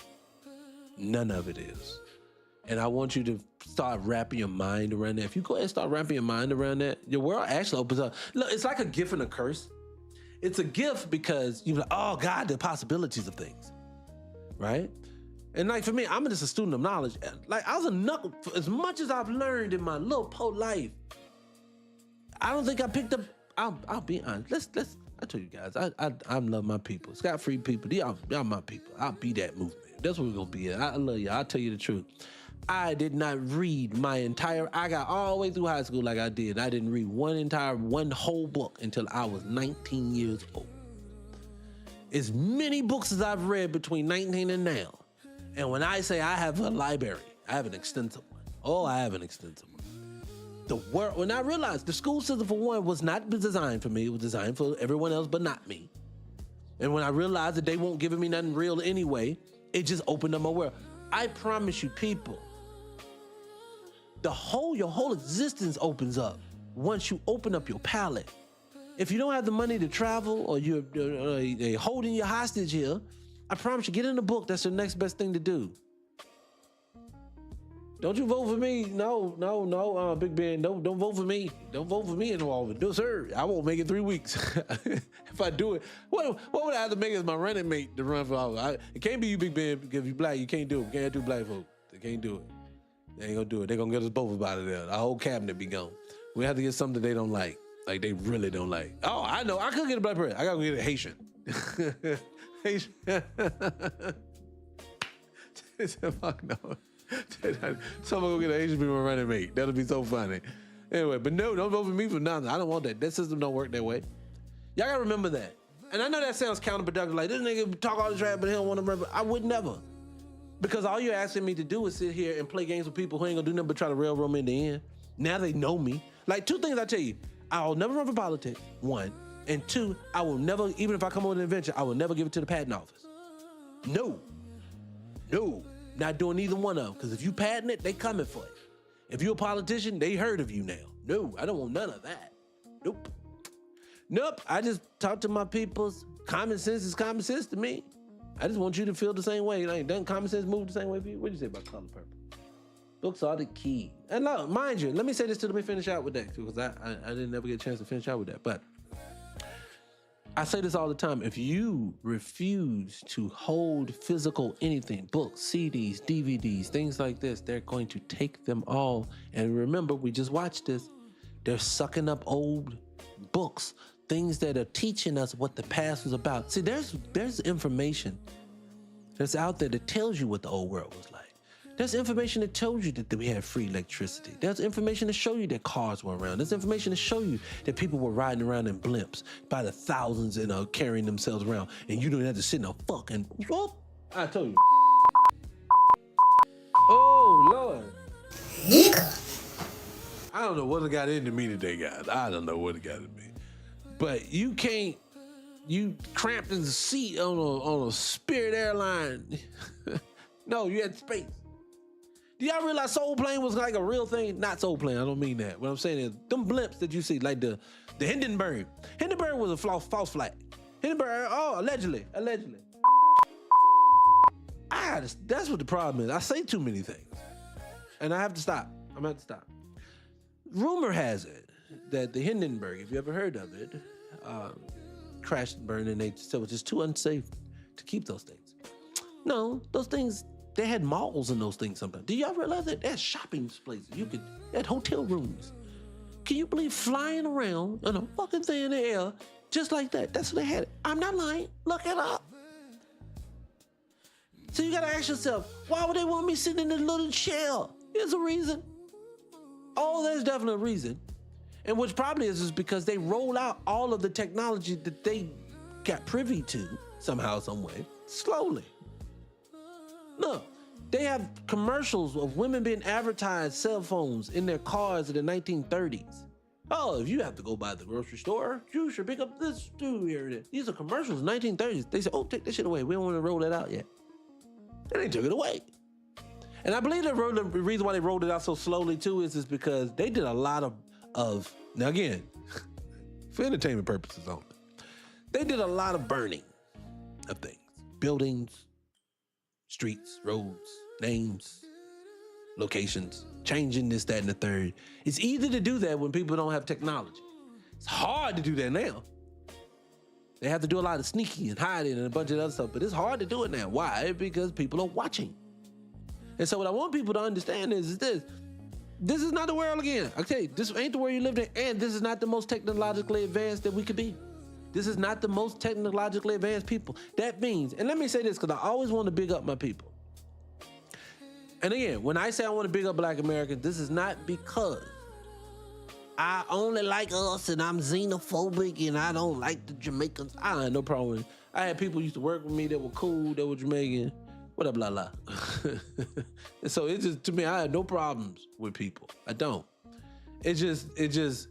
None of it is. And I want you to start wrapping your mind around that. If you go ahead and start wrapping your mind around that, your world actually opens up. Look, it's like a gift and a curse. It's a gift because you're like, oh God, the possibilities of things, right? And like for me, I'm just a student of knowledge. Like I was a knuckle, as much as I've learned in my little po life, I don't think I picked up, I'll be honest. I tell you guys, I love my people. Scot-free people, y'all my people. I'll be that movement. That's what we're gonna be at. I love y'all, I'll tell you the truth. I did not read I got all the way through high school like I did. I didn't read one whole book until I was 19 years old. As many books as I've read between 19 and now. And when I say I have a library, I have an extensive one. Oh, I have an extensive one. When I realized the school system, for one, was not designed for me. It was designed for everyone else, but not me. And when I realized that they won't give me nothing real anyway, it just opened up my world. I promise you, people, your whole existence opens up once you open up your palate. If you don't have the money to travel or you're holding your hostage here, I promise you, get in the book. That's the next best thing to do. Don't you vote for me? No, Big Ben. Don't vote for me. Don't vote for me in the office. No, sir. I won't make it 3 weeks. If I do it, what would I have to make as my running mate to run for office? It can't be you, Big Ben, because if you black, you can't do it. You can't do black folks. They can't do it. They ain't gonna do it. They're gonna get us both about it there. Our whole cabinet be gone. We have to get something they don't like. Like they really don't like. Oh, I know. I could get a black person. I gotta get a Haitian. Haitian. Fuck no. Someone go get an Asian people running mate. That'll be so funny. Anyway, but no, don't vote for me for nothing. I don't want that. That system don't work that way. Y'all gotta remember that. And I know that sounds counterproductive. Like this nigga talk all this rap, but he don't want to remember. I would never. Because all you're asking me to do is sit here and play games with people who ain't gonna do nothing but try to railroad me in the end. Now they know me. Like two things I tell you. I'll never run for politics, one. And two, I will never, even if I come up with an invention, I will never give it to the patent office. No. Not doing either one of them. Because if you patent it, they coming for it. If you're a politician, they heard of you now. No, I don't want none of that. Nope. I just talk to my peoples. Common sense is common sense to me. I just want you to feel the same way. Like, doesn't common sense move the same way for you? What do you say about color purple? Books are the key. And look, mind you, let me say this let me finish out with that, because I didn't ever get a chance to finish out with that. But I say this all the time. If you refuse to hold physical anything, books, CDs, DVDs, things like this, they're going to take them all. And remember, we just watched this. They're sucking up old books, things that are teaching us what the past was about. See, there's information that's out there that tells you what the old world was like. There's information that tells you that we had free electricity. There's information to show you that cars were around. There's information to show you that people were riding around in blimps by the thousands and carrying themselves around, and you don't have to sit in a fucking whoop. I told you. Oh Lord. I don't know what it got into me today, guys. I don't know what it got into me. But you cramped in the seat on a Spirit airline. No, you had space. Do y'all realize Soul Plane was like a real thing? Not Soul Plane, I don't mean that. What I'm saying is, them blimps that you see, like the Hindenburg. Hindenburg was a false flag. Hindenburg, allegedly. That's what the problem is. I say too many things. And I have to stop. I'm gonna have to stop. Rumor has it that the Hindenburg, if you ever heard of it, crashed and burned, and they said it was just too unsafe to keep those things. No, those things, they had malls in those things sometimes. Do y'all realize that? They had shopping places. They had hotel rooms. Can you believe flying around in a fucking thing in the air just like that? That's what they had. I'm not lying. Look it up. So you gotta ask yourself, why would they want me sitting in this little chair? Here's a reason. Oh, there's definitely a reason. And which probably is because they roll out all of the technology that they got privy to somehow, some way, slowly. Look, they have commercials of women being advertised cell phones in their cars in the 1930s. Oh, if you have to go by the grocery store, you should pick up this too here. These are commercials, 1930s. They said, oh, take this shit away. We don't want to roll that out yet. And they took it away. And I believe the reason why they rolled it out so slowly too is because they did a lot of now again, for entertainment purposes only, they did a lot of burning of things. Buildings, streets, roads, names, locations, changing this, that, and the third. It's easy to do that when people don't have technology. It's hard to do that now. They have to do a lot of sneaking and hiding and a bunch of other stuff, but it's hard to do it now. Why? Because people are watching. And so what I want people to understand is this. This is not the world again. I tell you, this ain't the world you lived in, and this is not the most technologically advanced that we could be. This is not the most technologically advanced people. That means, and let me say this, because I always want to big up my people. And again, when I say I want to big up Black Americans, this is not because I only like us and I'm xenophobic and I don't like the Jamaicans. I had no problem with it. I had people used to work with me that were cool, that were Jamaican, whatever, blah, blah. And so it just, to me, I had no problems with people. I don't. It just,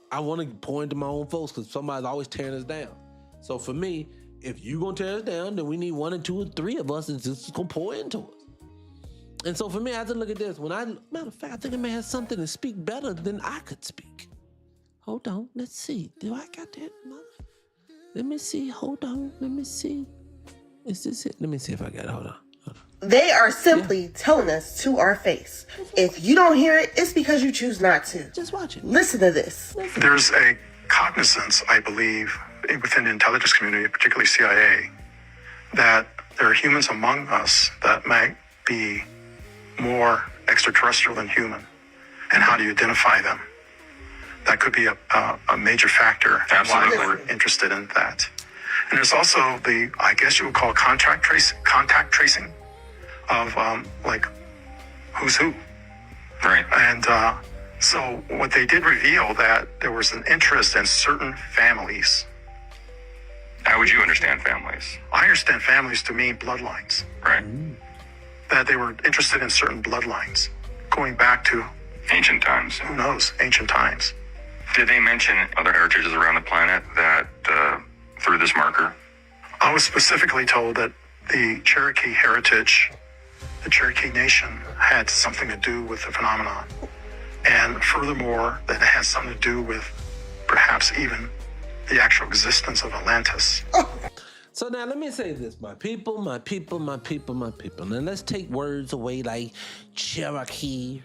I want to point to my own folks because somebody's always tearing us down. So for me, if you gonna tear us down, then we need 1 or 2 or 3 of us and just gonna pour into us. And so for me, I have to look at this. Matter of fact, I think I may have something to speak better than I could speak. Hold on, let's see. Do I got that? Let me see, hold on, let me see. Is this it? Let me see if I got it, hold on. They are simply telling us to our face. If you don't hear it, it's because you choose not to. Just watch it. Listen to this. There's a cognizance, I believe, within the intelligence community, particularly CIA, that there are humans among us that might be more extraterrestrial than human. And how do you identify them? That could be a major factor. Absolutely. Why we're interested in that. And there's also the, I guess you would call contact tracing of like who's who. Right. And so what they did reveal that there was an interest in certain families. How would you understand families? I understand families to mean bloodlines. Right. That they were interested in certain bloodlines going back to Ancient times. who knows, ancient times. Did they mention other heritages around the planet that through this marker? I was specifically told that the Cherokee heritage, the Cherokee Nation, had something to do with the phenomenon. And furthermore, that it has something to do with perhaps even the actual existence of Atlantis. So now let me say this, my people, my people, my people, my people. Now let's take words away like Cherokee,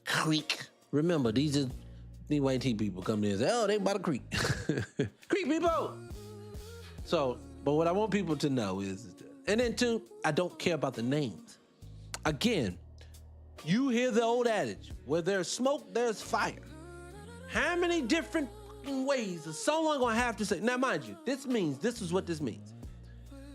Creek. Remember, these white tea people come in and say, oh, they by the creek. Creek people. So, but what I want people to know is, and then two, I don't care about the names. Again, you hear the old adage, where there's smoke, there's fire. How many different ways is someone gonna have to say, now mind you, this is what this means.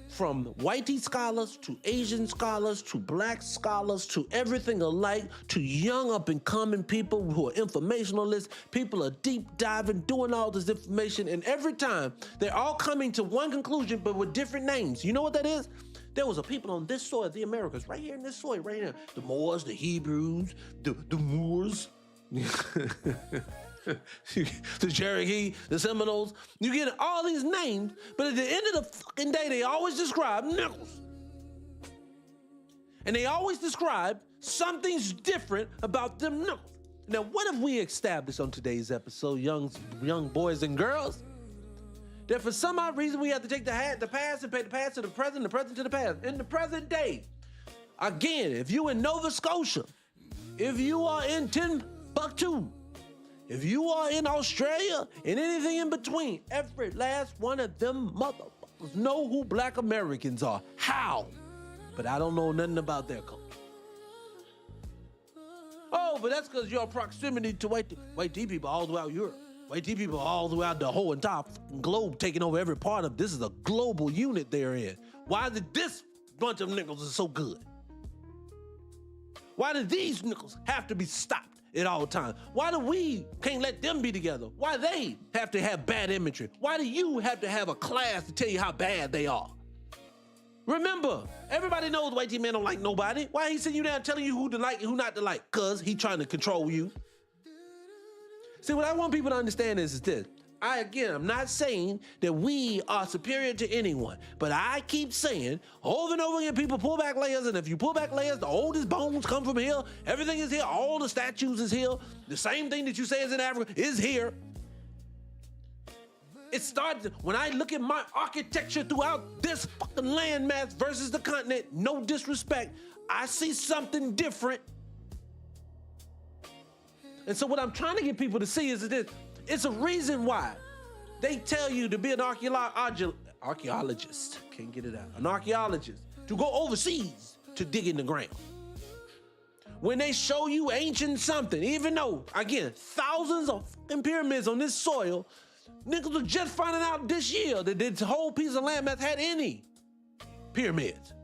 From whitey scholars to Asian scholars to black scholars to everything alike to young up and coming people who are informationalists, people are deep diving, doing all this information, and every time they're all coming to one conclusion but with different names. You know what that is? There was a people on this soil, the Americas, right here in this soil, right here. The Moors, the Hebrews, the Moors. The Cherokee, the Seminoles, you get all these names, but at the end of the fucking day, they always describe nickels. And they always describe something's different about them nickels. Now, what have we established on today's episode, young boys and girls? That for some odd reason, we have to take the past and pay the past to the present to the past. In the present day, again, if you in Nova Scotia, if you are in Timbuktu, if you are in Australia and anything in between, every last one of them motherfuckers know who black Americans are. How? But I don't know nothing about their culture. Oh, but that's because your proximity to white tea people all throughout Europe. White tea people all throughout the whole entire globe, taking over every part of this is a global unit they're in. Why is it this bunch of niggas is so good? Why do these niggas have to be stopped at all times? Why do we can't let them be together? Why they have to have bad imagery? Why do you have to have a class to tell you how bad they are? Remember, everybody knows white men don't like nobody. Why he sitting you down telling you who to like and who not to like? Cause he trying to control you. See, what I want people to understand is this. I'm not saying that we are superior to anyone, but I keep saying over and over again, people pull back layers, and if you pull back layers, the oldest bones come from here, everything is here, all the statues is here, the same thing that you say is in Africa is here. It starts, when I look at my architecture throughout this fucking landmass versus the continent, no disrespect, I see something different. And so what I'm trying to get people to see is this. It's a reason why they tell you to be an archaeologist. Can't get it out. An archaeologist. To go overseas to dig in the ground. When they show you ancient something, even though, again, thousands of fucking pyramids on this soil, niggas are just finding out this year that this whole piece of landmass had any pyramids.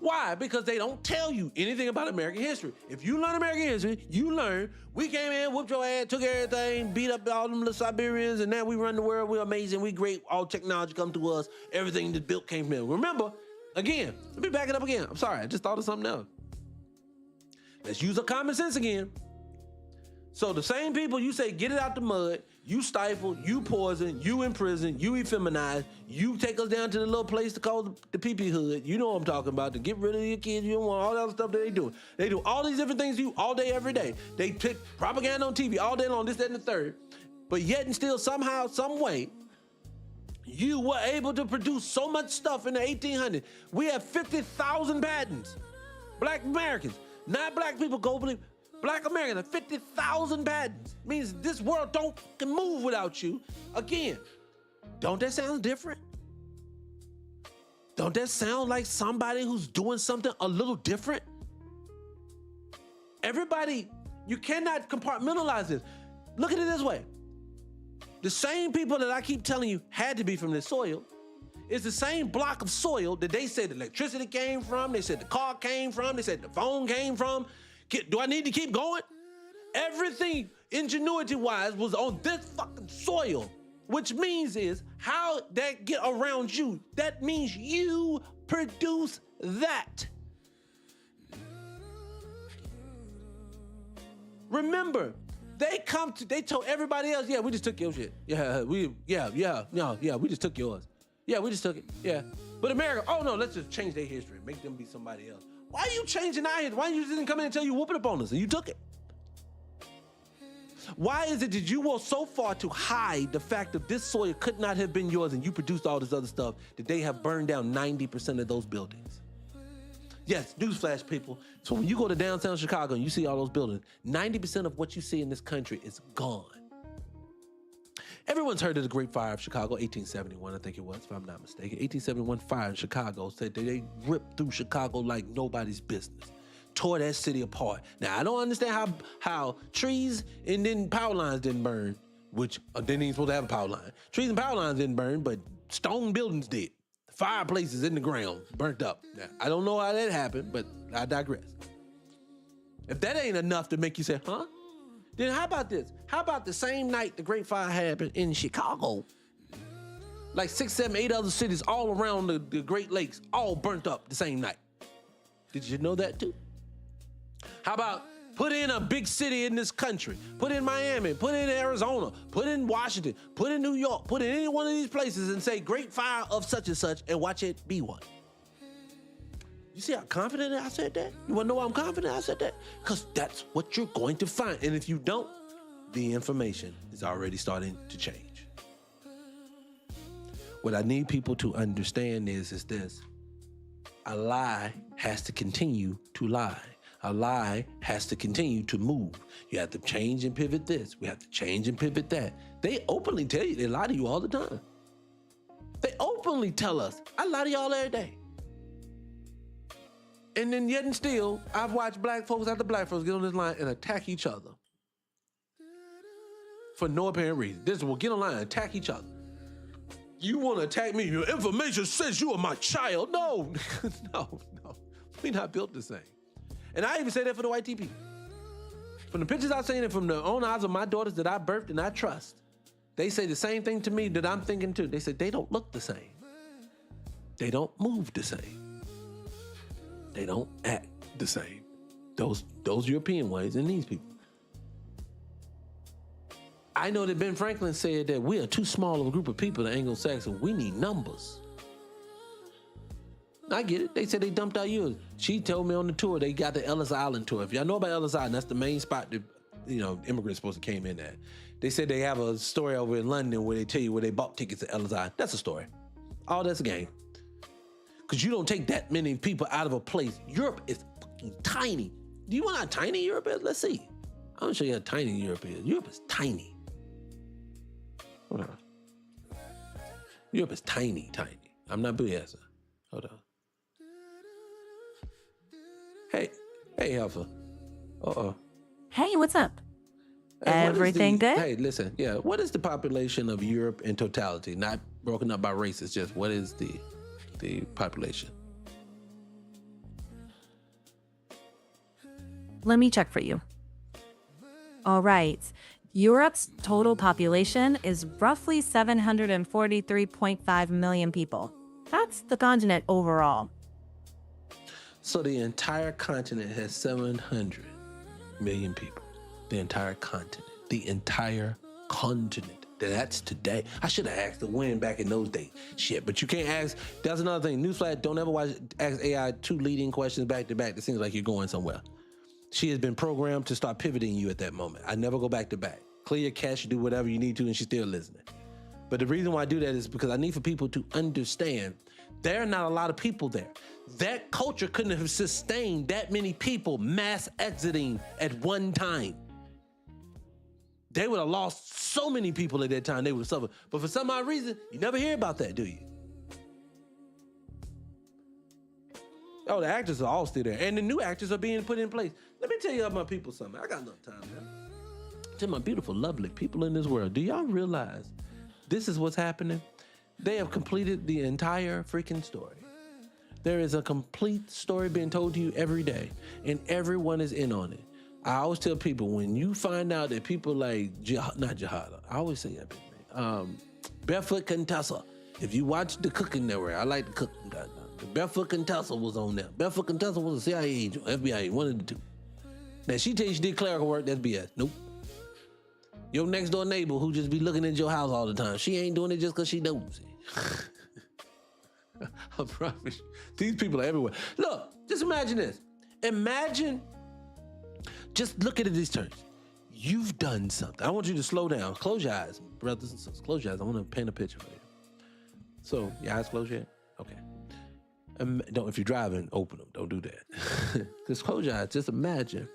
Why? Because they don't tell you anything about American history. If you learn American history, you learn we came in, whooped your ass, took everything, beat up all them little Siberians, and now we run the world, we're amazing, we great, all technology come to us, everything that's built came from them. Remember, again, let me back it up again. I'm sorry, I just thought of something else. Let's use our common sense again. So the same people you say, get it out the mud, you stifle, you poison, you imprison, you effeminize, you take us down to the little place to call the pee-pee hood. You know what I'm talking about, to get rid of your kids, you don't want all that other stuff that they do. They do all these different things to you all day, every day. They pick propaganda on TV all day long, this, that, and the third. But yet and still, somehow, some way, you were able to produce so much stuff in the 1800s. We have 50,000 patents. Black Americans, not black people, go believe. Black Americans, 50,000 patents. Means this world can move without you. Again, don't that sound different? Don't that sound like somebody who's doing something a little different? Everybody, you cannot compartmentalize this. Look at it this way. The same people that I keep telling you had to be from this soil is the same block of soil that they said the electricity came from, they said the car came from, they said the phone came from. Do I need to keep going? Everything ingenuity-wise was on this fucking soil, which means is how that get around you. That means you produce that. Remember, they told everybody else, yeah, we just took your shit. We just took yours. Yeah, we just took it. Yeah. But America, oh no, let's just change their history, make them be somebody else. Why are you changing our history? Why you didn't come in and tell you whooping up on us and you took it? Why is it that you were so far to hide the fact that this soil could not have been yours and you produced all this other stuff that they have burned down 90% of those buildings? Yes, newsflash, people. So when you go to downtown Chicago and you see all those buildings, 90% of what you see in this country is gone. Everyone's heard of the Great Fire of Chicago, 1871, I think it was, if I'm not mistaken. 1871 fire in Chicago said that they ripped through Chicago like nobody's business. Tore that city apart. Now, I don't understand how trees and then power lines didn't burn, which they ain't supposed to have a power line. Trees and power lines didn't burn, but stone buildings did. Fireplaces in the ground burnt up. Now, I don't know how that happened, but I digress. If that ain't enough to make you say, huh? Then how about this? How about the same night the Great Fire happened in Chicago? Like 6, 7, 8 other cities all around the Great Lakes, all burnt up the same night. Did you know that too? How about put in a big city in this country, put in Miami, put in Arizona, put in Washington, put in New York, put in any one of these places and say Great Fire of such and such and watch it be one. You see how confident I said that? You wanna know why I'm confident I said that? Because that's what you're going to find. And if you don't, the information is already starting to change. What I need people to understand is this. A lie has to continue to lie. A lie has to continue to move. You have to change and pivot this. We have to change and pivot that. They openly tell you, they lie to you all the time. They openly tell us, I lie to y'all every day. And then yet and still, I've watched black folks after black folks get on this line and attack each other. For no apparent reason. This will get on line and attack each other. You want to attack me? Your information says you are my child. No, no. We not built the same. And I even say that for the white people. From the pictures I've seen and from the own eyes of my daughters that I birthed and I trust, they say the same thing to me that I'm thinking too. They say they don't look the same. They don't move the same. They don't act the same. Those European ways and these people. I know that Ben Franklin said that we are too small of a group of people, the Anglo-Saxon. We need numbers. I get it. They said they dumped out yours. She told me on the tour they got the Ellis Island tour. If y'all know about Ellis Island, that's the main spot that immigrants supposed to came in at. They said they have a story over in London where they tell you where they bought tickets to Ellis Island. That's a story. All that's a game. Because you don't take that many people out of a place. Europe is fucking tiny. Do you want how tiny Europe is? Let's see. I'm going to show you how tiny Europe is. Europe is tiny. Hold on. Europe is tiny. I'm not BSing. Hold on. Hey, Alpha. Hey, what's up? Hey, Everything good? Hey, listen. Yeah, what is the population of Europe in totality? Not broken up by races, just what is the population? Let me check for you. All right. Europe's total population is roughly 743.5 million people. That's the continent overall. So the entire continent has 700 million people. The entire continent. That's today. I should have asked the when back in those days. Shit, but you can't ask. That's another thing. Newsflash, don't ever ask AI 2 leading questions back to back. It seems like you're going somewhere. She has been programmed to start pivoting you at that moment. I never go back to back. Clear your cache, do whatever you need to, and she's still listening. But the reason why I do that is because I need for people to understand there are not a lot of people there. That culture couldn't have sustained that many people mass exiting at one time. They would have lost so many people at that time. They would have suffered. But for some odd reason, you never hear about that, do you? Oh, the actors are all still there. And the new actors are being put in place. Let me tell you about my people something. I got enough time now. To my beautiful, lovely people in this world, do y'all realize this is what's happening? They have completed the entire freaking story. There is a complete story being told to you every day, and everyone is in on it. I always tell people, when you find out that people like, not Jihada, I always say that, Barefoot Contessa. If you watch the Cooking Network, I like the Cooking. Barefoot Contessa was on there. Barefoot Contessa was a CIA agent, FBI agent, one of the two. Now, she tells you she did clerical work, that's BS. Nope. Your next door neighbor who just be looking at your house all the time, she ain't doing it just because she knows it. I promise you. These people are everywhere. Look, just imagine this. Just look at it these terms. You've done something. I want you to slow down. Close your eyes, brothers and sisters. Close your eyes. I want to paint a picture for you. So, your eyes closed yet? Okay. If you're driving, open them. Don't do that. Just close your eyes. Just imagine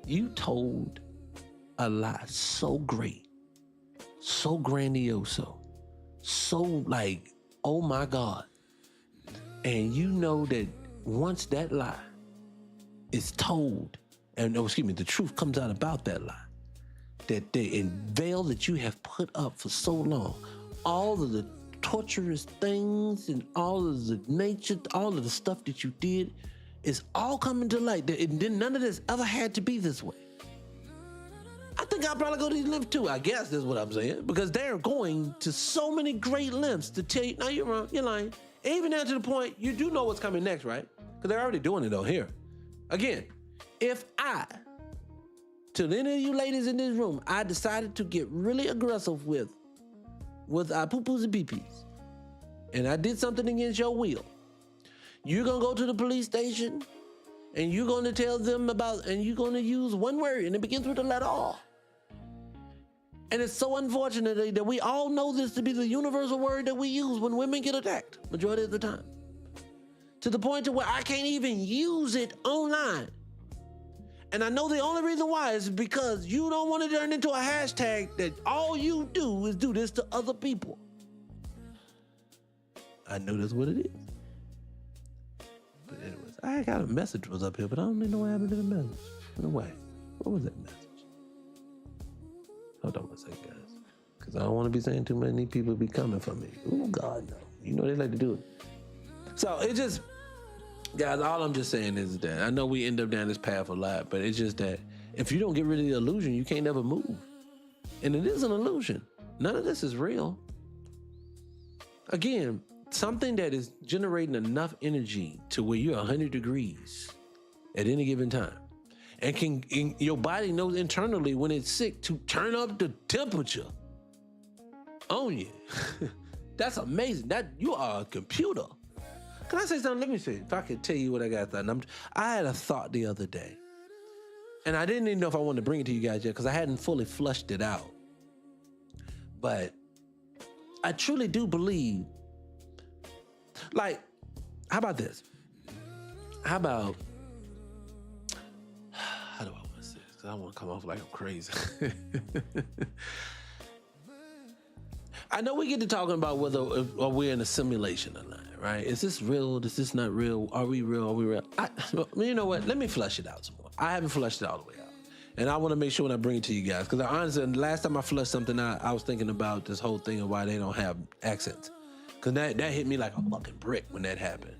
you told a lie so great, so grandiose, so like, oh my God. And you know that once that lie is told, the truth comes out about that lie, that the veil that you have put up for so long, all of the torturous things and all of the nature, all of the stuff that you did is all coming to light. And then none of this ever had to be this way. I think I'll probably go to these lengths too. I guess that's what I'm saying. Because they're going to so many great lengths to tell you, no, you're wrong, you're lying. Even down to the point, you do know what's coming next, right? Because they're already doing it on here. Again, if to any of you ladies in this room, I decided to get really aggressive with our poo-poos and pee-pees, and I did something against your will, you're going to go to the police station and you're going to tell them and you're going to use one word and it begins with the letter R. And it's so unfortunate that we all know this to be the universal word that we use when women get attacked, majority of the time. To the point to where I can't even use it online. And I know the only reason why is because you don't want to turn into a hashtag that all you do is do this to other people. I know that's what it is. But anyways, I got a message was up here, but I don't even know what happened to the message. No way. What was that message? Hold on one second, guys. Because because I don't want to be saying too many people be coming for me. Oh, God, no. You know they like to do it. So it just, guys, all I'm just saying is that I know we end up down this path a lot, but it's just that if you don't get rid of the illusion, you can't ever move. And it is an illusion. None of this is real. Again, something that is generating enough energy to where you're 100 degrees at any given time. And your body knows internally when it's sick to turn up the temperature on you. That's amazing. That you are a computer. Can I say something? Let me see if I can tell you what I got thought. I had a thought the other day, and I didn't even know if I wanted to bring it to you guys yet because I hadn't fully flushed it out. But I truly do believe, like, how about this? How do I want to say this? Because I don't want to come off like I'm crazy. I know we get to talking about whether we're in a simulation or not, right? Is this real? Is this not real? Are we real? Are we real? You know what? Let me flush it out some more. I haven't flushed it all the way out. And I want to make sure when I bring it to you guys, because honestly, the last time I flushed something out, I was thinking about this whole thing of why they don't have accents. Because that hit me like a fucking brick when that happened.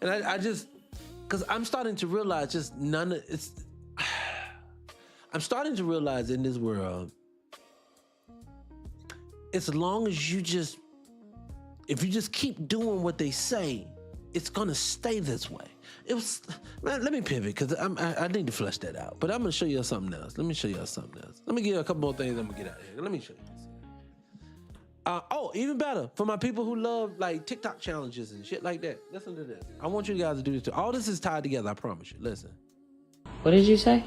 And I just, because I'm starting to realize just I'm starting to realize in this world, as long as if you just keep doing what they say, it's gonna stay this way. Man, let me pivot because I need to flesh that out. But I'm gonna show you something else. Let me show you something else. Let me give you a couple more things. I'm gonna get out of here. Let me show you this. Even better for my people who love like TikTok challenges and shit like that. Listen to this. I want you guys to do this too. All this is tied together. I promise you. Listen. What did you say?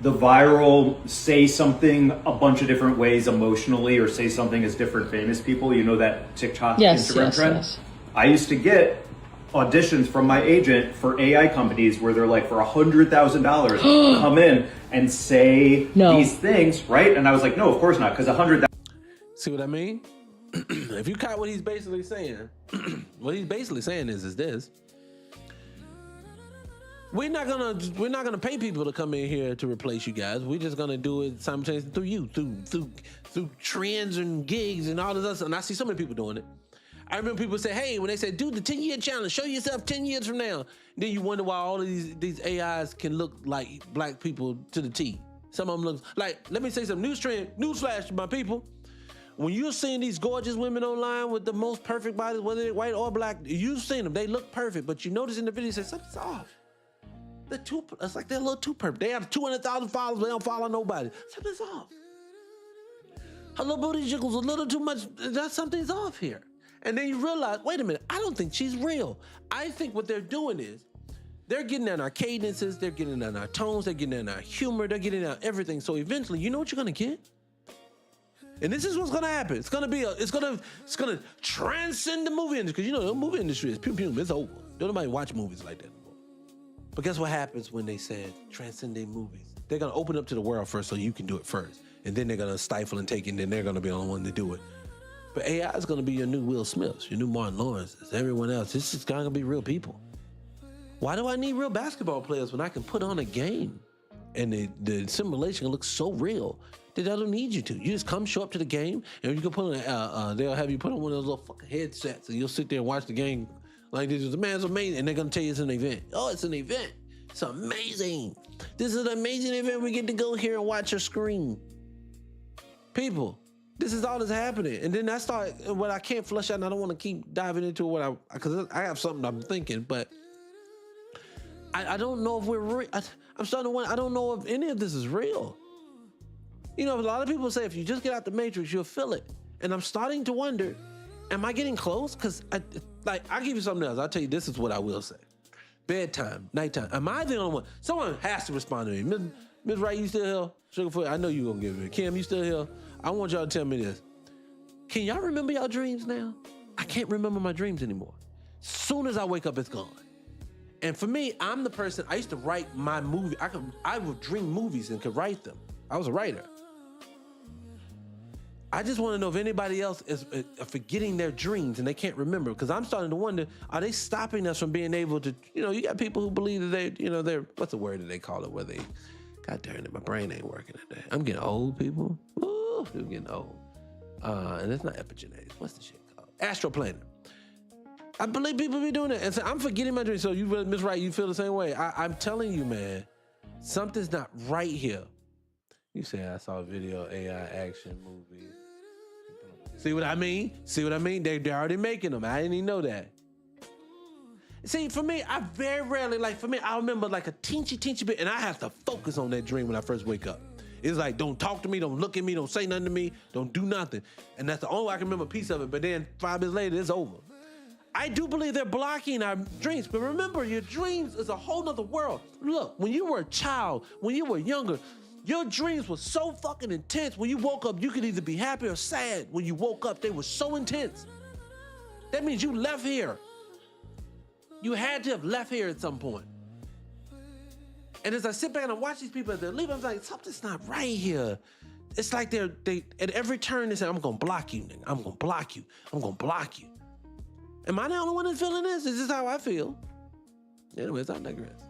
The viral say something a bunch of different ways emotionally or say something as different famous people. You know that TikTok Instagram trend? Yes. I used to get auditions from my agent for AI companies where they're like, for $100,000, come in and say these things, right? And I was like, no, of course not, because $100,000. See what I mean? If you caught what he's basically saying, what he's basically saying is this. We're not gonna pay people to come in here to replace you guys. We're just gonna do it simultaneously through you, through trends and gigs and all this other. And I see so many people doing it. I remember people say, "Hey," when they say, "Do the 10-year challenge, show yourself 10 years from now." Then you wonder why all of these AIs can look like black people to the T. Some of them look like. Let me say some newsflash, my people. When you're seeing these gorgeous women online with the most perfect bodies, whether they're white or black, you've seen them. They look perfect, but you notice in the video, say something's off. It's like they're a little too perfect. They have 200,000 followers, they don't follow nobody. Something's off. Her little booty jiggles a little too much. Something's off here. And then you realize, wait a minute, I don't think she's real. I think what they're doing is they're getting in our cadences, they're getting in our tones, they're getting in our humor, they're getting in everything. So eventually, you know what you're gonna get? And this is what's gonna happen. It's gonna transcend the movie industry. Because you know the movie industry is it's over. Don't nobody watch movies like that anymore. But guess what happens when they said transcending movies? They're gonna open up to the world first so you can do it first. And then they're gonna stifle and take it, and then they're gonna be the only one to do it. But AI is gonna be your new Will Smiths, your new Martin Lawrences, everyone else. This is gonna be real people. Why do I need real basketball players when I can put on a game and the simulation looks so real that I don't need you to? You just come show up to the game and you can put on they'll have you put on one of those little fucking headsets and you'll sit there and watch the game like this. The man's amazing, and they're gonna tell you it's an event. Oh, it's an event. It's amazing. This is an amazing event. We get to go here and watch a screen. People, this is all that's happening. And then I start what I can't flush out, and I don't want to keep diving into because I have something I'm thinking, but I don't know if we're real. I'm starting to wonder, I don't know if any of this is real. You know, a lot of people say if you just get out the matrix, you'll feel it. And I'm starting to wonder, am I getting close? Because I'll give you something else. I'll tell you, this is what I will say. Bedtime, nighttime. Am I the only one? Someone has to respond to me. Ms. Wright, you still here? Sugarfoot, I know you're going to give me. Kim, you still here? I want y'all to tell me this. Can y'all remember y'all dreams now? I can't remember my dreams anymore. Soon as I wake up, it's gone. And for me, I'm the person, I used to write my movie. I would dream movies and could write them. I was a writer. I just want to know if anybody else is forgetting their dreams and they can't remember, because I'm starting to wonder, are they stopping us from being able to, you got people who believe that they're, what's the word that they call it, where they, God damn it, my brain ain't working today. I'm getting old, people. Ooh, I'm getting old. And it's not epigenetics. What's the shit called? Astral planning. I believe people be doing that. And so I'm forgetting my dreams. So you really, Miss Wright, you feel the same way. I'm telling you, man, something's not right here. You say I saw a video, AI action movie. See what I mean? See what I mean? They're already making them. I didn't even know that. See, for me, I very rarely, like for me, I remember like a teensy bit, and I have to focus on that dream when I first wake up. It's like, don't talk to me, don't look at me, don't say nothing to me, don't do nothing. And that's the only way I can remember a piece of it, but then 5 minutes later, it's over. I do believe they're blocking our dreams, but remember, your dreams is a whole nother world. Look, when you were a child, when you were younger, your dreams were so fucking intense. When you woke up, you could either be happy or sad. When you woke up, they were so intense. That means you left here. You had to have left here at some point. And as I sit back and I watch these people as they're leaving, I'm like, something's not right here. It's like they at every turn they say, I'm gonna block you, nigga. I'm gonna block you. I'm gonna block you. Am I the only one that's feeling this? Is this how I feel? Anyways, I digress.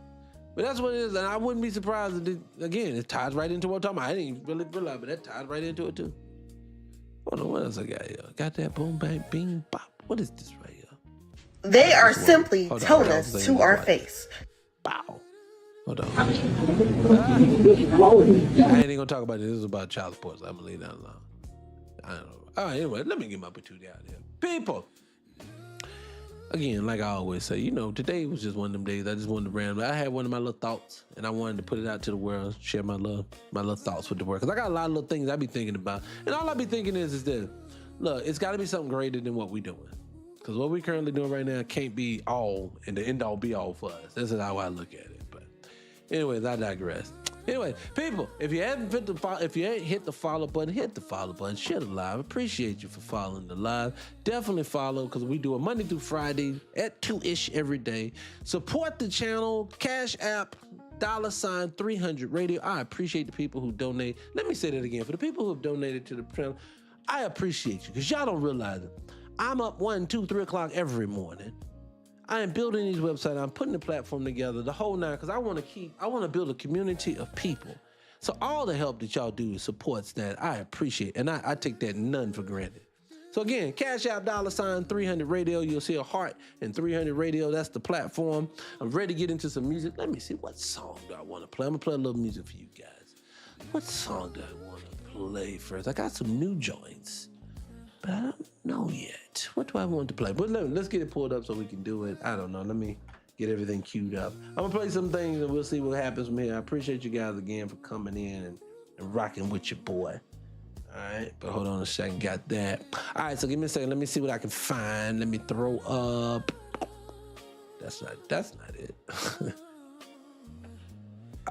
But that's what it is, and I wouldn't be surprised if again, it ties right into what I'm talking about. I didn't even really realize, but that ties right into it too. Hold on, what else I got here? Got that boom, bang, bing, bop. What is this right here? They are simply telling us to our face. Bow. Hold on. I ain't even gonna talk about this. This is about child support, so I'm gonna leave that alone. I don't know. All right, anyway, let me get my patootie out here. People! Again, like I always say, you know, today was just one of them days. I just wanted to ramble. I had one of my little thoughts, and I wanted to put it out to the world, share my little thoughts with the world. Because I got a lot of little things I be thinking about. And all I be thinking is this. Look, it's got to be something greater than what we doing. Because what we currently doing right now can't be all and the end all be all for us. This is how I look at it. But anyways, I digress. Anyway, people, if you ain't hit the follow button, hit the follow button, share the live. Appreciate you for following the live. Definitely follow because we do it Monday through Friday at 2-ish every day. Support the channel, Cash App, $300 radio. I appreciate the people who donate. Let me say that again. For the people who have donated to the channel, I appreciate you because y'all don't realize it. I'm up 1, 2, 3 o'clock every morning. I am building these websites. I'm putting the platform together, the whole nine, because I want to build a community of people. So all the help that y'all do supports that. I appreciate, and I take that none for granted. So again, Cash App, $300 radio. You'll see a heart and 300 radio. That's the platform. I'm ready to get into some music. Let me see, what song do I want to play? I'm gonna play a little music for you guys. What song do I want to play first? I got some new joints, but I don't know yet. What do I want to play? But let's get it pulled up so we can do it. I don't know. Let me get everything queued up. I'm gonna play some things and we'll see what happens from here. I appreciate you guys again for coming in and rocking with your boy. All right, but hold on a second. Got that. All right, so give me a second. Let me see what I can find. Let me throw up. That's not it.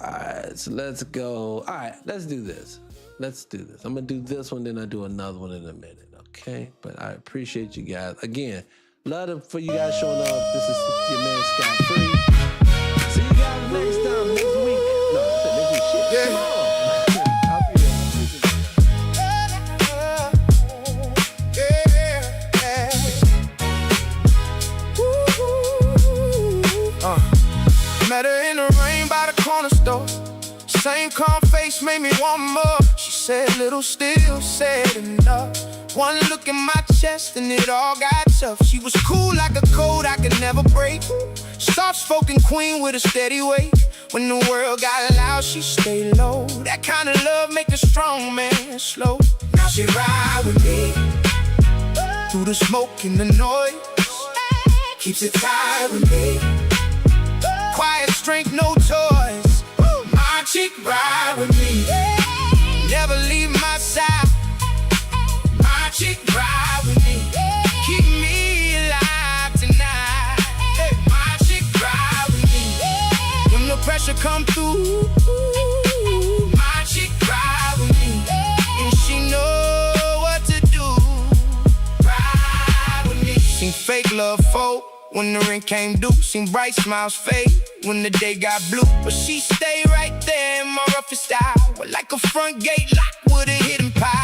All right, so let's go. All right, let's do this. I'm gonna do this one, then I do another one in a minute. Okay, but I appreciate you guys. Again, love for you guys showing up. This is your man Scott Free. See you guys next time, next week. No, I said next week. Shit, yeah. I'll be there. Met her in the rain by the corner store. Same calm face made me want more. She said, little still, said enough. One look in my chest and it all got tough. She was cool like a code I could never break. Soft-spoken queen with a steady weight. When the world got loud, she stayed low. That kind of love make a strong man slow. Now she ride with me through the smoke and the noise. Keeps it tight with me. Quiet strength, no toys. My chick ride with me. Never leave my side. My chick ride with me. Keep me alive tonight. My chick ride with me. When the pressure come through, my chick ride with me. And she know what to do. Ride with me. Seen fake love folk when the ring came due. Seen bright smiles fade when the day got blue. But she stayed right there in my roughest hour, like a front gate locked with a hidden power.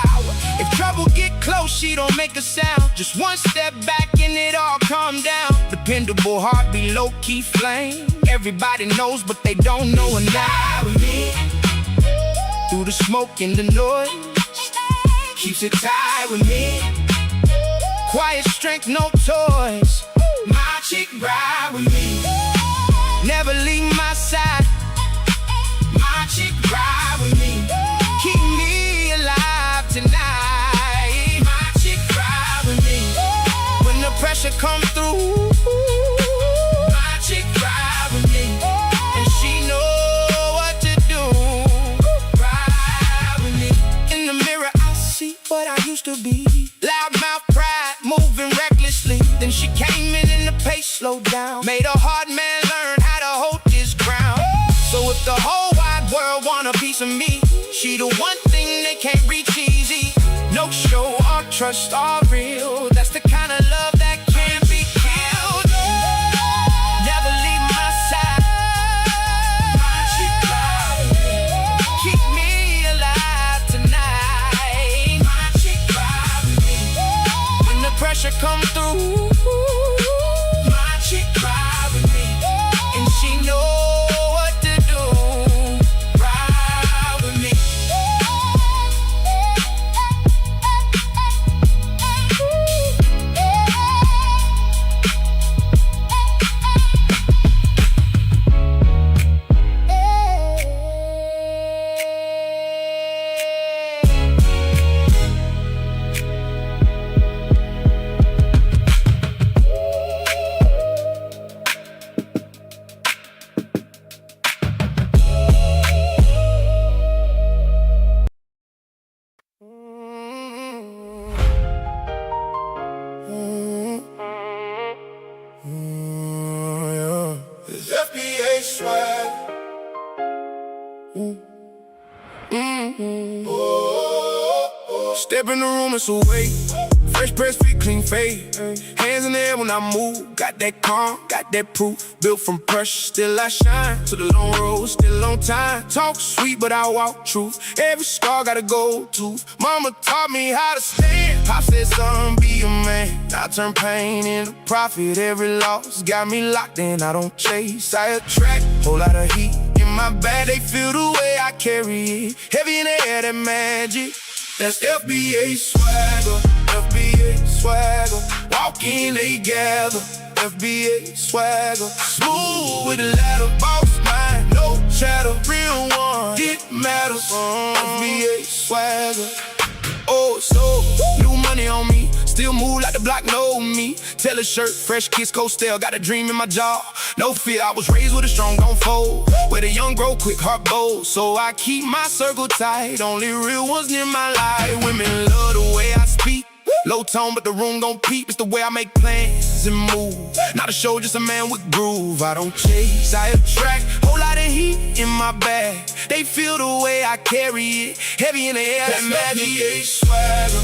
If trouble get close, she don't make a sound. Just one step back and it all calm down. Dependable heart be low-key flame. Everybody knows, but they don't know her now. With me through the smoke and the noise. keeps it tight with me. Quiet strength, no toys. My chick ride with me. Never leave my side. My chick ride with me. Keep me alive tonight. My chick ride with me. When the pressure comes through, my chick ride with me. And she know what to do. Ride with me. In the mirror I see what I used to be. Loudmouth pride, moving recklessly. Then she came in and the pace slowed down. Made a hard man learn how to hold this ground. So if the whole wide world want a piece of me, she the one thing they can't reach easy. No show or trust or real. That's the kind of love that can't be killed. Never leave my side. My chick ride with me. Keep me alive tonight. My chick ride with me. When the pressure comes through, my chick ride with me. And she knows step in the room, it's a wait. Fresh press fit, clean fade. Hands in the air when I move. Got that calm, got that proof. Built from pressure, still I shine. To the long road, still on time. Talk sweet, but I walk truth. Every scar got a gold tooth. Mama taught me how to stand. Pop said, son, be a man. I turn pain into profit. Every loss got me locked in. I don't chase, I attract. Whole lot of heat in my bag. They feel the way I carry it. Heavy in the air, that magic. That's FBA swagger, FBA swagger. Walking together, FBA swagger. Smooth with the ladder, boss mind, no chatter. Real one, it matters. FBA swagger. Oh, so new money on me. Still move like the block know me. Tailor shirt, fresh kiss, coat-stale. Got a dream in my jaw. No fear, I was raised with a strong gon' fold. Where the young grow quick, heart bold. So I keep my circle tight. Only real ones near my life. Women love the way I speak. Low tone, but the room gon' peep. It's the way I make plans and move. Not a show, just a man with groove. I don't chase, I attract. Whole lot of heat in my bag. They feel the way I carry it. Heavy in the air, that magic. FBA swagger,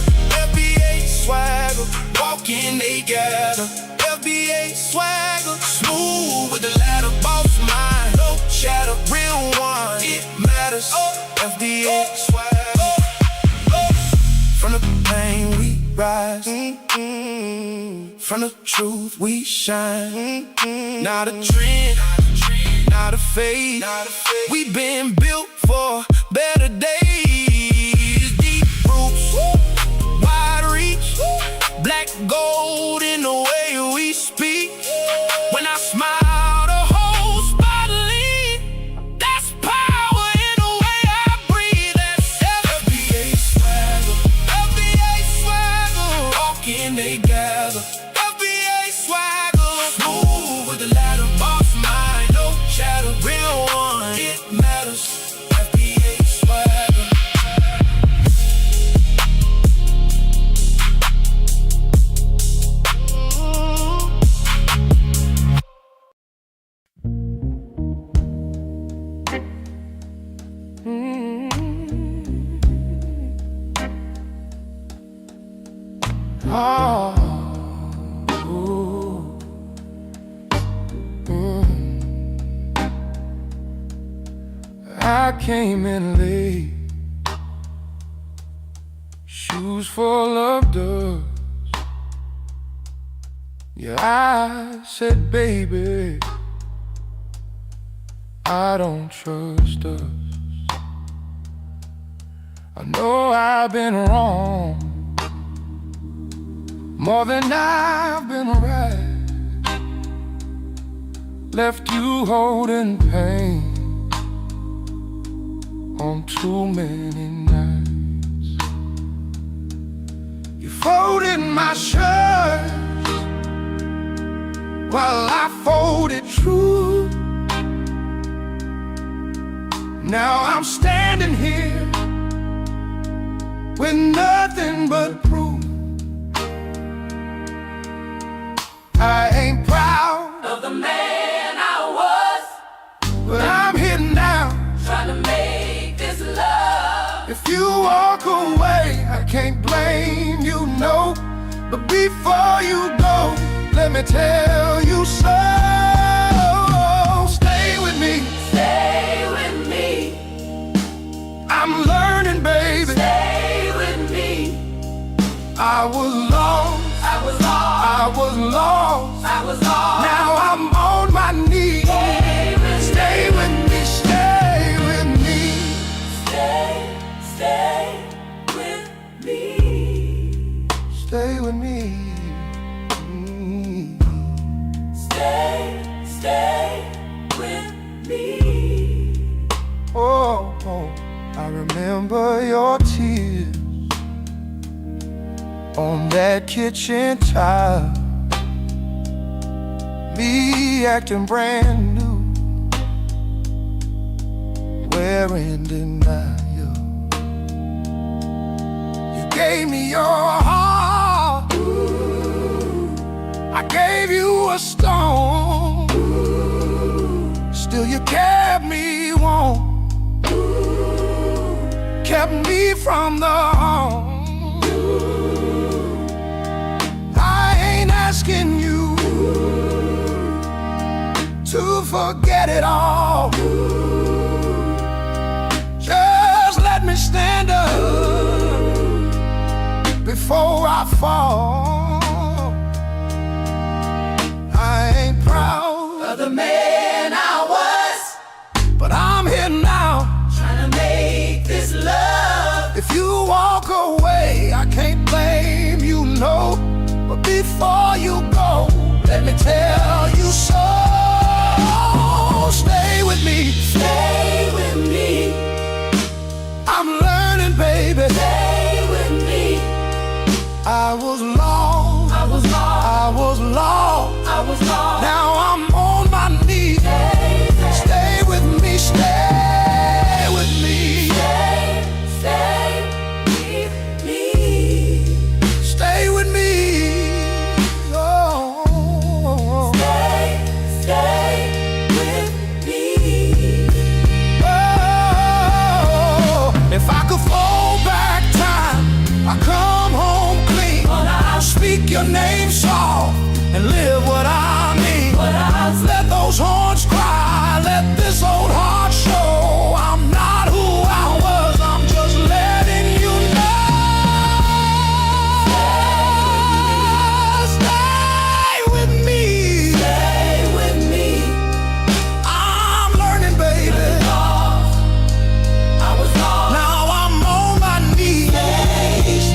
FBA swagger. Walking together, FBA swagger. Smooth with the ladder, boss mind, no chatter. Real one, it matters. FBA swagger. From the pain we rise, from the truth we shine. Not a trend, not a fade. We been built for better days. Deep roots, wide reach, black gold in the way we speak. When I smile, the whole spot lean. That's power in the way I breathe. That's FBA swagger, FBA swagger. Walking together, FBA swagger. Smooth with the ladder, boss mind, no chatter. Real one, it matters. FBA swagger. Oh, ooh, I came in late, shoes full of dust. Yeah, I said, baby, I don't trust us. I know I've been wrong more than I've been right. Left you holding pain on too many nights. You folded my shirt while I folded truth. Now I'm standing here with nothing but proof. I ain't proud of the man I was, but I'm here now, trying to make this love. If you walk away, I can't blame you, no. But before you go, let me tell you so. Stay with me. Stay with me. I'm learning, baby. Stay with me. I was lost. I was lost. I was lost. I was lost. Now I'm on my knees. Stay with me. Stay with me. Stay with me. Stay with me. Stay with me. Oh, I remember your tears on that kitchen tile. Me acting brand new, wearing denial. You gave me your heart, I gave you a stone. Still you kept me warm, kept me from the home. I ain't asking you to forget it all. Just let me stand up before I fall. I ain't proud of the man I was, but I'm here now, trying to make this love. If you walk away, I can't blame you, no. But before you go, let me tell you so. Stay with me. Stay with me. I'm learning, baby. Stay with me. I was lost. I was lost. I was lost. I was lost. Now I'm on my knees. Stay with me. Stay with me. Stay with me. Stay with me. Oh. Stay with me. Oh. If I could fall back time, I come home clean. I'll speak your name soft and live what I mean. Let those horns cry, let this old heart show I'm not who I was, I'm just letting you know. Stay with me. Stay with me. I'm learning, baby. I was lost. Now I'm on my knees. Stay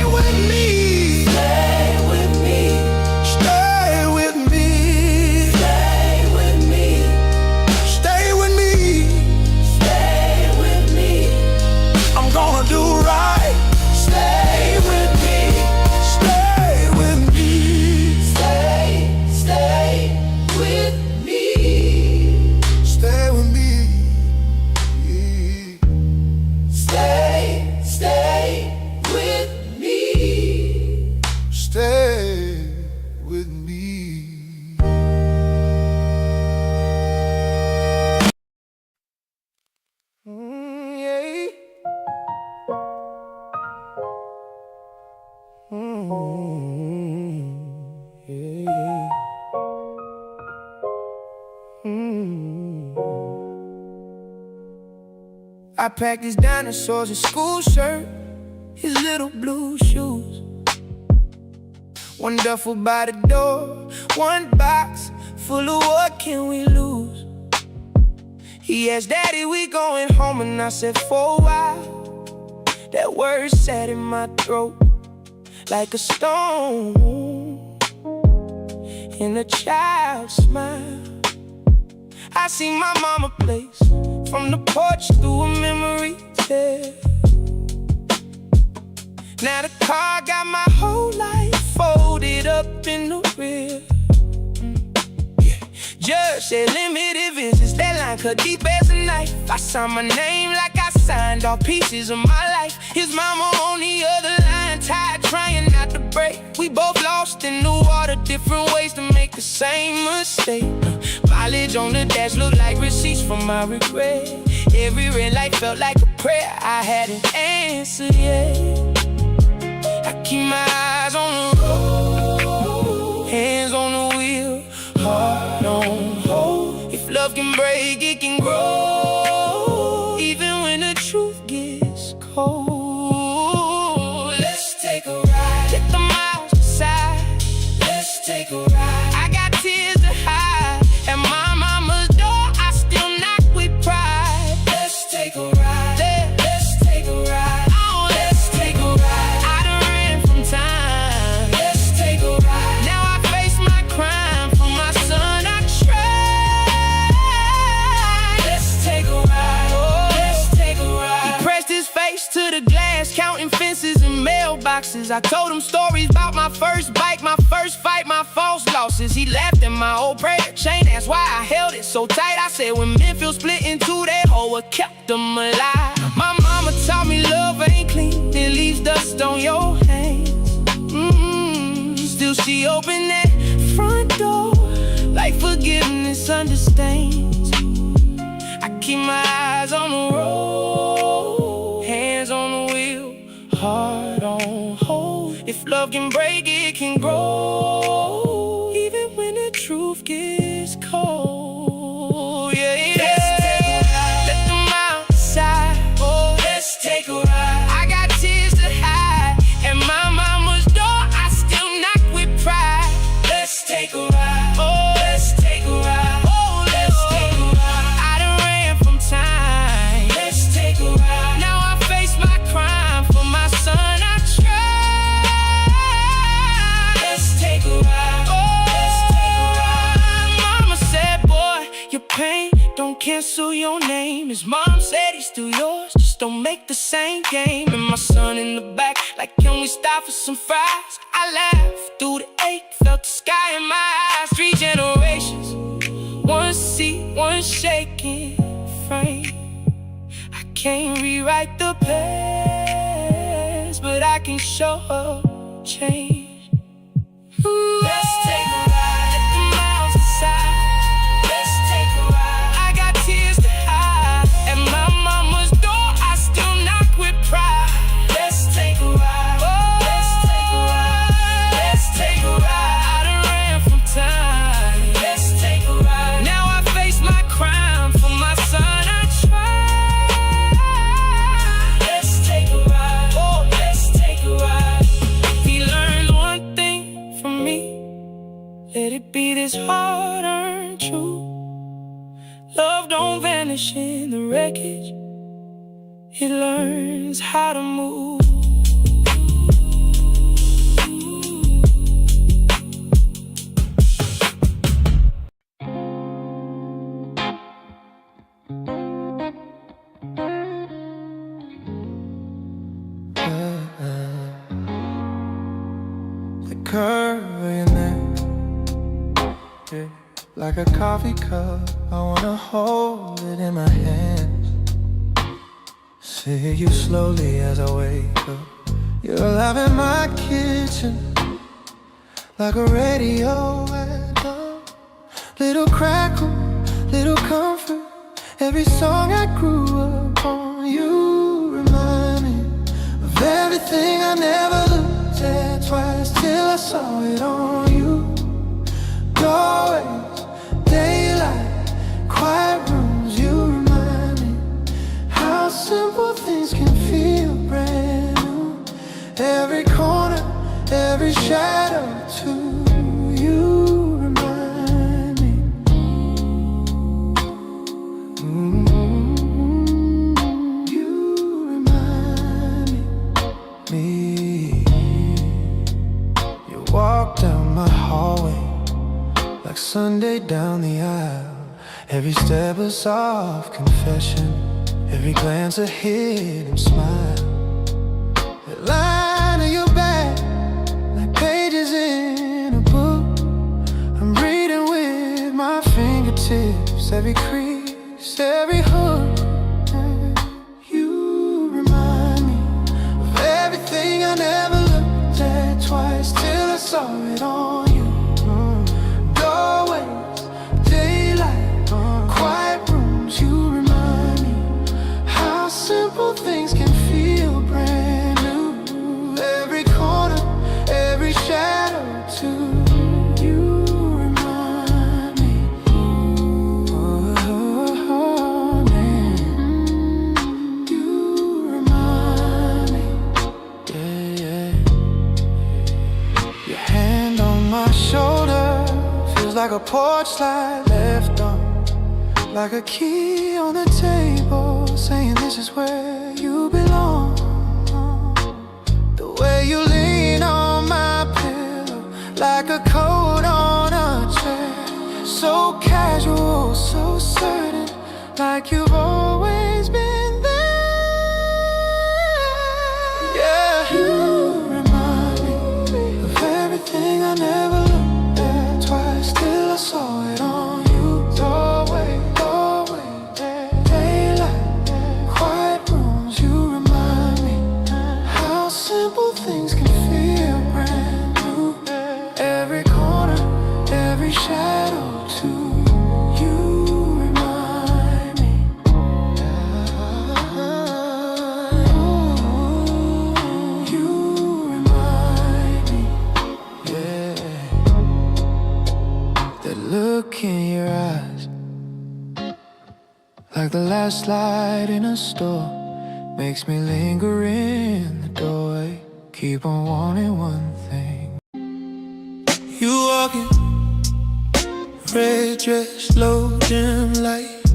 with me. Stay with me. Stay with me. Stay with me. Stay with me. Stay with me. I'm gonna do right. Stay with me. Stay with me. Stay with me. Stay with me. Stay with me. Stay with me. Yeah. Yeah. I packed his dinosaurs, his school shirt, his little blue shoes. One duffel by the door, one box full of what can we lose? He asked, Daddy, we going home? And I said, for a while. That word sat in my throat like a stone in a child's smile. I see my mama place from the porch through a memory tale. Now the car got my whole life folded up in the rear. Judge said limited visits, that line cut deep as a knife. I signed my name like I signed all pieces of my life. His mama on the other line, tired, trying not to break. We both lost in the water, different ways to make the same mistake. Mileage on the dash looked like receipts from my regret. Every red light felt like a prayer I hadn't answered yet. I keep my eyes on the road, hands on the wheel, heart on hold. If love can break, it can grow, even when the truth gets cold. Let's take a ride, let the miles decide. Let's take a ride. I got tears to hide at my mama's door. I still knock with pride. Let's take a ride, let's take a ride. Oh, let's take a ride. I done ran from time. Let's take a ride. Now I face my crime for my son. I tried. Let's take a ride. Oh, let's take a ride. He pressed his face to the glass, counting fences and mailboxes. I told him stories about my first bike, my first fight, my false losses. He laughed at my old prayer chain, that's why I held it so tight. I said when men feel split in two, that hoe what kept them alive. My mama taught me love ain't clean, it leaves dust on your hands. Still she opened that front door like forgiveness understands. I keep my eyes on the road, hands on the wheel, heart on hold. If love can break, it can grow, even when the truth gets cold. Yeah, yeah. Let's take a ride. Let them outside. Oh, let's take a ride. I got tears to hide at my mama's door. I still knock with pride. Let's take a ride. Oh, let's take a ride. Oh, let's take a ride. I done ran from time. Let's take a ride. Now I face my crime for my son. I tried. Let's take a ride. Oh, let's take a ride. Mama said, boy, your pain don't cancel your name. His mom said he's still yours, just don't make the same game. And my son in the back, like, can we stop for some fries? I laughed through the ache, felt the sky in my eyes. 3 generations, one seat, one shaking frame. I can't rewrite the past, but I can show her change. Let's take a ride, let the miles aside. Let's take a ride. I got tears to hide at my mama's door. I still knock with pride. Let's take a ride. Oh, let's take a ride. Let's take a ride. I done ran from time. Let's take a ride. Now I face my crime for my son. I tried. Let's take a ride. Oh, let's take a ride. He learned one thing from me. Let it be this hard-earned truth. Love don't vanish in the wreckage. It learns how to move. The curve of your neck, yeah, like a coffee cup. I wanna hold it in my hands. See you slowly as I wake up. You're alive in my kitchen, like a radio anthem. Little crackle, little comfort. Every song I grew up on. You remind me of everything I never looked at twice till I saw it on you. Doorways, daylight, quiet rooms. You remind me how simple things can feel brand new. Every corner, every shadow too. You remind me. Sunday down the aisle. Every step a soft confession, every glance a hidden smile. The line of your back, like pages in a book. I'm reading with my fingertips, every crease, every hook. You remind me of everything I never looked at twice till I saw it on you. Doorways, daylight, quiet rooms. You remind me how simple things can feel brand new. Every corner, every shadow too. Shoulder feels like a porch light left on, like a key on the table, saying this is where you belong. The way you lean on my pillow, like a coat on a chair, so casual, so certain, like you've always been there. Yeah, you remind me of everything I never till I saw it on you. Doorway, daylight, quiet rooms. You remind me how simple things can feel brand new. Every corner, every shadow too. You remind me. You remind me. Yeah. That look in your eyes, like the last light in a store, makes me linger in the doorway, keep on wanting one thing. You walking, red dress, low dim light,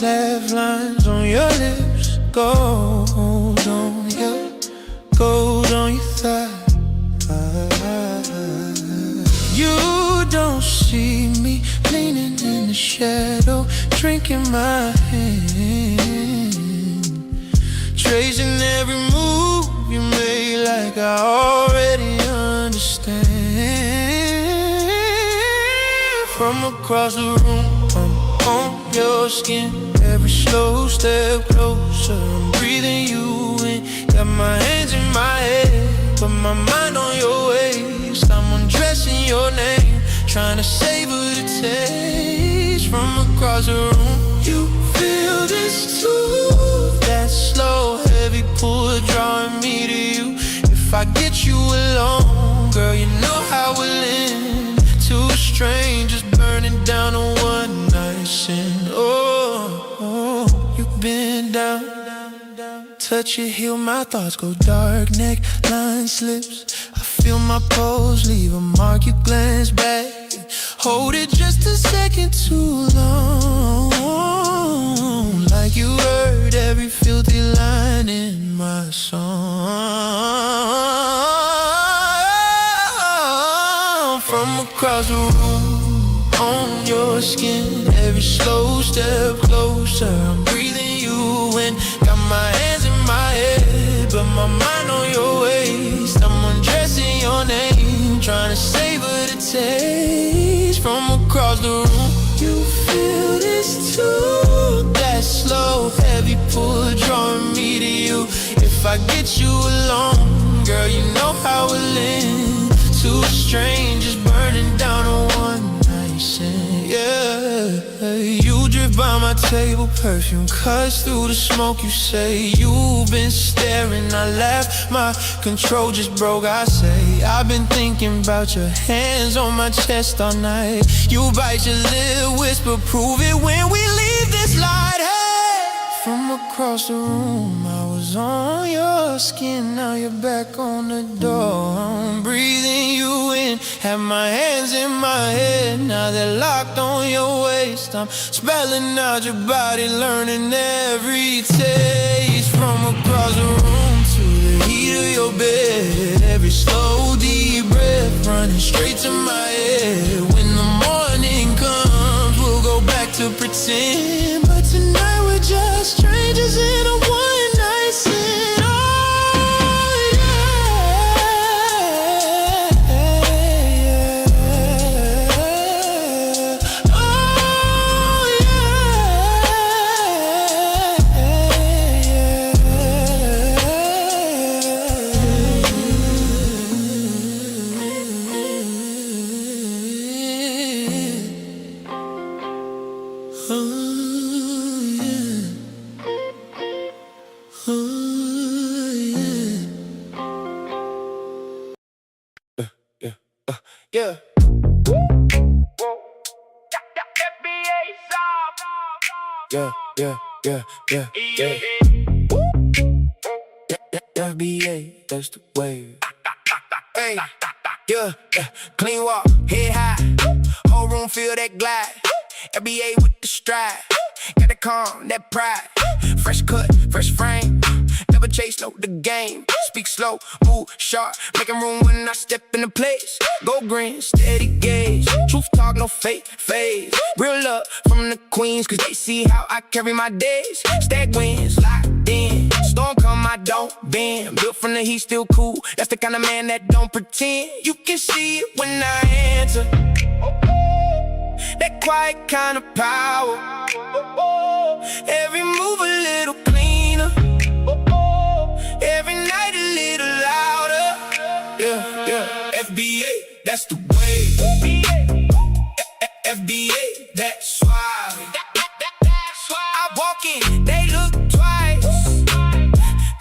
laugh lines on your lips, gold on your thigh. You don't see me leaning in the shadow, drinking my hand, tracing every move you made like I already understand. From across the room, I'm on your skin, every slow step closer, I'm breathing you in. Got my hands in my head, put my mind on your waist. I'm undressing your name, trying to savor the taste. From across the room, you feel this too. That slow, heavy pull drawing me to you. If I get you alone, girl, you know how we'll end. Two strangers burning down a one night stand. Oh, you've been down. Touch your heel, my thoughts go dark, neckline slips. I feel my pose, leave a mark, you glance back. Hold it just a second too long, like you heard every filthy line in my song. From across the room, on your skin, every slow step closer, I'm breathing you in. Got my hands in my head, but my mind on your waist. I'm undressing your name, trying to savor the taste. From across the room, you feel this too. That slow, heavy pull drawing me to you. If I get you alone, girl, you know how we'll end. Two strangers burning down a one night stand. Yeah, you drift by my table, perfume cuts through the smoke. You say you've been staring, I laugh, my control just broke. I say I've been thinking about your hands on my chest all night. You bite your lip, whisper, prove it when we leave this light. Hey, from across the room, I was on your skin, now you're back on the door. I'm breathing you in, have my hands in my head, now they're locked on your waist. I'm spelling out your body, learning every taste. From across the room to the heat of your bed, every slow deep breath running straight to my head. When yeah, yeah, yeah, yeah, yeah. FBA, that's the way. Hey, yeah, clean walk, head high, whole room feel that glide. FBA with the stride, got that calm, that pride. Fresh cut, fresh frame, never chase, no the game. Speak slow, move sharp, making room when I step into place. Go green, steady gaze, truth talk, no fake phase. Real love from the queens, cause they see how I carry my days. Stack wins, locked in, storm come, I don't bend. Built from the heat, still cool, that's the kind of man that don't pretend. You can see it when I enter, that quiet kind of power. Every move a little cleaner, every night a little louder. Yeah, yeah, FBA, that's the way. FBA, that's why. I walk in, they look twice,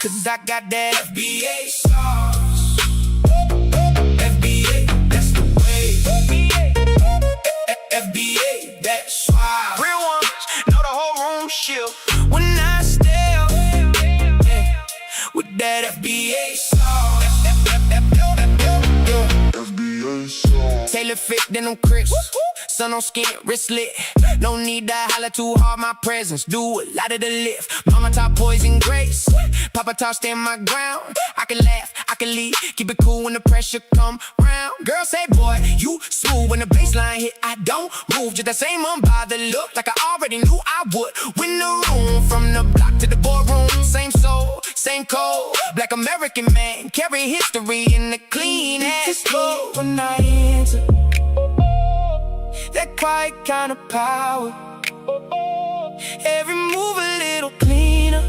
cause I got that FBA sauce. FBA, that's the way. FBA, that's why. Real ones know the whole room shift when I step, yeah, with that FBA sauce. FBA sauce. Tailor fit, then them crisps. Sun on skin, wrist lit. No need to holler too hard, my presence do a lot of the lift. Mama top poison grace, Papa top stand my ground. I can laugh, I can lead, keep it cool when the pressure come round. Girl say, boy, you smooth when the baseline hit. I don't move, just the same unbothered look, like I already knew I would. Win the room, from the block to the boardroom. Same soul, same code. Black American man, carry history in the clean ass code. When I enter, that quiet kind of power. Every move a little cleaner,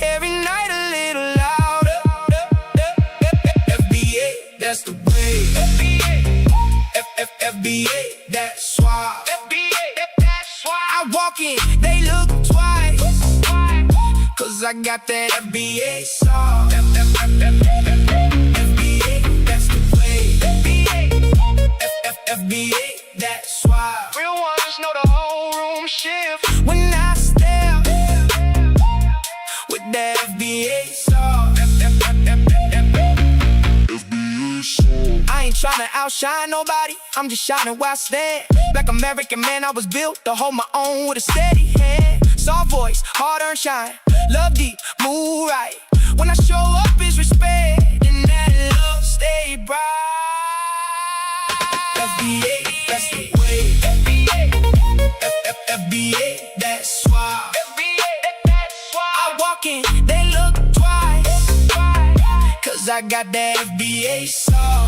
every night a little louder. FBA, that's the way. FBA, that's why. that's why I walk in, they look twice, cause I got that FBA sauce. FBA, that's the way. FBA, that's why. Real ones know the whole room shift when I step with that FBA sauce. I ain't tryna outshine nobody, I'm just shining where I stand. Black American man, I was built to hold my own with a steady hand. Soft voice, hard-earned shine, love deep, move right. When I show up, it's respect, and that love stay bright. FBA, that's the way. FBA, that's why. I walk in, they look twice, cause I got that FBA sauce.